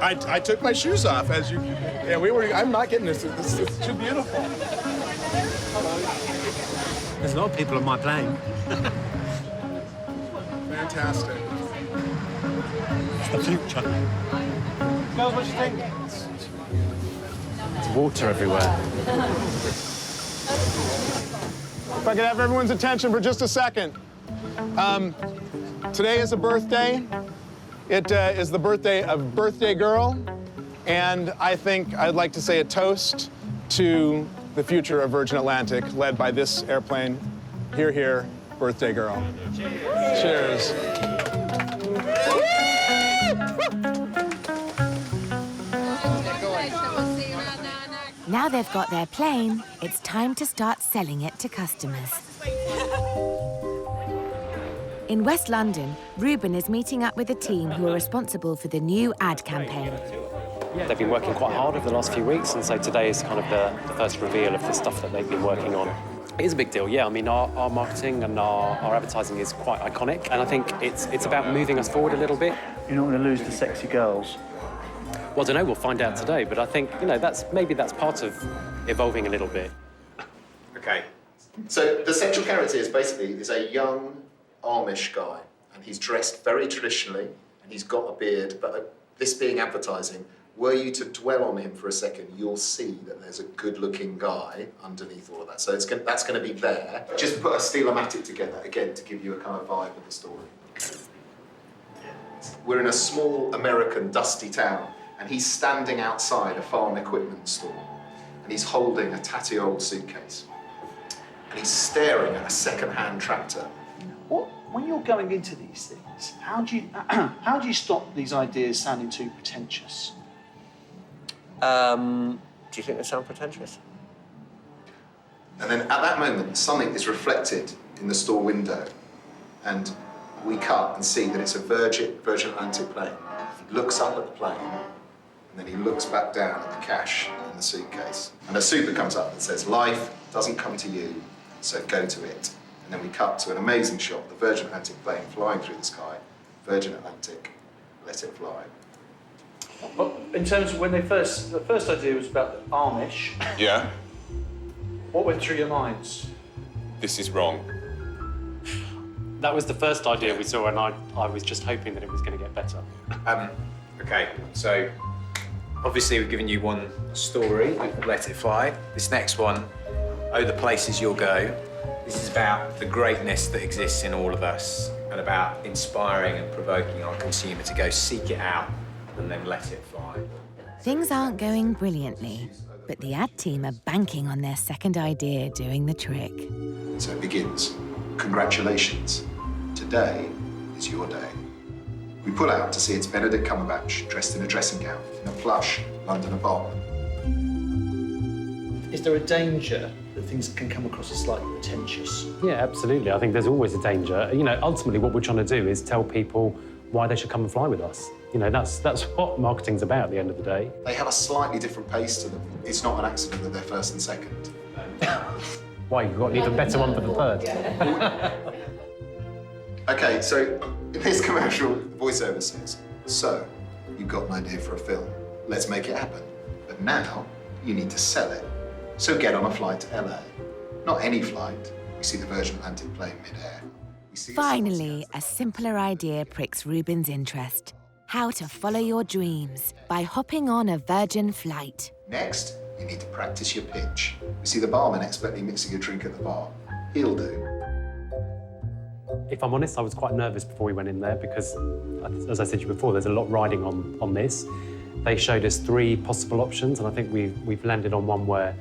I took my shoes off as you. Yeah, I'm not getting this. This is too beautiful. There's a lot of people on my plane. Fantastic. It's the future. Girls, what do you think? There's water everywhere. If I could have everyone's attention for just a second. Today is a birthday. It is the birthday of Birthday Girl, and I think I'd like to say a toast to the future of Virgin Atlantic, led by this airplane. Hear, hear, Birthday Girl. Cheers. Now they've got their plane, it's time to start selling it to customers. In West London, Ruben is meeting up with a team who are responsible for the new ad campaign. They've been working quite hard over the last few weeks, and so today is kind of the first reveal of the stuff that they've been working on. It is a big deal, yeah. I mean, our marketing and our advertising is quite iconic, and I think it's about moving us forward a little bit. You're not going to lose the sexy girls. Well, I don't know, we'll find out today, but I think, you know, maybe that's part of evolving a little bit. Okay. So the central character is a young Amish guy, and he's dressed very traditionally, and he's got a beard, but this being advertising, were you to dwell on him for a second, you'll see that there's a good-looking guy underneath all of that. So that's going to be there. Just put a steelomatic together, again, to give you a kind of vibe of the story. We're in a small American dusty town, and he's standing outside a farm equipment store, and he's holding a tatty old suitcase, and he's staring at a second-hand tractor. When you're going into these things, how do you stop these ideas sounding too pretentious? Do you think they sound pretentious? And then at that moment, something is reflected in the store window, and we cut and see that it's a Virgin Atlantic plane. He looks up at the plane, and then he looks back down at the cash in the suitcase. And a super comes up that says, "Life doesn't come to you, so go to it." And then we cut to an amazing shot, the Virgin Atlantic plane flying through the sky. Virgin Atlantic, let it fly. Well, in terms of when the first idea was about the Amish, Yeah, what went through your minds? this is wrong. That was the first idea we saw, and I was just hoping that it was going to get better. Okay, so obviously we've given you one story, Let It Fly. This next one, Oh, the Places You'll Go. This is about the greatness that exists in all of us and about inspiring and provoking our consumer to go seek it out and then let it fly. Things aren't going brilliantly, but the ad team are banking on their second idea doing the trick. So it begins. Congratulations. Today is your day. We pull out to see it's Benedict Cumberbatch dressed in a dressing gown in a plush London apartment. Is there a danger that things can come across as slightly pretentious? Yeah, absolutely. I think there's always a danger. You know, ultimately what we're trying to do is tell people why they should come and fly with us. You know, that's what marketing's about at the end of the day. They have a slightly different pace to them. It's not an accident that they're first and second. Why, you've got an even better one for the third. Okay, so in this commercial, the voiceover says, "So, you've got an idea for a film. Let's make it happen. But now, you need to sell it. So get on a flight to LA. Not any flight. We see the Virgin Atlantic plane mid-air. Finally, a simpler idea pricks Ruben's interest. How to follow your dreams by hopping on a Virgin flight. Next, you need to practice your pitch. We see the barman expertly mixing a drink at the bar. He'll do. If I'm honest, I was quite nervous before we went in there because, as I said to you before, there's a lot riding on this. They showed us 3 possible options, and I think we've landed on one where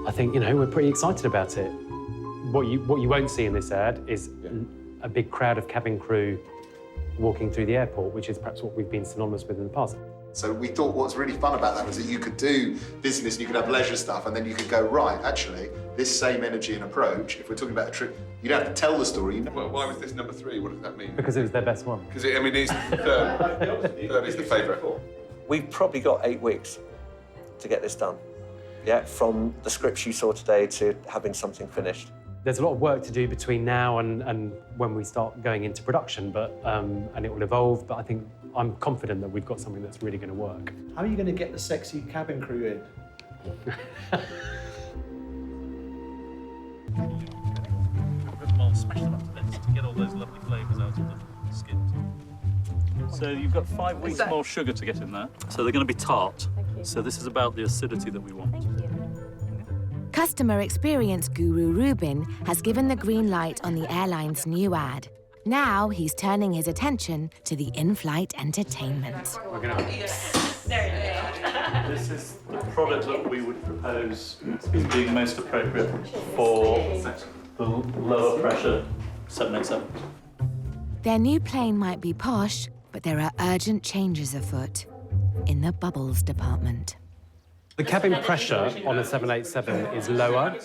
I think, you know, we're pretty excited about it. What you won't see in this ad is a big crowd of cabin crew walking through the airport, which is perhaps what we've been synonymous with in the past. So we thought what's really fun about that was that you could do business and you could have leisure stuff, and then you could go, right, actually, this same energy and approach, if we're talking about a trip, you don't have to tell the story. Well, why was this number 3? What does that mean? Because it was their best one. Because, I mean, it's third is the favourite. We've probably got 8 weeks to get this done. Yeah, from the scripts you saw today to having something finished. There's a lot of work to do between now and when we start going into production, but and it will evolve, but I think I'm confident that we've got something that's really going to work. How are you going to get the sexy cabin crew in? Smash them up to bits to get all those lovely flavours out of the skins. So you've got 5 weeks more sugar to get in there. So they're going to be tart. So this is about the acidity that we want. Customer experience guru Ruben has given the green light on the airline's new ad. Now he's turning his attention to the in-flight entertainment. This is the product that we would propose as being most appropriate for the lower pressure 787. Their new plane might be posh, but there are urgent changes afoot in the bubbles department. The cabin pressure on a 787 is lower,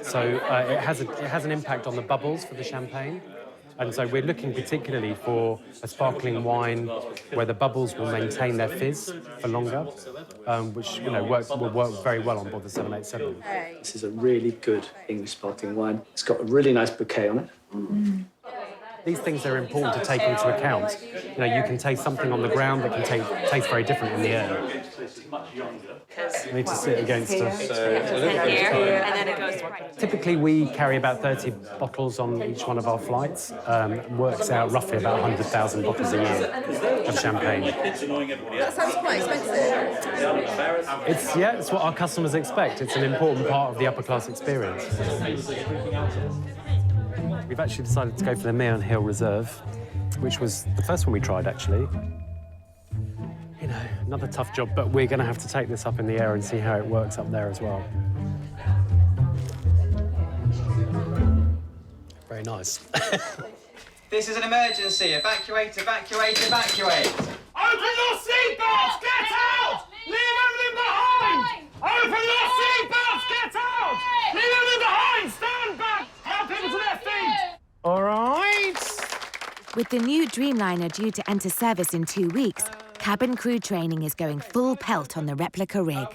so it has an impact on the bubbles for the champagne. And so we're looking particularly for a sparkling wine where the bubbles will maintain their fizz for longer, which will work very well on board the 787. This is a really good English sparkling wine. It's got a really nice bouquet on it. These things are important to take into account. You can taste something on the ground that can taste very different in the air. You need to sit against us. And then it goes right. Typically, we carry about 30 bottles on each one of our flights. Works out roughly about 100,000 bottles a year of champagne. That sounds quite expensive. It's what our customers expect. It's an important part of the upper class experience. We've actually decided to go for the Meon Hill Reserve, which was the first one we tried, actually. Another tough job, but we're going to have to take this up in the air and see how it works up there as well. Very nice. This is an emergency. Evacuate, evacuate, evacuate. Open your seatbelts! Get out! Leave everything behind! Open your seatbelts! Get out! Leave everything behind! Stand back! Help people to their feet! All right. With the new Dreamliner due to enter service in 2 weeks, cabin crew training is going full pelt on the replica rig.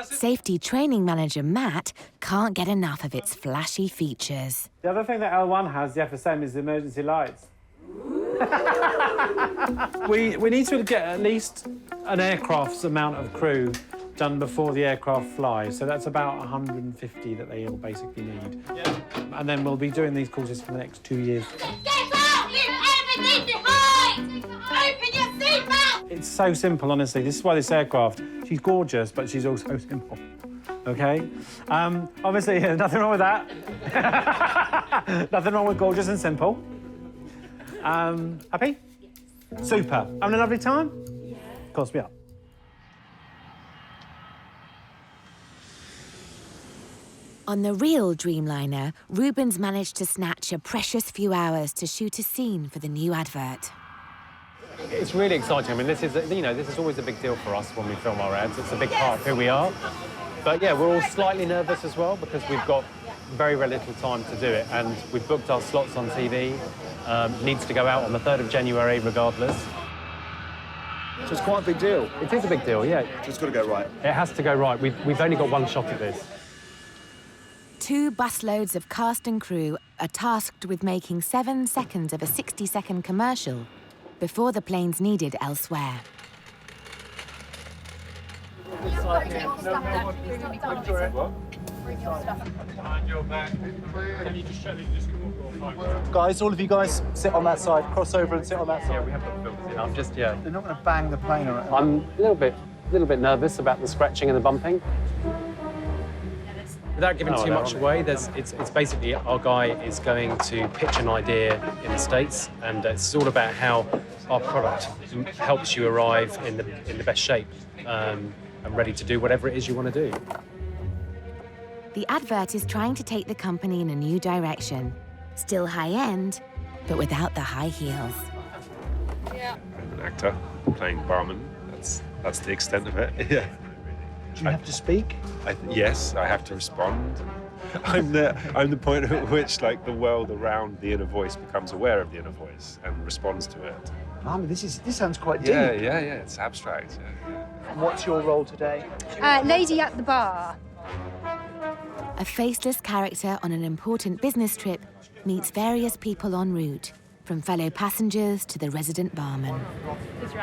Safety training manager Matt can't get enough of its flashy features. The other thing that L1 has, the FSM, is the emergency lights. We need to get at least an aircraft's amount of crew done before the aircraft flies. So that's about 150 that they all basically need. Yeah. And then we'll be doing these courses for the next 2 years. Get out! Leave everything behind! Open your seatbelt! It's so simple, honestly. This is why this aircraft, she's gorgeous, but she's also simple. OK? Obviously, there's nothing wrong with that. Nothing wrong with gorgeous and simple. Happy? Super. Having a lovely time? Of course we are. On the real Dreamliner, Ruben's managed to snatch a precious few hours to shoot a scene for the new advert. It's really exciting. I mean, this is always a big deal for us when we film our ads. It's a big part of who we are. But yeah, we're all slightly nervous as well because we've got very little time to do it, and we've booked our slots on TV. Needs to go out on the 3rd of January regardless. So it's quite a big deal. It is a big deal, yeah. So it's got to go right. It has to go right. We've only got one shot at this. 2 busloads of cast and crew are tasked with making 7 seconds of a 60-second commercial before the plane's needed elsewhere. Guys, all of you guys, sit on that side, cross over and sit on that side. Yeah, we have got filters in. I'm just, yeah. They're not going to bang the plane around. I'm a little bit nervous about the scratching and the bumping. Without giving too much away, it's basically our guy is going to pitch an idea in the States, and it's all about how our product helps you arrive in the best shape and ready to do whatever it is you want to do. The advert is trying to take the company in a new direction. Still high-end, but without the high heels. actor playing barman. That's the extent of it. Yeah. Do you have to speak? Yes, I have to respond. I'm the point at which like the world around the inner voice becomes aware of the inner voice and responds to it. I mean, this sounds quite deep. Yeah. It's abstract. Yeah. And what's your role today? Lady at the bar. A faceless character on an important business trip meets various people en route, from fellow passengers to the resident barman.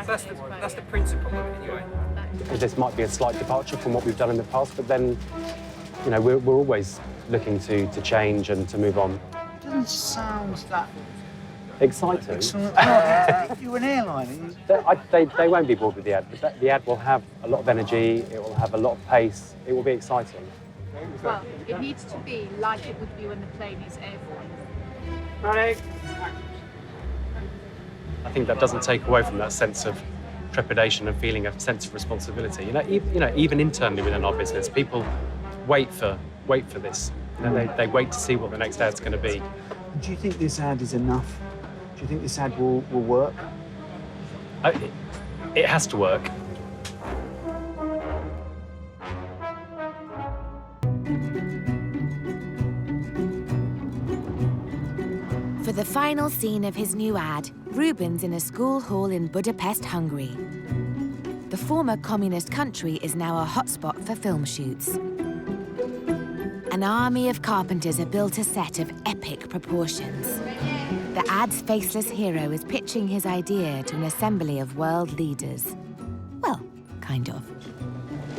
That's the principle of it, anyway. This might be a slight departure from what we've done in the past, but then, you know, we're always looking to change and to move on. It doesn't sound that Exciting. You're an airline. They won't be bored with the ad. The ad will have a lot of energy, it will have a lot of pace, it will be exciting. Well, it needs to be like it would be when the plane is airborne. Ready? I think that doesn't take away from that sense of trepidation and feeling a sense of responsibility. Even internally within our business, people wait for this. They wait to see what the next ad's going to be. Do you think this ad is enough? Do you think this ad will work? It has to work. For the final scene of his new ad, Ruben's in a school hall in Budapest, Hungary. The former communist country is now a hotspot for film shoots. An army of carpenters have built a set of epic proportions. The ad's faceless hero is pitching his idea to an assembly of world leaders. Well, kind of.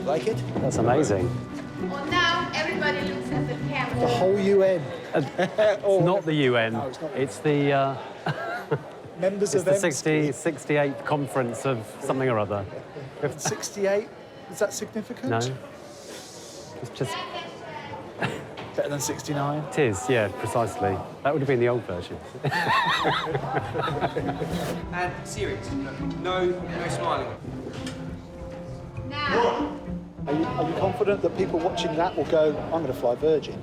Like it? That's amazing. Well, now everybody looks at the camera. The whole UN. It's not the UN. No, it's not. It's the members it's of the 68th conference of something or other. 68? Is that significant? No. It's just better than 69. It is, yeah, precisely. That would have been the old version. And serious. No smiling. Now. Are you confident that people watching that will go, I'm going to fly Virgin?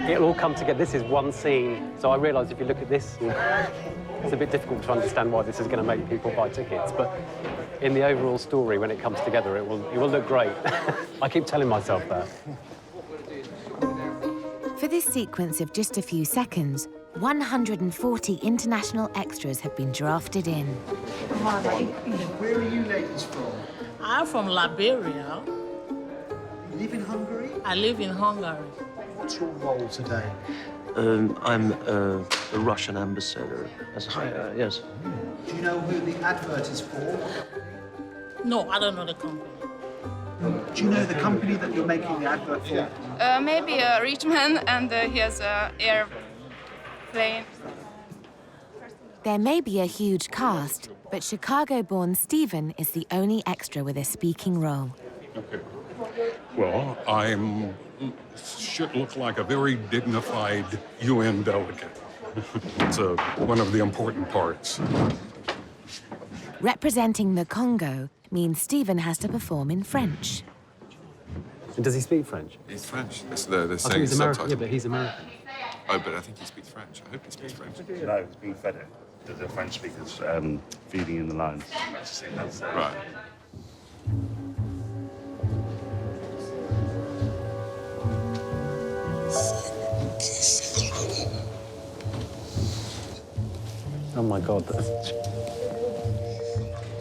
It'll all come together. This is one scene, so I realise if you look at this, it's a bit difficult to understand why this is going to make people buy tickets. But in the overall story, when it comes together, it will look great. I keep telling myself that. For this sequence of just a few seconds, 140 international extras have been drafted in. Where are you ladies from? I'm from Liberia. You live in Hungary? I live in Hungary. What's your role today? I'm a Russian ambassador. Yes. Do you know who the advert is for? No, I don't know the company. Do you know the company that you're making the advert for? Maybe a rich man, and he has an airplane. There may be a huge cast, but Chicago-born Stephen is the only extra with a speaking role. Okay. Well, should look like a very dignified UN delegate. It's one of the important parts. Representing the Congo means Stephen has to perform in French. And does he speak French? He's French. They're I saying think he's American. subtitles. Yeah, but he's American. Oh, but I think he speaks French. I hope he speaks French. No, it's being fed it. The French speakers feeding in the lines. Right. Oh my God.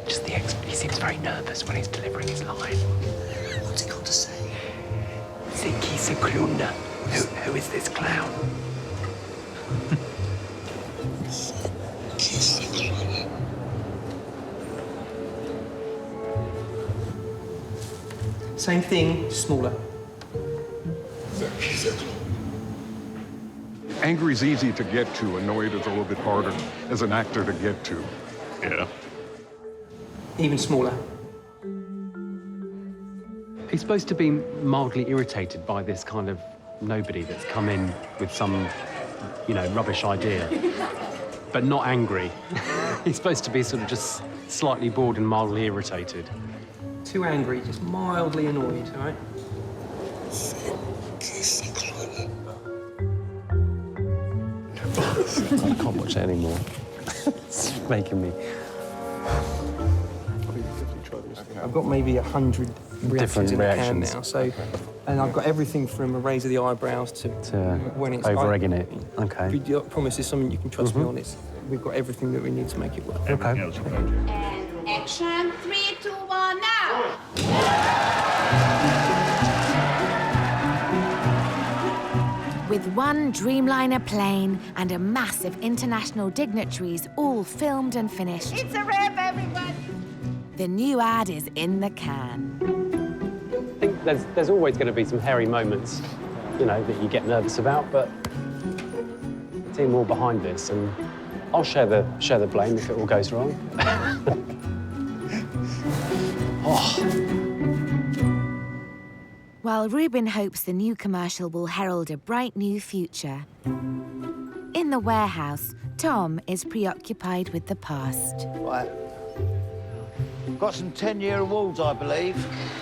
Just the expert. He seems very nervous when he's delivering his line. What's he got to say? Zinky Seklunda. Who is this clown? Same thing, smaller. Angry's easy to get to, annoyed is a little bit harder as an actor to get to. Yeah. Even smaller. He's supposed to be mildly irritated by this kind of nobody that's come in with some, rubbish idea, but not angry. He's supposed to be sort of just slightly bored and mildly irritated. Too angry, just mildly annoyed, all right? I can't watch it anymore. It's making me I've got maybe 100 reactions in the can reactions. now. So, and I've got everything from a raise of the eyebrows to when it's over-egging it. Okay. If you promise it's something you can trust me on, we've got everything that we need to make it work. Okay. And action, 3, 2, 1, now! With one Dreamliner plane and a mass of international dignitaries all filmed and finished, It's a wrap, everyone! the new ad is in the can. I think there's always going to be some hairy moments, you know, that you get nervous about, but the team are all behind this, and I'll share the blame if it all goes wrong. While Ruben hopes the new commercial will herald a bright new future, in the warehouse, Tom is preoccupied with the past. Right. Got some 10-year awards, I believe.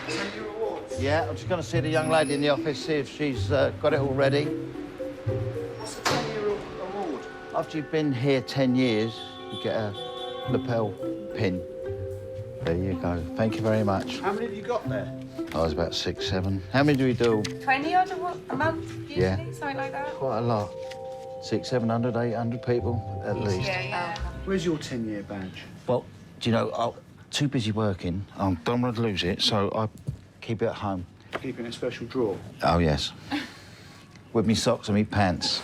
10-year awards? Yeah, I'm just going to see the young lady in the office, see if she's got it all ready. What's a 10-year award? After you've been here 10 years, you get a lapel pin. There you go. Thank you very much. How many have you got there? I was about 6, 7. How many do we do? 20 odd a month, usually, Yeah. something like that. Quite a lot. 600, 700, 800 people, at least. Yeah. Where's your 10-year badge? Well, do you know, I'm too busy working. I don't want to lose it, so I keep it at home. Keep it in a special drawer? Oh, yes. With me socks and me pants.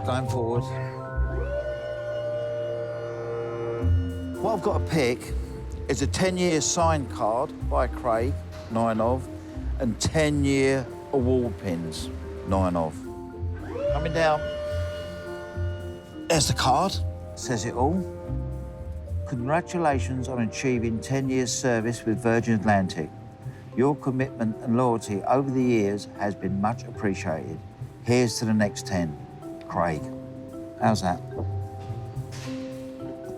Going forward. What I've got to pick is a 10-year signed card by Craig, 9 of, and 10-year award pins, 9 of. Coming down. There's the card. Says it all. Congratulations on achieving 10 years service with Virgin Atlantic. Your commitment and loyalty over the years has been much appreciated. Here's to the next 10. Craig. How's that?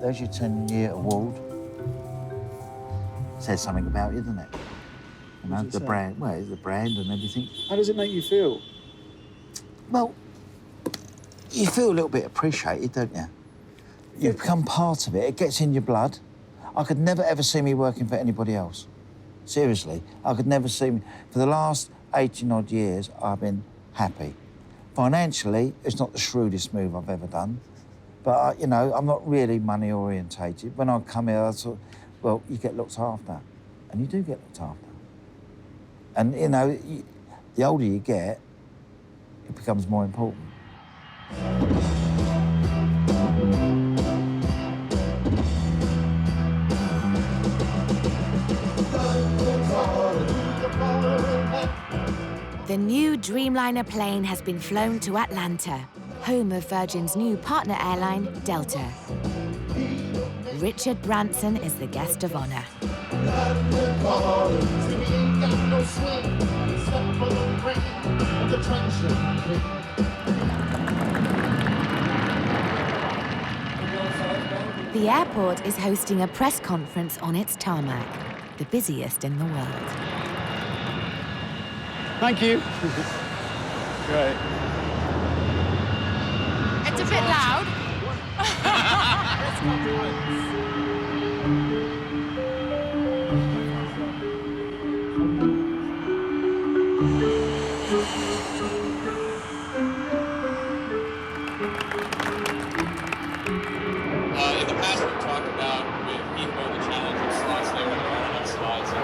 There's your 10-year award. Says something about you, doesn't it? You know, the brand, well, the brand and everything. How does it make you feel? Well, you feel a little bit appreciated, don't you? You become part of it. It gets in your blood. I could never, ever see me working for anybody else. Seriously, I could never see me. For the last 18-odd years, I've been happy. Financially, it's not the shrewdest move I've ever done. But, you know, I'm not really money-orientated. When I come here, I thought, well, you get looked after. And you do get looked after. And, you know, the older you get, it becomes more important. The new Dreamliner plane has been flown to Atlanta, home of Virgin's new partner airline, Delta. Richard Branson is the guest of honor. The airport is hosting a press conference on its tarmac, the busiest in the world. Thank you. Great. It's a bit loud. In the past, we've talked about with Heathrow the challenge of slots. There were not enough slots and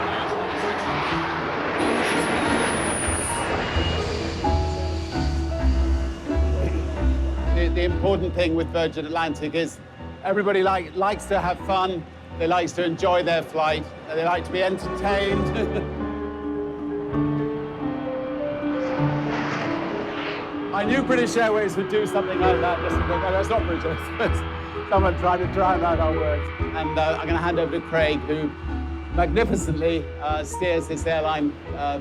The important thing with Virgin Atlantic is everybody likes to have fun, they like to enjoy their flight, they like to be entertained. I knew British Airways would do something like that. That's not British Airways. Someone tried to drown out our words. And I'm going to hand over to Craig, who magnificently steers this airline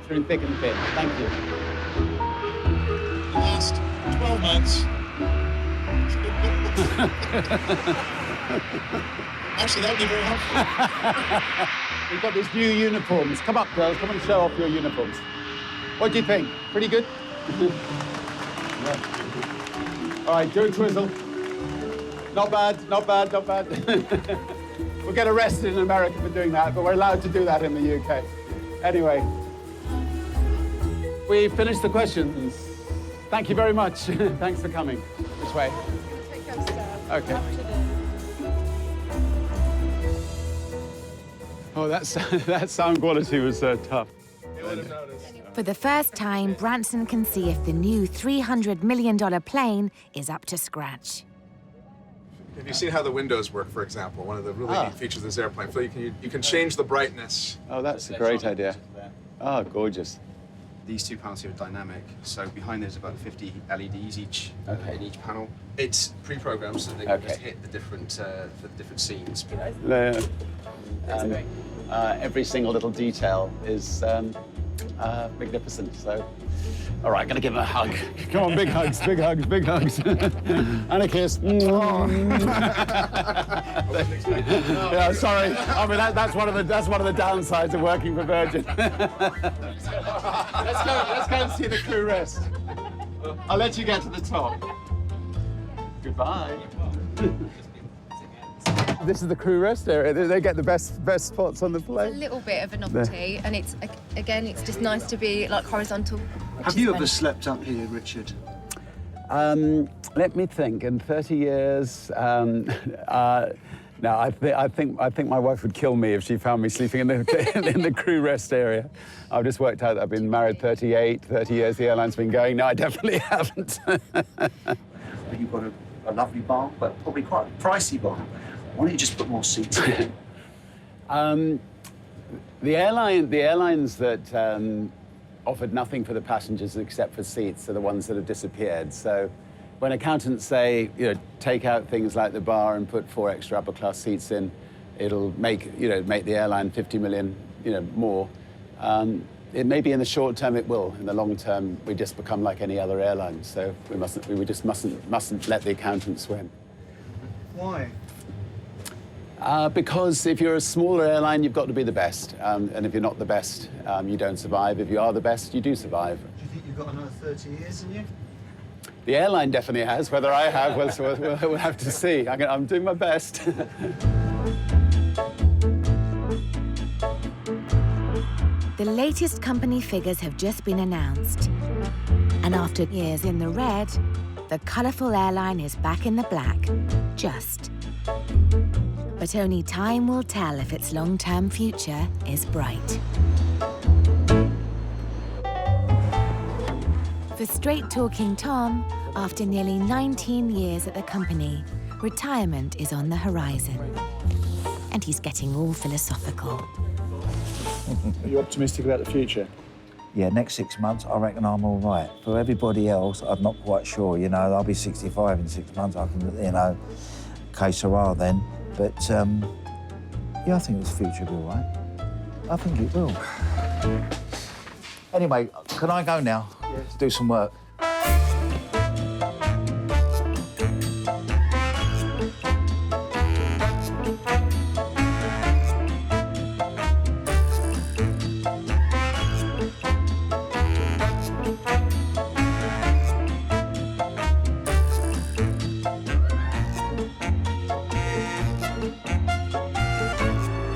through thick and thin. Thank you. the last 12 months. Actually, that would be very helpful. We've got these new uniforms. Come up, girls. Come and show off your uniforms. What do you think? Pretty good? All right, do a twizzle. Not bad, not bad, not bad. We'll get arrested in America for doing that, but we're allowed to do that in the UK. Anyway, we finished the questions. Thank you very much. Thanks for coming. This way. Okay. Oh, that sound quality was tough. For the first time, Branson can see if the new $300 million plane is up to scratch. Have you seen how the windows work, for example? One of the really neat features of this airplane. So you can change the brightness. Oh, that's a great idea. Oh, gorgeous. These two panels here are dynamic, so behind there's about 50 LEDs each in each panel. It's pre-programmed, so they can just hit the different for the different scenes. Every single little detail is magnificent. So, all right, gonna give him a hug. Come on, big hugs, big hugs, big hugs, and a kiss. Yeah, sorry. I mean, that's one of the downsides of working for Virgin. Let's go and see the crew rest. I'll let you get to the top. Goodbye. This is the crew rest area. They get the best spots on the plane. A little bit of a novelty, and it's again, it's just nice to be like horizontal. Have you ever slept up here, Richard? Let me think. In 30 years, no, I think my wife would kill me if she found me sleeping in the crew rest area. I've just worked out that I've been married 30 years. The airline's been going. No, I definitely haven't. You've got a lovely bar, but probably quite a pricey bar. Why don't you just put more seats in? The airlines that offered nothing for the passengers except for seats are the ones that have disappeared. So when accountants say, take out things like the bar and put 4 extra upper class seats in, it'll make the airline 50 million, more. It may be in the short term it will. In the long term, we just become like any other airline. So we just mustn't let the accountants win. Why? Because if you're a smaller airline, you've got to be the best. And if you're not the best, you don't survive. If you are the best, you do survive. Do you think you've got another 30 years in you? The airline definitely has. Whether I have, we'll have to see. I'm doing my best. The latest company figures have just been announced. And after years in the red, the colourful airline is back in the black. Just. But only time will tell if its long-term future is bright. For straight-talking Tom, after nearly 19 years at the company, retirement is on the horizon. And he's getting all philosophical. Are you optimistic about the future? Yeah, next 6 months, I reckon I'm all right. For everybody else, I'm not quite sure, I'll be 65 in 6 months, I can, que sera then. But, yeah, I think the future will be all right. I think it will. Anyway, can I go now? Yes. Do some work?